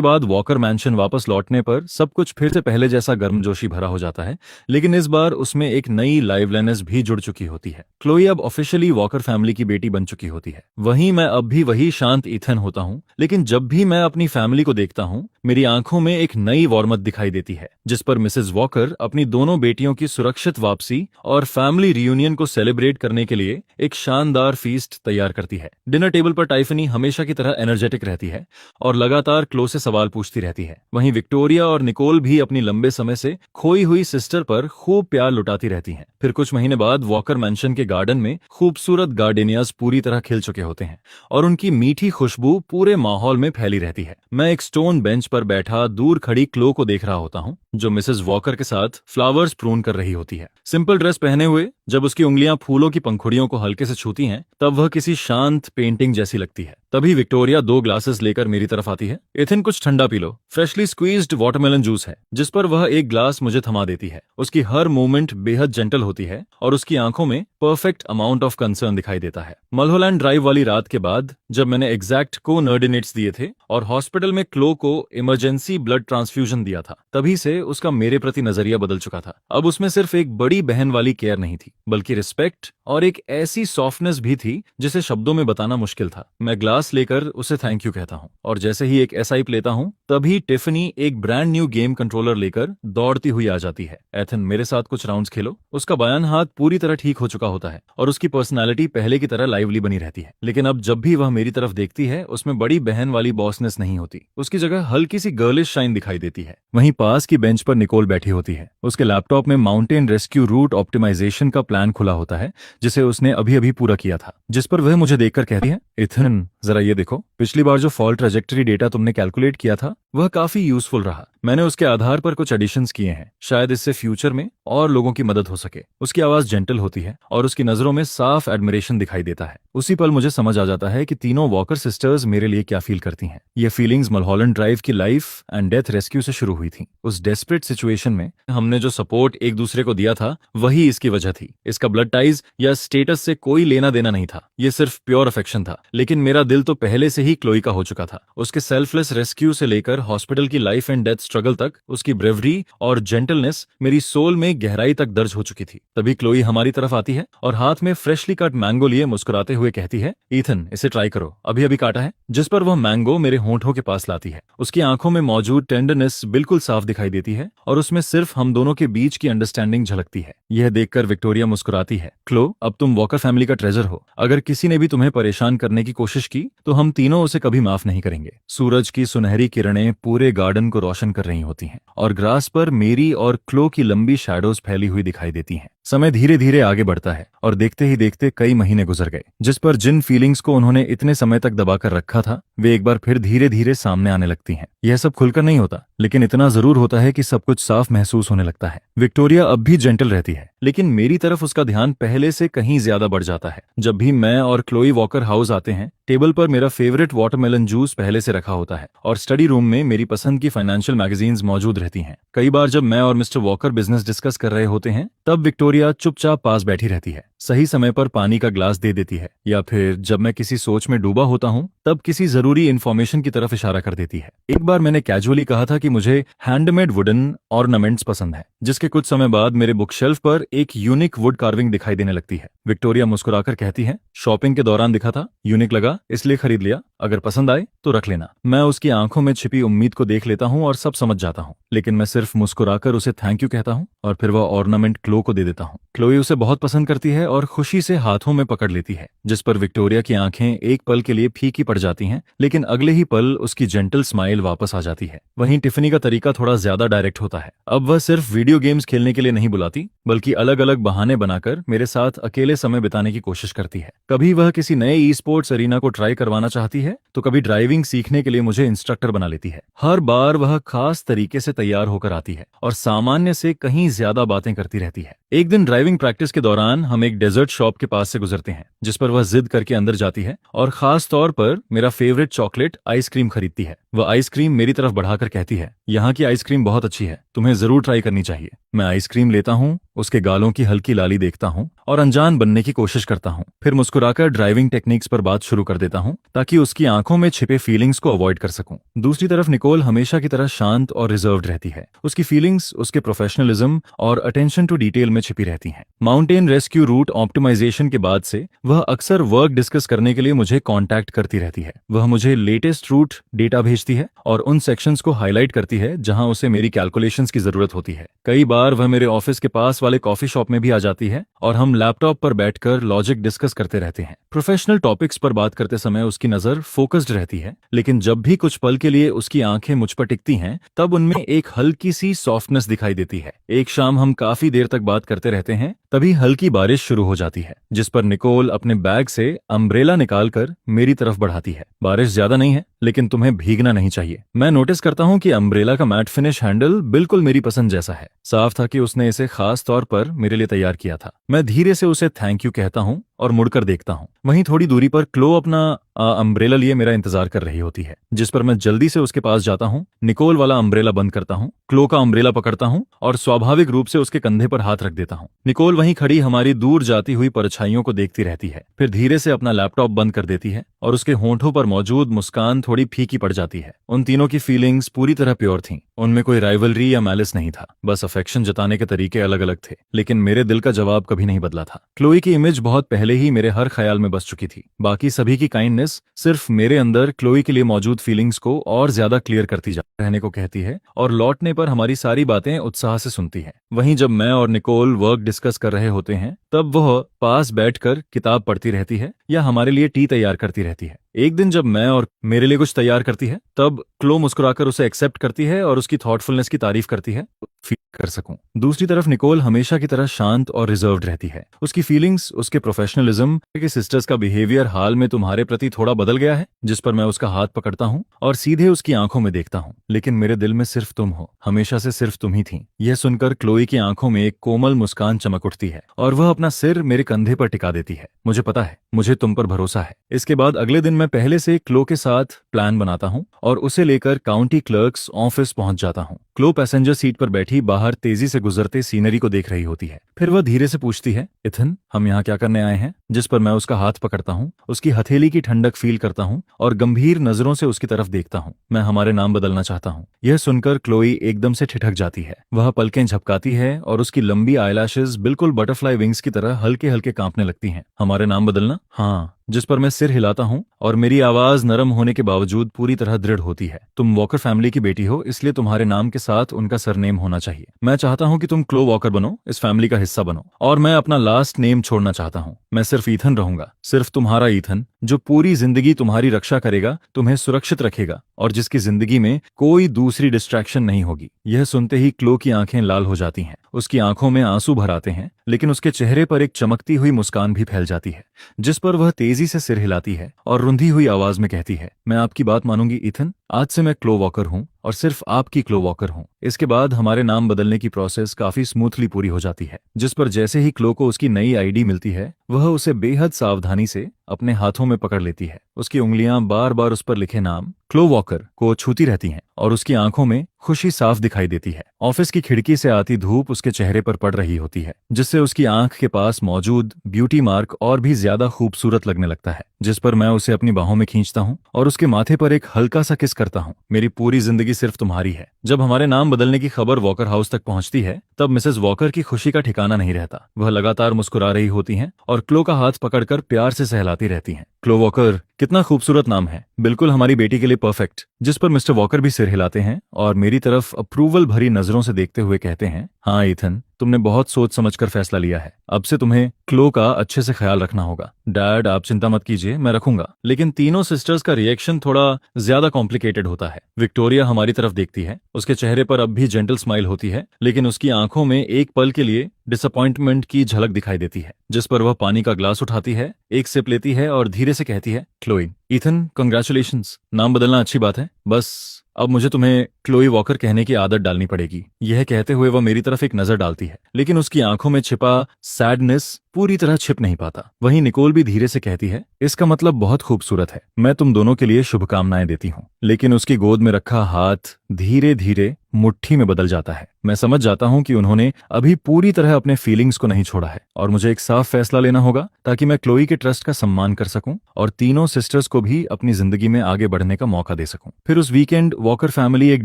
बाद वॉकर मैंशन वापस लौटने पर सब कुछ फिर से पहले जैसा गर्मजोशी भरा हो जाता है, लेकिन इस बार उसमें एक नई लाइवलीनेस भी जुड़ चुकी होती है। क्लोई अब ऑफिशियली वॉकर फैमिली की बेटी बन चुकी होती है। वहीं मैं अब भी वही शांत ईथन होता हूँ, लेकिन जब भी मैं अपनी फैमिली को देखता हूँ मेरी आंखों में एक नई वार्मथ दिखाई देती है, जिस पर मिसेस वॉकर अपनी दोनों बेटियों की सुरक्षित वापसी और फैमिली रियूनियन को सेलिब्रेट करने के लिए एक शानदार फीस्ट तैयार करती है। डिनर टेबल पर टाइफनी हमेशा की तरह एनर्जेटिक रहती है और लगातार क्लो से सवाल पूछती रहती है। वहीं विक्टोरिया और निकोल भी अपनी लंबे समय से खोई हुई सिस्टर पर खूब प्यार लुटाती रहती हैं। फिर कुछ महीने बाद वॉकर मैंशन के गार्डन में खूबसूरत गार्डेनियाज पूरी तरह खिल चुके होते हैं और उनकी मीठी खुशबू पूरे माहौल में फैली रहती है। मैं एक स्टोन बेंच पर बैठा दूर खड़ी क्लो को देख रहा होता हूँ, जो मिसेस वॉकर के साथ फ्लावर्स प्रून कर रही होती है। सिंपल ड्रेस पहने हुए जब उसकी उंगलियां फूलों की पंखुड़ियों को हल्के से छूती हैं, तब वह किसी शांत पेंटिंग जैसी लगती है। तभी विक्टोरिया 2 ग्लासेस लेकर मेरी तरफ आती है। इथिन, कुछ ठंडा P low, freshly squeezed watermelon juice है। जिस पर वह एक ग्लास मुझे थमा देती है। उसकी हर मूवमेंट बेहद जेंटल होती है और उसकी आंखों में परफेक्ट अमाउंट ऑफ कंसर्न दिखाई देता है। मलहोलैंड ड्राइव वाली रात के बाद जब मैंने एग्जैक्ट को नर्डिनेट्स दिए थे और हॉस्पिटल में क्लो को इमरजेंसी ब्लड ट्रांसफ्यूजन दिया था, तभी से उसका मेरे प्रति नजरिया बदल चुका था। अब उसमें सिर्फ एक बड़ी बहन वाली केयर नहीं थी, बल्कि रिस्पेक्ट और एक ऐसी सॉफ्टनेस भी थी जिसे शब्दों में बताना मुश्किल था। मैं ग्लास लेकर उसे थैंक यू कहता हूँ और जैसे ही एक एसआईप लेता हूँ तभी टिफनी एक ब्रांड न्यू गेम कंट्रोलर लेकर दौड़ती हुई आ जाती है। एथन, मेरे साथ कुछ राउंड्स खेलो। उसका बयान हाथ पूरी तरह ठीक हो चुका होता है और उसकी पर्सनालिटी पहले की तरह लाइवली बनी रहती है, लेकिन अब जब भी वह मेरी तरफ देखती है उसमें बड़ी बहन वाली बॉसनेस नहीं होती। उसकी जगह हल्की सी गर्लिश शाइन दिखाई देती है। वहीं पास की बेंच पर निकोल बैठी होती है। उसके लैपटॉप में माउंटेन रेस्क्यू रूट ऑप्टिमाइजेशन का प्लान खुला होता है, जिसे उसने अभी अभी पूरा किया था। जिस पर वह मुझे देखकर कहती है, इथन, जरा ये देखो, पिछली बार जो फॉल ट्रेजेक्टरी डेटा तुमने कैलकुलेट किया था वह काफी यूजफुल रहा। मैंने उसके आधार पर कुछ एडिशंस किए हैं, शायद इससे फ्यूचर में और लोगों की मदद हो सके। उसकी आवाज जेंटल होती है और उसकी नजरों में साफ एडमिरेशन दिखाई देता है। उसी पल मुझे समझ आ जाता है कि तीनों वॉकर सिस्टर्स मेरे लिए क्या फील करती हैं। ये फीलिंग्स मलहॉलैंड ड्राइव की लाइफ एंड डेथ रेस्क्यू से शुरू हुई थी। उस डेस्परेट सिचुएशन में हमने जो सपोर्ट एक दूसरे को दिया था वही इसकी वजह थी। इसका ब्लड टाइज या स्टेटस से कोई लेना देना नहीं था, ये सिर्फ प्योर अफेक्शन था। लेकिन मेरा दिल तो पहले से ही क्लोई का हो चुका था। उसके सेल्फलेस रेस्क्यू से लेकर हॉस्पिटल की लाइफ एंड डेथ स्ट्रगल तक उसकी ब्रेवरी और जेंटलनेस मेरी सोल में गहराई तक दर्ज हो चुकी थी। तभी क्लोई हमारी तरफ आती है और हाथ में फ्रेशली कट मैंगो लिए मुस्कुराते हुए कहती है, ईथन, इसे ट्राई करो, अभी अभी काटा है। जिस पर वह मैंगो मेरे होंठों के पास लाती है। उसकी आंखों में मौजूद टेंडरनेस बिल्कुल साफ दिखाई देती है और उसमें सिर्फ हम दोनों के बीच की अंडरस्टैंडिंग झलकती है। यह देखकर विक्टोरिया मुस्कुराती है, क्लो, अब तुम वॉकर फैमिली का ट्रेजर हो। अगर किसी ने भी तुम्हें परेशान करने की कोशिश की तो हम तीनों उसे कभी माफ नहीं करेंगे। सूरज की सुनहरी किरणें पूरे गार्डन को रोशन कर रही होती हैं और ग्रास पर मेरी और क्लो की लंबी शैडोज फैली हुई दिखाई देती हैं। समय धीरे धीरे आगे बढ़ता है और देखते ही देखते कई महीने गुजर गए, जिस पर जिन फीलिंग्स को उन्होंने इतने समय तक दबाकर रखा था वे एक बार फिर धीरे धीरे सामने आने लगती हैं। यह सब खुलकर नहीं होता, लेकिन इतना जरूर होता है कि सब कुछ साफ महसूस होने लगता है। विक्टोरिया अब भी जेंटल रहती है, लेकिन मेरी तरफ उसका ध्यान पहले से कहीं ज्यादा बढ़ जाता है। जब भी मैं और क्लोई वॉकर हाउस आते हैं, टेबल पर मेरा फेवरेट वाटरमेलन जूस पहले से रखा होता है और स्टडी रूम में मेरी पसंद की फाइनेंशियल मैगजीन्स मौजूद रहती हैं। कई बार जब मैं और मिस्टर वॉकर बिजनेस डिस्कस कर रहे होते हैं तब विक्टोरिया चुपचाप पास बैठी रहती है, सही समय पर पानी का ग्लास दे देती है, या फिर जब मैं किसी सोच में डूबा होता हूँ तब किसी जरूरी इन्फॉर्मेशन की तरफ इशारा कर देती है। एक बार मैंने कैजुअली कहा था कि मुझे हैंडमेड वुडन ऑर्नामेंट्स पसंद है, जिसके कुछ समय बाद मेरे बुकशेल्फ पर एक यूनिक वुड कार्विंग दिखाई देने लगती है। विक्टोरिया मुस्कुराकर कहती है, शॉपिंग के दौरान दिखा था, यूनिक लगा इसलिए खरीद लिया, अगर पसंद आए तो रख लेना। मैं उसकी आंखों में छिपी उम्मीद को देख लेता हूँ और सब समझ जाता हूँ, लेकिन मैं सिर्फ मुस्कुराकर उसे थैंक यू कहता हूँ और फिर वह ऑर्नामेंट क्लो को दे देता हूँ। क्लोई उसे बहुत पसंद करती है और खुशी से हाथों में पकड़ लेती है, जिस पर विक्टोरिया की आंखें एक पल के लिए फीकी पड़ जाती हैं, लेकिन अगले ही पल उसकी जेंटल स्माइल वापस आ जाती है। वहीं टिफनी का तरीका थोड़ा ज्यादा डायरेक्ट होता है। अब वह सिर्फ वीडियो गेम्स खेलने के लिए नहीं बुलाती, बल्कि अलग अलग बहाने बनाकर मेरे साथ अकेले समय बिताने की कोशिश करती है। कभी वह किसी नए ई स्पोर्ट्स अरीना को ट्राई करवाना चाहती है, तो कभी ड्राइविंग सीखने के लिए मुझे इंस्ट्रक्टर बना लेती है। हर बार वह खास तरीके से तैयार होकर आती है और सामान्य से कहीं ज्यादा बातें करती रहती है। एक दिन ड्राइविंग प्रैक्टिस के दौरान हम एक डेजर्ट शॉप के पास से गुजरते हैं, जिस पर वह जिद करके अंदर जाती है और खास तौर पर मेरा फेवरेट चॉकलेट आइसक्रीम खरीदती है। वह आइसक्रीम मेरी तरफ बढ़ाकर कहती है, यहाँ की आइसक्रीम बहुत अच्छी है, तुम्हें जरूर ट्राई करनी चाहिए। मैं आइसक्रीम लेता हूँ, उसके गालों की हल्की लाली देखता हूँ और अनजान बनने की कोशिश करता हूँ, फिर मुस्कुराकर ड्राइविंग टेक्निक्स पर बात शुरू कर देता हूँ ताकि उसकी आंखों में छिपे फीलिंग्स को अवॉइड कर सकूं। दूसरी तरफ निकोल हमेशा की तरह शांत और रिजर्व्ड रहती है। उसकी फीलिंग्स उसके प्रोफेशनलिज्म और अटेंशन टू डिटेल में छिपी रहती हैं। माउंटेन रेस्क्यू रूट ऑप्टिमाइजेशन के बाद से वह अक्सर वर्क डिस्कस करने के लिए मुझे कांटेक्ट करती रहती है। वह मुझे लेटेस्ट रूट डेटा भेजती है और उन सेक्शंस को हाईलाइट करती है जहां उसे मेरी कैलकुलेशंस की जरूरत होती है। कई बार वह मेरे ऑफिस के पास वाले कॉफी शॉप में भी आ जाती है और हम लैपटॉप पर बैठकर लॉजिक डिस्कस करते रहते हैं। प्रोफेशनल टॉपिक्स पर बात करते समय उसकी नजर फोकस्ड रहती है, लेकिन जब भी कुछ पल के लिए उसकी आंखें मुझ पर टिकती हैं तब उनमें एक हल्की सी सॉफ्टनेस दिखाई देती है। एक शाम हम काफी देर तक बात करते रहते हैं, तभी हल्की बारिश शुरू हो जाती है, जिस पर निकोल अपने बैग से अम्ब्रेला निकालकर मेरी तरफ बढ़ाती है। बारिश ज्यादा नहीं है, लेकिन तुम्हें भीगना नहीं चाहिए। मैं नोटिस करता हूँ कि अम्ब्रेला का मैट फिनिश हैंडल बिल्कुल मेरी पसंद जैसा है। साफ था कि उसने इसे खास तौर पर मेरे लिए तैयार किया था। मैं धीरे से उसे थैंक यू कहता हूँ और मुड़कर देखता हूँ। वहीं थोड़ी दूरी पर क्लो अपना अम्ब्रेला लिए मेरा इंतजार कर रही होती है, जिस पर मैं जल्दी से उसके पास जाता हूँ, निकोल वाला अम्ब्रेला बंद करता हूँ, क्लो का अम्ब्रेला पकड़ता हूँ और स्वाभाविक रूप से उसके कंधे पर हाथ रख देता हूँ। निकोल वहीं खड़ी हमारी दूर जाती हुई परछाइयों को देखती रहती है, फिर धीरे से अपना लैपटॉप बंद कर देती है और उसके होंठों पर मौजूद मुस्कान थोड़ी फीकी पड़ जाती है। उन तीनों की फीलिंग्स पूरी तरह प्योर थीं। उनमें कोई राइवलरी या मैलिस नहीं था, बस अफेक्शन जताने के तरीके अलग अलग थे, लेकिन मेरे दिल का जवाब कभी नहीं बदला था। क्लोई की इमेज बहुत पहले ही मेरे हर ख्याल में बस चुकी थी। बाकी सभी की काइंडनेस सिर्फ मेरे अंदर क्लोई के लिए मौजूद फीलिंग्स को और ज्यादा क्लियर करती जा रहने को कहती है और लौटने पर हमारी सारी बातें उत्साह से सुनती है। वहीं जब मैं और निकोल वर्क डिस्कस कर रहे होते हैं तब वह पास बैठकर किताब पढ़ती रहती है या हमारे लिए टी तैयार करती रहती है। एक दिन जब मैं और मेरे लिए कुछ तैयार करती है तब क्लो मुस्कुराकर उसे एक्सेप्ट करती है और उसकी थॉटफुलनेस की तारीफ करती है फील कर सकूं। दूसरी तरफ निकोल हमेशा की तरह शांत और रिजर्व्ड रहती है। उसकी फीलिंग्स, उसके प्रोफेशनलिज्म के सिस्टर्स का बिहेवियर हाल में तुम्हारे प्रति थोड़ा बदल गया है, जिस पर मैं उसका हाथ पकड़ता हूं और सीधे उसकी आंखों में देखता हूं। लेकिन मेरे दिल में सिर्फ तुम हो, हमेशा से सिर्फ तुम ही थी। यह सुनकर क्लोई की आंखों में एक कोमल मुस्कान चमक उठती है और वह अपना सिर मेरे कंधे पर टिका देती है। मुझे पता है, मुझे तुम पर भरोसा है। इसके बाद अगले दिन मैं पहले से क्लो के साथ प्लान बनाता हूं और उसे लेकर काउंटी क्लर्क्स ऑफिस पहुंच जाता हूं। क्लो पैसेंजर सीट पर बैठी बाहर तेजी से गुजरते सीनरी को देख रही होती है। फिर वह धीरे से पूछती है, इथन, हम यहाँ क्या करने आए हैं? जिस पर मैं उसका हाथ पकड़ता हूँ, उसकी हथेली की ठंडक फील करता हूँ और गंभीर नजरों से उसकी तरफ देखता हूँ। मैं हमारे नाम बदलना चाहता हूँ। यह सुनकर क्लोई एकदम से ठिठक जाती है। वह पलकें झपकाती है और उसकी लंबी आईलैशेस बिल्कुल बटरफ्लाई विंग्स की तरह हल्के हल्के कांपने लगती हैं। हमारे नाम बदलना? हाँ। जिस पर मैं सिर हिलाता हूँ और मेरी आवाज नरम होने के बावजूद पूरी तरह दृढ़ होती है। तुम वॉकर फैमिली की बेटी हो, इसलिए तुम्हारे नाम के साथ उनका सरनेम होना चाहिए। मैं चाहता हूँ कि तुम क्लो वॉकर बनो, इस फैमिली का हिस्सा बनो, और मैं अपना लास्ट नेम छोड़ना चाहता हूँ। मैं सिर्फ ईथन रहूंगा, सिर्फ तुम्हारा ईथन, जो पूरी जिंदगी तुम्हारी रक्षा करेगा, तुम्हें सुरक्षित रखेगा और जिसकी जिंदगी में कोई दूसरी डिस्ट्रैक्शन नहीं होगी। यह सुनते ही क्लो की आंखें लाल हो जाती हैं, उसकी आंखों में आंसू भर आते हैं, लेकिन उसके चेहरे पर एक चमकती हुई मुस्कान भी फैल जाती है, जिस पर वह तेजी से सिर हिलाती है और रुंधी हुई आवाज में कहती है, मैं आपकी बात मानूंगी ईथन, आज से मैं क्लो वॉकर हूँ और सिर्फ आपकी क्लो वॉकर हूँ। इसके बाद हमारे नाम बदलने की प्रोसेस काफी स्मूथली पूरी हो जाती है, जिस पर जैसे ही क्लो को उसकी नई आईडी मिलती है वह उसे बेहद सावधानी से अपने हाथों में पकड़ लेती है। उसकी उंगलियां बार बार उस पर लिखे नाम क्लो वॉकर को छूती रहती हैं और उसकी आंखों में खुशी साफ दिखाई देती है। ऑफिस की खिड़की से आती धूप उसके चेहरे पर पड़ रही होती है, जिससे उसकी आंख के पास मौजूद ब्यूटी मार्क और भी ज्यादा खूबसूरत लगने लगता है, जिस पर मैं उसे अपनी बाहों में खींचता हूँ और उसके माथे पर एक हल्का सा किस करता हूँ। मेरी पूरी जिंदगी सिर्फ तुम्हारी है। जब हमारे नाम बदलने की खबर वॉकर हाउस तक पहुंचती है, तब मिसेस वॉकर की खुशी का ठिकाना नहीं रहता। वह लगातार मुस्कुरा रही होती हैं और क्लो का हाथ पकड़कर प्यार से सहलाती रहती हैं। क्लो वॉकर, कितना खूबसूरत नाम है, बिल्कुल हमारी बेटी के लिए परफेक्ट। जिस पर मिस्टर वॉकर भी सिर हिलाते हैं और मेरी तरफ अप्रूवल भरी नजरों से देखते हुए कहते हैं, हाँ ईथन, तुमने बहुत सोच समझकर फैसला लिया है। अब से तुम्हें क्लो का अच्छे से ख्याल रखना होगा। डैड, आप चिंता मत कीजिए, मैं रखूंगा। लेकिन तीनों सिस्टर्स का रिएक्शन थोड़ा ज्यादा कॉम्प्लिकेटेड होता है। विक्टोरिया हमारी तरफ देखती है, उसके चेहरे पर अब भी जेंटल स्माइल होती है, लेकिन उसकी आंखों में एक पल के लिए डिसअपॉइंटमेंट की झलक दिखाई देती है, जिस पर वह पानी का ग्लास उठाती है, एक सिप लेती है और धीरे से कहती है, क्लोई। ईथन, कंग्रेचुलेशंस, नाम बदलना अच्छी बात है, बस अब मुझे तुम्हें क्लोई वॉकर कहने की आदत डालनी पड़ेगी। यह कहते हुए वह मेरी तरफ एक नजर डालती है, लेकिन उसकी आंखों में छिपा सैडनेस पूरी तरह छिप नहीं पाता। वहीं निकोल भी धीरे से कहती है, इसका मतलब बहुत खूबसूरत है, मैं तुम दोनों के लिए शुभकामनाएं देती हूँ। लेकिन उसकी गोद में रखा हाथ धीरे धीरे मुट्ठी में बदल जाता है। मैं समझ जाता हूँ कि उन्होंने अभी पूरी तरह अपने फीलिंग्स को नहीं छोड़ा है और मुझे एक साफ फैसला लेना होगा ताकि मैं क्लोई के ट्रस्ट का सम्मान कर सकूं और तीनों सिस्टर्स को भी अपनी जिंदगी में आगे बढ़ने का मौका दे सकूं। फिर उस वीकेंड वॉकर फैमिली एक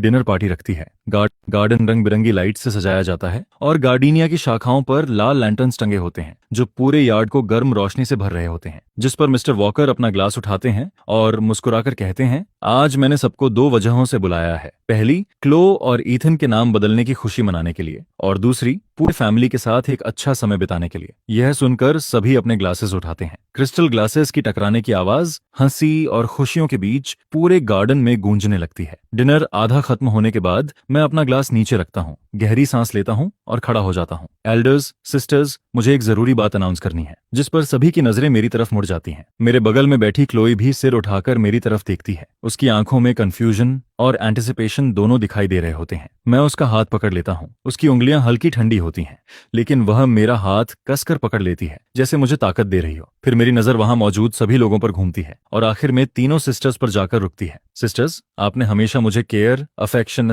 डिनर पार्टी रखती है। गार्डन रंग बिरंगी लाइट से सजाया जाता है और गार्डिनिया की शाखाओं पर लाल लैंटर्न्स टंगे होते हैं, जो पूरे यार्ड को गर्म रोशनी से भर रहे होते हैं। जिस पर मिस्टर वॉकर अपना ग्लास उठाते हैं और मुस्कुराकर कहते हैं, आज मैंने सबको दो वजहों से बुलाया है। पहली, क्लो और ईथन के नाम बदलने की खुशी मनाने के लिए, और दूसरी, पूरी फैमिली के साथ एक अच्छा समय बिताने के लिए। यह सुनकर सभी अपने ग्लासेस उठाते हैं। क्रिस्टल ग्लासेस की टकराने की आवाज हंसी और खुशियों के बीच पूरे गार्डन में गूंजने लगती है। डिनर आधा खत्म होने के बाद मैं अपना ग्लास नीचे रखता हूँ, गहरी सांस लेता हूँ और खड़ा हो जाता हूँ। एल्डर्स, सिस्टर्स, मुझे एक जरूरी बात अनाउंस करनी है। जिस पर सभी की नजरें मेरी तरफ मुड़ जाती हैं। मेरे बगल में बैठी क्लोई भी सिर उठाकर मेरी तरफ देखती है। उसकी आंखों में कंफ्यूजन और एंटिसिपेशन दोनों दिखाई दे रहे होते हैं। मैं उसका हाथ पकड़ लेता हूँ। उसकी उंगलियां हल्की ठंडी होती हैं, लेकिन वह मेरा हाथ कसकर पकड़ लेती है, जैसे मुझे ताकत दे रही हो। फिर मेरी नजर वहां मौजूद सभी लोगों पर घूमती है और आखिर में तीनों सिस्टर्स पर जाकर रुकती है। सिस्टर्स, आपने हमेशा मुझे केयर, अफेक्शन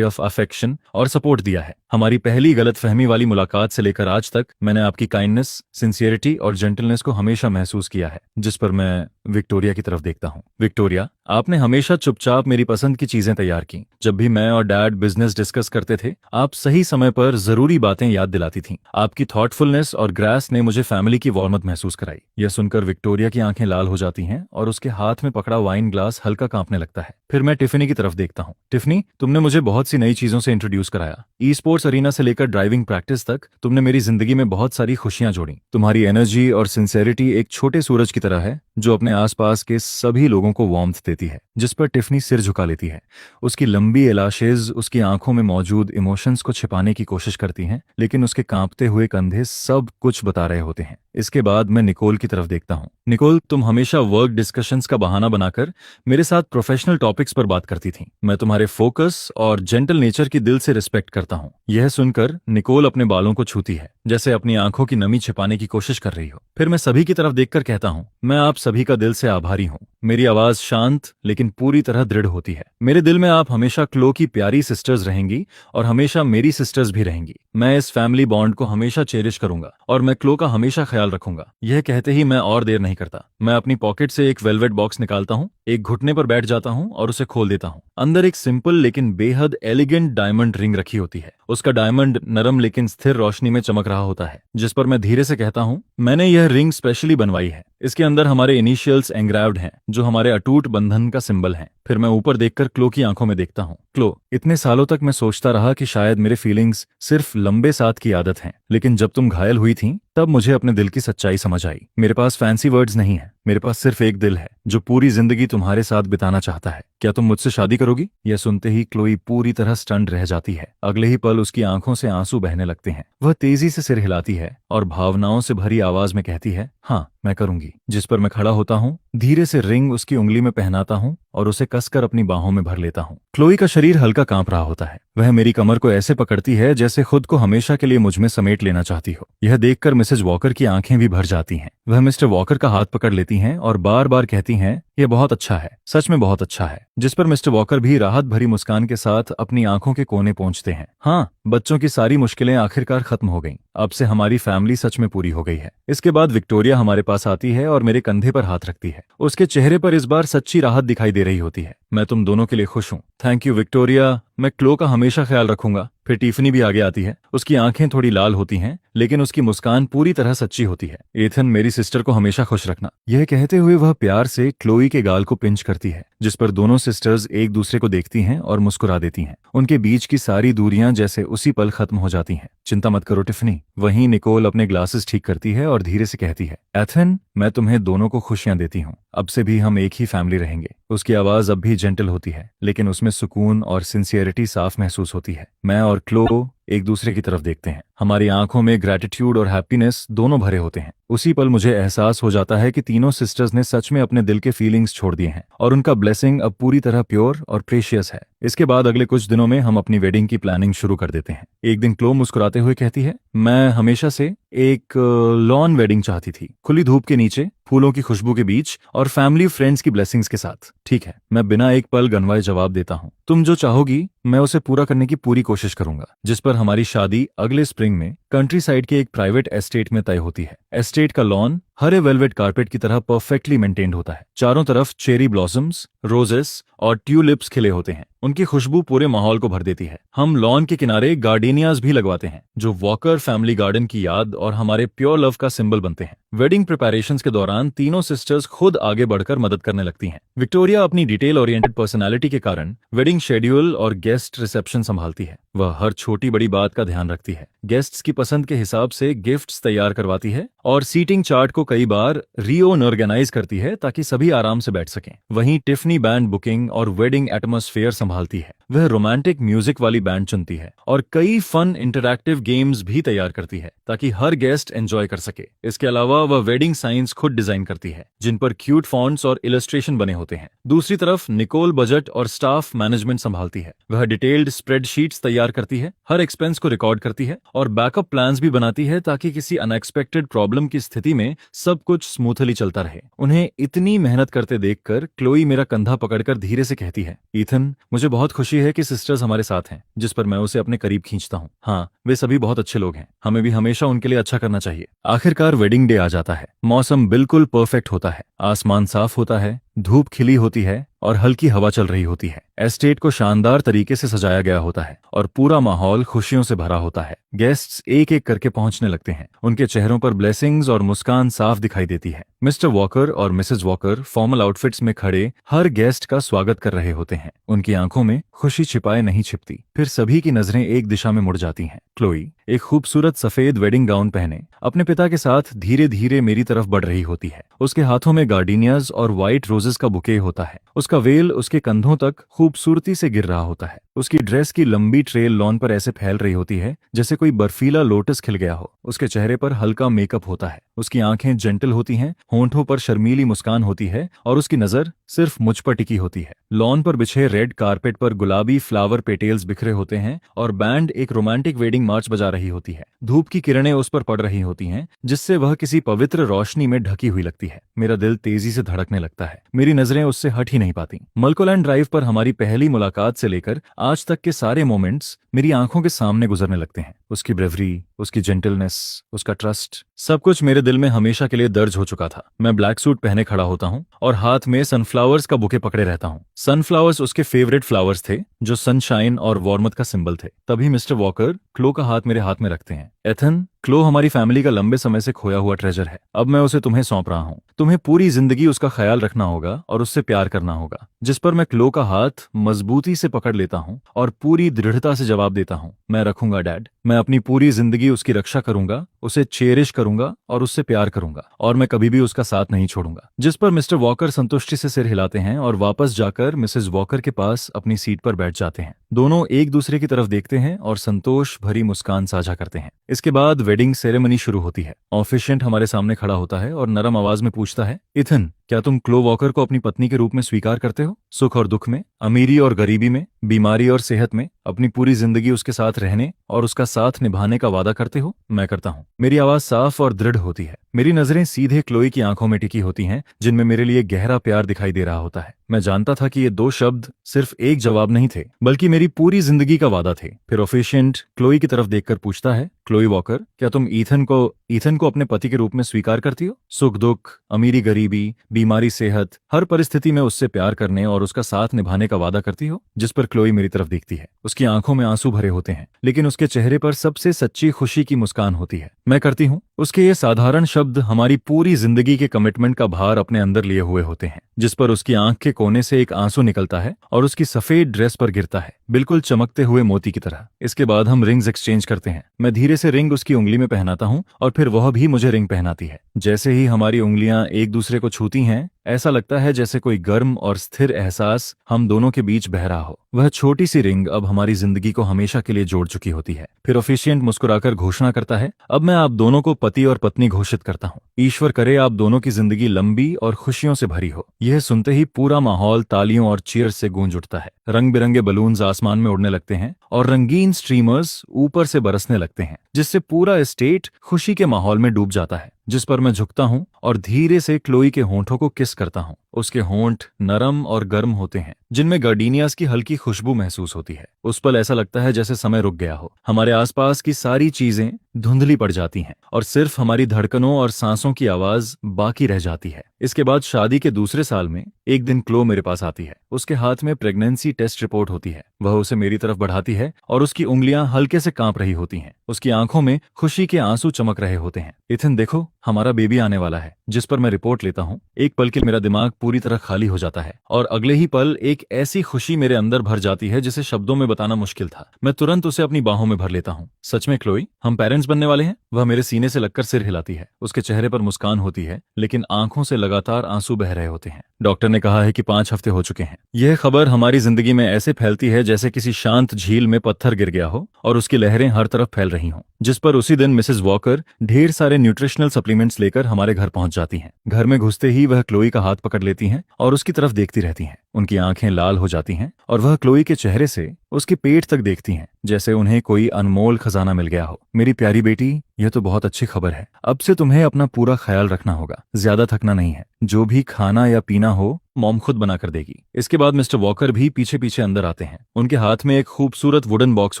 ऑफ अफेक्शन और सपोर्ट दिया है। हमारी पहली गलतफहमी वाली मुलाकात से लेकर आज तक मैंने आपकी काइंडनेस, सिंसियरिटी और जेंटलनेस को हमेशा महसूस किया है। जिस पर मैं विक्टोरिया की तरफ देखता हूँ। विक्टोरिया, आपने हमेशा चुपचाप मेरी पसंद की चीजें तैयार की। जब भी मैं और डैड बिजनेस डिस्कस करते थे, आप सही समय पर जरूरी बातें याद दिलाती थीं। आपकी थॉटफुलनेस और ग्रास ने मुझे फैमिली की वार्मथ महसूस कराई। यह सुनकर विक्टोरिया की आंखें लाल हो जाती हैं और उसके हाथ में पकड़ा वाइन ग्लास हल्का कांपने लगता है। फिर मैं टिफनी की तरफ देखता हूँ। टिफनी, तुमने मुझे बहुत सी नई चीजों से इंट्रोड्यूस कराया। ई स्पोर्ट्स अरीना से लेकर ड्राइविंग प्रैक्टिस तक तुमने मेरी जिंदगी में बहुत सारी खुशियां जोड़ी। तुम्हारी एनर्जी और सिंसेरिटी एक छोटे सूरज की तरह है, जो अपने आसपास के सभी लोगों को वार्मथ देती है। जिस पर टिफनी सिर झुका लेती है। उसकी लंबी एलाशेज उसकी आंखों में मौजूद इमोशंस को छिपाने की कोशिश करती हैं, लेकिन उसके कांपते हुए कंधे सब कुछ बता रहे होते हैं। इसके बाद मैं निकोल की तरफ देखता हूँ। निकोल, तुम हमेशा वर्क डिस्कशंस का बहाना बनाकर मेरे साथ प्रोफेशनल टॉपिक्स पर बात करती थी। मैं तुम्हारे फोकस और जेंटल नेचर की दिल से रिस्पेक्ट करता हूँ। यह सुनकर निकोल अपने बालों को छूती है, जैसे अपनी आंखों की नमी छिपाने की कोशिश कर रही हो। फिर मैं सभी की तरफ देखकर कहता हूँ, मैं आप सभी का दिल से आभारी हूँ। मेरी आवाज शांत लेकिन पूरी तरह दृढ़ होती है। मेरे दिल में आप हमेशा क्लो की प्यारी सिस्टर्स रहेंगी और हमेशा मेरी सिस्टर्स भी रहेंगी। मैं इस फैमिली बॉन्ड को हमेशा चेरिश करूंगा और मैं क्लो का हमेशा ख्याल रखूंगा। यह कहते ही मैं और देर नहीं करता। मैं अपनी पॉकेट से एक वेलवेट बॉक्स निकालता हूँ, एक घुटने पर बैठ जाता हूँ और उसे खोल देता हूँ। अंदर एक सिंपल लेकिन बेहद एलिगेंट डायमंड रिंग रखी होती है। उसका डायमंड नरम लेकिन स्थिर रोशनी में चमक रहा होता है। जिस पर मैं धीरे से कहता हूँ, मैंने यह रिंग स्पेशली बनवाई है। इसके अंदर हमारे इनिशियल्स एंग्राव्ड हैं, जो हमारे अटूट बंधन का सिंबल हैं। फिर मैं ऊपर देखकर क्लो की आंखों में देखता हूँ। क्लो, इतने सालों तक मैं सोचता रहा कि शायद मेरे फीलिंग्स सिर्फ लंबे साथ की आदत हैं, लेकिन जब तुम घायल हुई थी तब मुझे अपने दिल की सच्चाई समझ आई। मेरे पास फैंसी वर्ड्स नहीं है, मेरे पास सिर्फ एक दिल है जो पूरी जिंदगी तुम्हारे साथ बिताना चाहता है। क्या तुम मुझसे शादी करोगी? यह सुनते ही क्लोई पूरी तरह स्टन्ड रह जाती है। अगले ही पल उसकी आंखों से आंसू बहने लगते हैं। वह तेजी से सिर हिलाती है और भावनाओं से भरी आवाज में कहती है, हाँ, मैं करूंगी। जिस पर मैं खड़ा होता हूँ, धीरे से रिंग उसकी उंगली में पहनाता हूँ और उसे कसकर अपनी बाहों में भर लेता हूँ। क्लोई का शरीर हल्का कांप रहा होता है। वह मेरी कमर को ऐसे पकड़ती है जैसे खुद को हमेशा के लिए मुझ में समेट लेना चाहती हो। यह देखकर मिसेज वॉकर की आंखें भी भर जाती हैं। वह मिस्टर वॉकर का हाथ पकड़ लेती हैं और बार बार कहती हैं, यह बहुत अच्छा है, सच में बहुत अच्छा है। जिस पर मिस्टर वॉकर भी राहत भरी मुस्कान के साथ अपनी आंखों के कोने पहुंचते हैं। हाँ, बच्चों की सारी मुश्किलें आखिरकार खत्म हो गईं। अब से हमारी फैमिली सच में पूरी हो गई है। इसके बाद विक्टोरिया हमारे पास आती है और मेरे कंधे पर हाथ रखती है। उसके चेहरे पर इस बार सच्ची राहत दिखाई दे रही होती है। मैं तुम दोनों के लिए खुश हूँ। थैंक यू विक्टोरिया, मैं क्लो का हमेशा ख्याल रखूंगा। फिर टिफनी भी आगे आती है। उसकी आंखें थोड़ी लाल होती हैं, लेकिन उसकी मुस्कान पूरी तरह सच्ची होती है। एथन, मेरी सिस्टर को हमेशा खुश रखना। यह कहते हुए वह प्यार से क्लोई के गाल को पिंच करती है, जिस पर दोनों सिस्टर्स एक दूसरे को देखती हैं और मुस्कुरा देती हैं। उनके बीच की सारी दूरियां जैसे उसी पल खत्म हो जाती हैं। चिंता मत करो टिफनी। वहीं निकोल अपने ग्लासेस ठीक करती है और धीरे से कहती है, एथन, मैं तुम्हें दोनों को खुशियां देती हूँ। अब से भी हम एक ही फैमिली रहेंगे। उसकी आवाज अब भी जेंटल होती है, लेकिन उसमें सुकून और सिंसियरिटी साफ महसूस होती है। मैं और क्लो एक दूसरे की तरफ देखते हैं। हमारी आंखों में ग्रेटिट्यूड और हैप्पीनेस दोनों भरे होते हैं। उसी पल मुझे एहसास हो जाता है कि तीनों सिस्टर्स ने सच में अपने दिल के फीलिंग्स छोड़ दिए हैं और उनका ब्लेसिंग अब पूरी तरह प्योर और प्रेशियस है। इसके बाद अगले कुछ दिनों में हम अपनी वेडिंग की प्लानिंग शुरू कर देते हैं। एक दिन क्लो मुस्कुराते हुए कहती है, मैं हमेशा से एक लॉन वेडिंग चाहती थी, खुली धूप के नीचे, फूलों की खुशबू के बीच और फैमिली फ्रेंड्स की ब्लेसिंग्स के साथ। ठीक है, मैं बिना एक पल गनवाए जवाब देता हूँ। तुम जो चाहोगी मैं उसे पूरा करने की पूरी कोशिश करूंगा। जिस पर हमारी शादी अगले स्प्रिंग में कंट्री साइड के एक प्राइवेट एस्टेट में तय होती है। एस्टेट का लॉन हरे वेलवेट कारपेट की तरह परफेक्टली मेंटेन्ड होता है। चारों तरफ चेरी ब्लॉसम्स, रोजेस और ट्यूलिप्स खिले होते हैं। उनकी खुशबू पूरे माहौल को भर देती है। हम लॉन के किनारे गार्डेनियाज भी लगवाते हैं, जो वॉकर फैमिली गार्डन की याद और हमारे प्योर लव का सिंबल बनते हैं। वेडिंग प्रिपरेशंस के दौरान तीनों सिस्टर्स खुद आगे बढ़कर मदद करने लगती हैं। विक्टोरिया अपनी डिटेल ओरिएंटेड पर्सनालिटी के कारण वेडिंग शेड्यूल और गेस्ट रिसेप्शन संभालती है। वह हर छोटी बड़ी बात का ध्यान रखती है, गेस्ट्स की पसंद के हिसाब से गिफ्ट्स तैयार करवाती है और सीटिंग चार्ट को कई बार रीऑर्गेनाइज करती है ताकि सभी आराम से बैठ सकें। वहीं टिफनी बैंड बुकिंग और वेडिंग एटमॉस्फेयर संभालती है। वह रोमांटिक म्यूजिक वाली बैंड चुनती है और कई फन इंटरैक्टिव गेम्स भी तैयार करती है ताकि हर गेस्ट एंजॉय कर सके। इसके अलावा वह वेडिंग साइंस खुद डिजाइन करती है, जिन पर क्यूट फॉन्ट्स और इलस्ट्रेशन बने होते हैं। दूसरी तरफ निकोल बजट और स्टाफ मैनेजमेंट संभालती है। वह डिटेल्ड स्प्रेडशीट्स तैयार करती है, हर एक्सपेंस को रिकॉर्ड करती है और बैकअप प्लान्स भी बनाती है ताकि किसी अनएक्सपेक्टेड प्रॉब्लम की स्थिति में सब कुछ स्मूथली चलता रहे। उन्हें इतनी मेहनत करते देखकर क्लोई मेरा कंधा पकड़कर धीरे से कहती है, ईथन, मुझे बहुत खुशी है कि सिस्टर्स हमारे साथ हैं। जिस पर मैं उसे अपने करीब खींचता हूँ। हाँ, वे सभी बहुत अच्छे लोग हैं। हमें भी हमेशा उनके लिए अच्छा करना चाहिए। आखिरकार वेडिंग डे आ जाता है। मौसम बिल्कुल परफेक्ट होता है। आसमान साफ होता है, धूप खिली होती है और हल्की हवा चल रही होती है। एस्टेट को शानदार तरीके से सजाया गया होता है और पूरा माहौल खुशियों से भरा होता है। गेस्ट्स एक एक करके पहुंचने लगते हैं। उनके चेहरों पर ब्लेसिंग्स और मुस्कान साफ दिखाई देती है। मिस्टर वॉकर और मिसेज वॉकर फॉर्मल आउटफिट्स में खड़े हर गेस्ट का स्वागत कर रहे होते हैं। उनकी आंखों में खुशी छिपाए नहीं छिपती। फिर सभी की नजरें एक दिशा में मुड़ जाती हैं। क्लोई एक खूबसूरत सफेद वेडिंग गाउन पहने अपने पिता के साथ धीरे धीरे मेरी तरफ बढ़ रही होती है। उसके हाथों में गार्डिनियाज और व्हाइट रोजेस का बुके होता है। उसका वेल उसके कंधों तक खूबसूरती से गिर रहा होता है। उसकी ड्रेस की लंबी ट्रेल लॉन पर ऐसे फैल रही होती है जैसे कोई बर्फीला लोटस खिल गया हो। उसके चेहरे पर हल्का मेकअप होता है। उसकी आंखें जेंटल होती हैं, होंठों पर शर्मीली मुस्कान होती है और उसकी नजर सिर्फ मुझ पर टिकी होती है। लॉन पर बिछे रेड कारपेट पर गुलाबी फ्लावर पेटेल्स बिखरे होते हैं और बैंड एक रोमांटिक वेडिंग मार्च बजा रही होती है। धूप की किरणें उस पर पड़ रही होती हैं, जिससे वह किसी पवित्र रोशनी में ढकी हुई लगती है। मेरा दिल तेजी से धड़कने लगता है। मेरी नजरें उससे हट ही नहीं पाती। मल्कोलैंड ड्राइव पर हमारी पहली मुलाकात से लेकर आज तक के सारे मोमेंट्स मेरी आंखों के सामने गुजरने लगते हैं। उसकी ब्रेवरी, उसकी जेंटलनेस, उसका ट्रस्ट, सब कुछ मेरे दिल में हमेशा के लिए दर्ज हो चुका था। मैं ब्लैक सूट पहने खड़ा होता हूँ और हाथ में सनफ्लावर्स का बुके पकड़े रहता हूँ। सनफ्लावर्स उसके फेवरेट फ्लावर्स थे, जो सनशाइन और वार्मथ का सिंबल थे। तभी मिस्टर वॉकर क्लो का हाथ मेरे हाथ में रखते हैं। एथन, क्लो हमारी फैमिली का लंबे समय से खोया हुआ ट्रेजर है। अब मैं उसे तुम्हें सौंप रहा हूँ। तुम्हें पूरी जिंदगी उसका ख्याल रखना होगा और उससे प्यार करना होगा। जिस पर मैं क्लो का हाथ मजबूती से पकड़ लेता हूँ और पूरी दृढ़ता से जवाब देता हूँ, मैं रखूंगा डैड। मैं अपनी पूरी जिंदगी उसकी रक्षा करूंगा उसे चेरिश करूंगा और उससे प्यार करूंगा और मैं कभी भी उसका साथ नहीं छोड़ूंगा। जिस पर मिस्टर वॉकर संतुष्टि से सिर हिलाते हैं और वापस जाकर मिसेस वॉकर के पास अपनी सीट पर बैठ जाते हैं। दोनों एक दूसरे की तरफ देखते हैं और संतोष भरी मुस्कान साझा करते हैं। इसके बाद वेडिंग सेरेमनी शुरू होती है। ऑफिशिएंट हमारे सामने खड़ा होता है और नरम आवाज में पूछता है, इथन, क्या तुम क्लो वॉकर को अपनी पत्नी के रूप में स्वीकार करते हो? सुख और दुख में, अमीरी और गरीबी में, बीमारी और सेहत में अपनी पूरी जिंदगी उसके साथ रहने और उसका साथ निभाने का वादा करते हो? मैं करता हूँ। मेरी आवाज साफ और दृढ़ होती है। मेरी नजरें सीधे क्लोई की आंखों में टिकी होती हैं, जिनमें मेरे लिए गहरा प्यार दिखाई दे रहा होता है। मैं जानता था कि ये दो शब्द सिर्फ एक जवाब नहीं थे, बल्कि मेरी पूरी जिंदगी का वादा थे। फिर ऑफिशिएंट क्लोई की तरफ देखकर पूछता है, क्लोई वॉकर, क्या तुम ईथन को अपने पति के रूप में स्वीकार करती हो? सुख दुख, अमीरी गरीबी, बीमारी सेहत, हर परिस्थिति में उससे प्यार करने और उसका साथ निभाने का वादा करती हो? जिस पर क्लोई मेरी तरफ देखती है। उसकी आंखों में आंसू भरे होते हैं, लेकिन उसके चेहरे पर सबसे सच्ची खुशी की मुस्कान होती है। मैं करती हूँ। उसके ये साधारण शब्द हमारी पूरी जिंदगी के कमिटमेंट का भार अपने अंदर लिए हुए होते हैं। जिस पर उसकी आंख के कोने से एक आंसू निकलता है और उसकी सफेद ड्रेस पर गिरता है, बिल्कुल चमकते हुए मोती की तरह। इसके बाद हम रिंग्स एक्सचेंज करते हैं। मैं धीरे से रिंग उसकी उंगली में पहनाता हूँ और फिर वह भी मुझे रिंग पहनाती है। जैसे ही हमारी उंगलियां एक दूसरे को छूती हैं, ऐसा लगता है जैसे कोई गर्म और स्थिर एहसास हम दोनों के बीच बह रहा हो। वह छोटी सी रिंग अब हमारी जिंदगी को हमेशा के लिए जोड़ चुकी होती है। फिर ऑफिशिएंट मुस्कुराकर घोषणा करता है, अब मैं आप दोनों को पति और पत्नी घोषित करता हूँ। ईश्वर करे आप दोनों की जिंदगी लंबी और खुशियों से भरी हो। यह सुनते ही पूरा माहौल तालियों और चीयर्स से गूंज उठता है। रंग बिरंगे बलून्स आसमान में उड़ने लगते हैं और रंगीन स्ट्रीमर्स ऊपर से बरसने लगते हैं, जिससे पूरा एस्टेट खुशी के माहौल में डूब जाता है। जिस पर मैं झुकता हूँ और धीरे से क्लोई के होंठों को किस करता हूँ। उसके होंठ नरम और गर्म होते हैं, जिनमें गार्डीनियास की हल्की खुशबू महसूस होती है। उस पल ऐसा लगता है जैसे समय रुक गया हो। हमारे आसपास की सारी चीजें धुंधली पड़ जाती हैं और सिर्फ हमारी धड़कनों और सांसों की आवाज बाकी रह जाती है। इसके बाद शादी के दूसरे साल में एक दिन क्लो मेरे पास आती है। उसके हाथ में प्रेगनेंसी टेस्ट रिपोर्ट होती है। वह उसे मेरी तरफ बढ़ाती है और उसकी उंगलियां हल्के से कांप रही होती हैं। उसकी आंखों में खुशी के आंसू चमक रहे होते हैं। इथन, देखो, हमारा बेबी आने वाला है। जिस पर मैं रिपोर्ट लेता हूँ, एक पल के मेरा दिमाग पूरी तरह खाली हो जाता है और अगले ही पल एक ऐसी खुशी मेरे अंदर भर जाती है जिसे शब्दों में बताना मुश्किल था। मैं तुरंत उसे अपनी बाहों में भर लेता हूँ। सच में क्लोई, हम पेरेंट्स बनने वाले हैं? वह मेरे सीने से लगकर सिर हिलाती है। उसके चेहरे पर मुस्कान होती है, लेकिन आंखों से लगातार आंसू बह रहे होते हैं। डॉक्टर ने कहा है कि 5 हफ्ते हो चुके हैं। यह खबर हमारी जिंदगी में ऐसे फैलती है जैसे किसी शांत झील में पत्थर गिर गया हो और उसकी लहरें हर तरफ फैल रही हों। जिस पर उसी दिन मिसेस वॉकर ढेर सारे न्यूट्रिशनल सप्लीमेंट्स लेकर हमारे घर पहुंच जाती हैं। घर में घुसते ही वह क्लोई का हाथ पकड़ लेती हैं और उसकी तरफ देखती रहती हैं। उनकी आंखें लाल हो जाती हैं और वह क्लोई के चेहरे से उसके पेट तक देखती हैं, जैसे उन्हें कोई अनमोल खजाना मिल गया हो। मेरी प्यारी बेटी, यह तो बहुत अच्छी खबर है। अब से तुम्हें अपना पूरा ख्याल रखना होगा, ज्यादा थकना नहीं है। जो भी खाना या पीना हो, मॉम खुद बना कर देगी। इसके बाद मिस्टर वॉकर भी पीछे पीछे अंदर आते हैं। उनके हाथ में एक खूबसूरत वुडन बॉक्स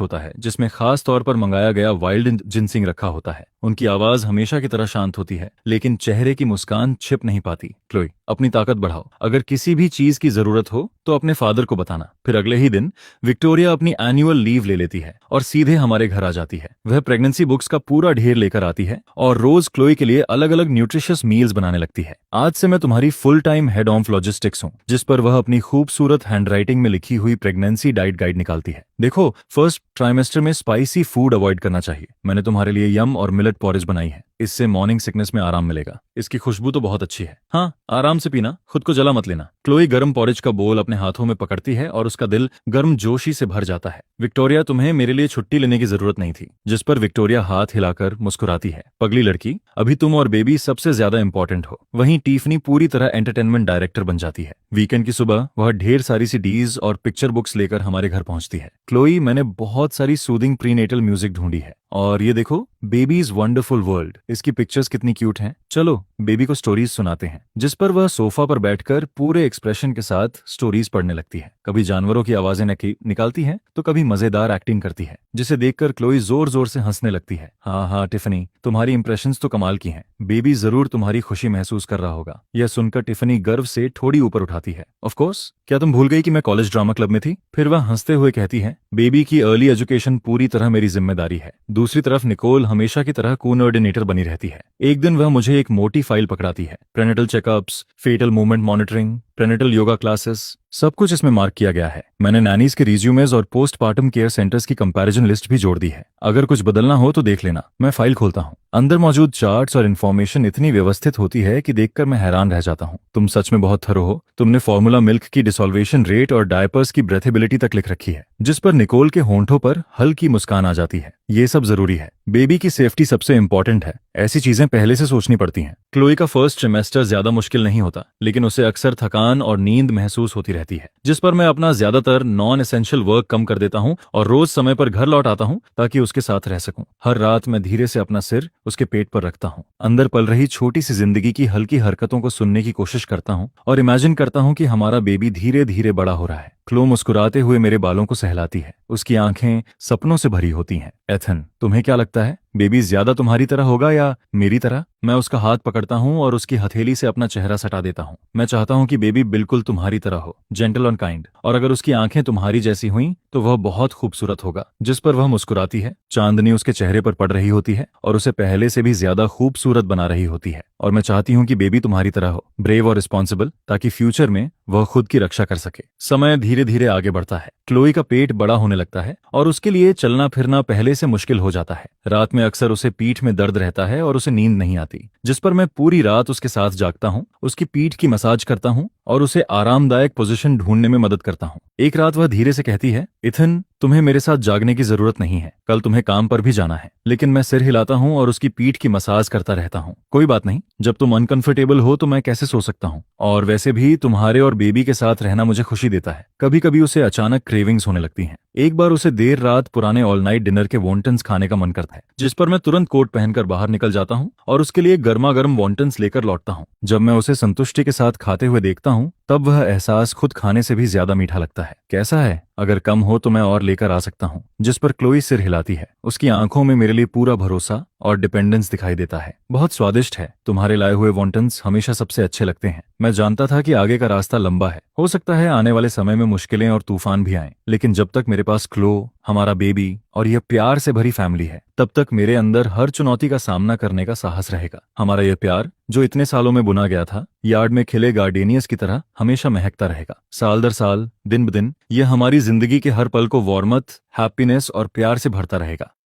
होता है, जिसमें खास तौर पर मंगाया गया वाइल्ड जिनसिंग रखा होता है। उनकी आवाज हमेशा की तरह शांत होती है, लेकिन चेहरे की मुस्कान छिप नहीं पाती। क्लोई, अपनी ताकत बढ़ाओ। अगर किसी भी चीज की जरूरत हो तो अपने फादर को बताना। फिर अगले ही दिन विक्टोरिया अपनी एनुअल लीव ले लेती है और सीधे हमारे घर आ जाती है। वह प्रेगनेंसी बुक्स का पूरा ढेर लेकर आती है और रोज क्लोई के लिए अलग अलग न्यूट्रिशियस मील्स बनाने लगती है। आज से मैं तुम्हारी full time head of logistics हूँ। जिस पर वह अपनी खूबसूरत हैंडराइटिंग में लिखी हुई प्रेगनेंसी डाइट गाइड निकालती है। देखो, फर्स्ट ट्राइमेस्टर में स्पाइसी फूड अवॉइड करना चाहिए। मैंने तुम्हारे लिए यम और मिलेट पॉरेज बनाई है। इससे मॉर्निंग सिकनेस में आराम मिलेगा। इसकी खुशबू तो बहुत अच्छी है। हाँ, आराम से पीना, खुद को जला मत लेना। क्लोई गर्म पॉरेज का बोल अपने हाथों में पकड़ती है और उसका दिल गर्म जोशी से भर जाता है। विक्टोरिया, तुम्हें मेरे लिए छुट्टी लेने की जरूरत नहीं थी। जिस पर विक्टोरिया हाथ हिलाकर मुस्कुराती है। पगली लड़की, अभी तुम और बेबी सबसे ज्यादा इंपॉर्टेंट हो। वहीं टीफनी पूरी तरह एंटरटेनमेंट डायरेक्टर बन जाती है। वीकेंड की सुबह वह ढेर सारी सी डीज और पिक्चर बुक्स लेकर हमारे घर पहुंचती है। क्लोई, मैंने बहुत सारी सूदिंग प्रीनेटल म्यूजिक ढूंढी है और ये देखो, बेबीज वंडरफुल वर्ल्ड। इसकी पिक्चर्स कितनी क्यूट हैं। चलो बेबी को स्टोरीज सुनाते हैं। जिस पर वह सोफा पर बैठकर पूरे एक्सप्रेशन के साथ स्टोरीज पढ़ने लगती है। कभी जानवरों की आवाजें निकालती है तो कभी मजेदार एक्टिंग करती है, जिसे देखकर क्लोई जोर जोर से हंसने लगती है। हाँ, टिफनी, तुम्हारी इंप्रेशंस तो कमाल की हैं। बेबी जरूर तुम्हारी खुशी महसूस कर रहा होगा। यह सुनकर टिफनी गर्व से थोड़ी ऊपर उठाती है। ऑफ कोर्स, क्या तुम भूल गई कि मैं कॉलेज ड्रामा क्लब में थी? फिर वह हंसते हुए कहती है, बेबी की अर्ली एजुकेशन पूरी तरह मेरी जिम्मेदारी है। दूसरी तरफ निकोल हमेशा की तरह कोऑर्डिनेटर बनी रहती है। एक दिन वह मुझे एक मोटी फाइल पकड़ाती है। Prenatal checkups, fetal movement monitoring, prenatal yoga classes, सब कुछ इसमें मार्क किया गया है। मैंने नैनीज के रिज्यूमेज और पोस्टपार्टम केयर सेंटर्स की कंपैरिजन लिस्ट भी जोड़ दी है। अगर कुछ बदलना हो तो देख लेना। मैं फाइल खोलता हूँ। अंदर मौजूद चार्ट्स और इन्फॉर्मेशन इतनी व्यवस्थित होती है कि देखकर मैं हैरान रह जाता हूँ। तुम सच में बहुत थरो हो। तुमने फॉर्मूला मिल्क की डिसॉल्वेशन रेट और डायपर्स की ब्रेथेबिलिटी तक लिख रखी है, जिस पर निकोल के होंठों पर हल्की मुस्कान आ जाती है। ये सब जरूरी है। बेबी की सेफ्टी सबसे इंपॉर्टेंट है। ऐसी चीजें पहले से सोचनी पड़ती हैं। क्लोई का फर्स्ट ट्रिमेस्टर ज्यादा मुश्किल नहीं होता, लेकिन उसे अक्सर थकान और नींद महसूस होती रहती है, जिस पर मैं अपना ज्यादातर नॉन एसेंशियल वर्क कम कर देता हूँ और रोज समय पर घर लौट आता हूँ ताकि उसके साथ रह सकूं। हर रात मैं धीरे से अपना सिर उसके पेट पर रखता हूँ, अंदर पल रही छोटी सी जिंदगी की हल्की हरकतों को सुनने की कोशिश करता हूँ और इमेजिन करता हूँ कि हमारा बेबी धीरे धीरे बड़ा हो रहा है। क्लो मुस्कुराते हुए मेरे बालों को सहलाती है। उसकी आंखें सपनों से भरी होती हैं। एथन, तुम्हें क्या लगता है, बेबी ज्यादा तुम्हारी तरह होगा या मेरी तरह? मैं उसका हाथ पकड़ता हूँ और उसकी हथेली से अपना चेहरा सटा देता हूँ। मैं चाहता हूँ कि बेबी बिल्कुल तुम्हारी तरह हो, जेंटल और काइंड। और अगर उसकी आंखें तुम्हारी जैसी हुई तो वह बहुत खूबसूरत होगा। जिस पर वह मुस्कुराती है, चांदनी उसके चेहरे पर पड़ रही होती है और उसे पहले से भी ज्यादा खूबसूरत बना रही होती है। और मैं चाहती हूँ कि बेबी तुम्हारी तरह हो, ब्रेव और रिस्पॉन्सिबल, ताकि फ्यूचर में वह खुद की रक्षा कर सके। समय धीरे धीरे आगे बढ़ता है। क्लोई का पेट बड़ा होने लगता है और उसके लिए चलना फिरना पहले से मुश्किल हो जाता है। रात में अक्सर उसे पीठ में दर्द रहता है और उसे नींद नहीं आती, जिस पर मैं पूरी रात उसके साथ जागता हूँ, उसकी पीठ की मसाज करता हूँ और उसे आरामदायक पोजीशन ढूंढने में मदद करता हूँ। एक रात वह धीरे से कहती है, इथन, तुम्हें मेरे साथ जागने की जरूरत नहीं है, कल तुम्हें काम पर भी जाना है। लेकिन मैं सिर हिलाता हूँ और उसकी पीठ की मसाज करता रहता हूँ। कोई बात नहीं, जब तुम अनकंफर्टेबल हो तो मैं कैसे सो सकता हूँ? और वैसे भी तुम्हारे और बेबी के साथ रहना मुझे खुशी देता है। कभी कभी उसे अचानक क्रेविंग्स होने लगती हैं। एक बार उसे देर रात पुराने ऑल नाइट डिनर के वॉन्टन्स खाने का मन करता है, जिस पर मैं तुरंत कोट पहनकर बाहर निकल जाता हूँ और उसके लिए गर्मा गर्म वॉन्टन्स लेकर लौटता हूँ। जब मैं उसे संतुष्टि के साथ खाते हुए देखता हूँ, तब वह एहसास खुद खाने से भी ज्यादा मीठा लगता है। कैसा है? अगर कम हो तो मैं और लेकर आ सकता हूँ। जिस पर क्लोई सिर हिलाती है। उसकी आंखों में मेरे लिए पूरा भरोसा और डिपेंडेंस दिखाई देता है। बहुत स्वादिष्ट है। तुम्हारे लाए हुए वॉन्टन्स हमेशा सबसे अच्छे लगते हैं। मैं जानता था कि आगे का रास्ता लंबा है। हो सकता है आने वाले समय में मुश्किलें और तूफान भी आएं, लेकिन जब तक मेरे पास क्लो, हमारा बेबी और यह प्यार से भरी फैमिली है, तब तक मेरे अंदर हर चुनौती का सामना करने का साहस रहेगा। हमारा यह प्यार, जो इतने सालों में बुना गया था, यार्ड में खिले गार्डेनियस की तरह हमेशा महकता रहेगा। साल दर साल, दिन ब दिन, यह हमारी जिंदगी के हर पल को वार्मथ, हैप्पीनेस और प्यार से भरता रहेगा।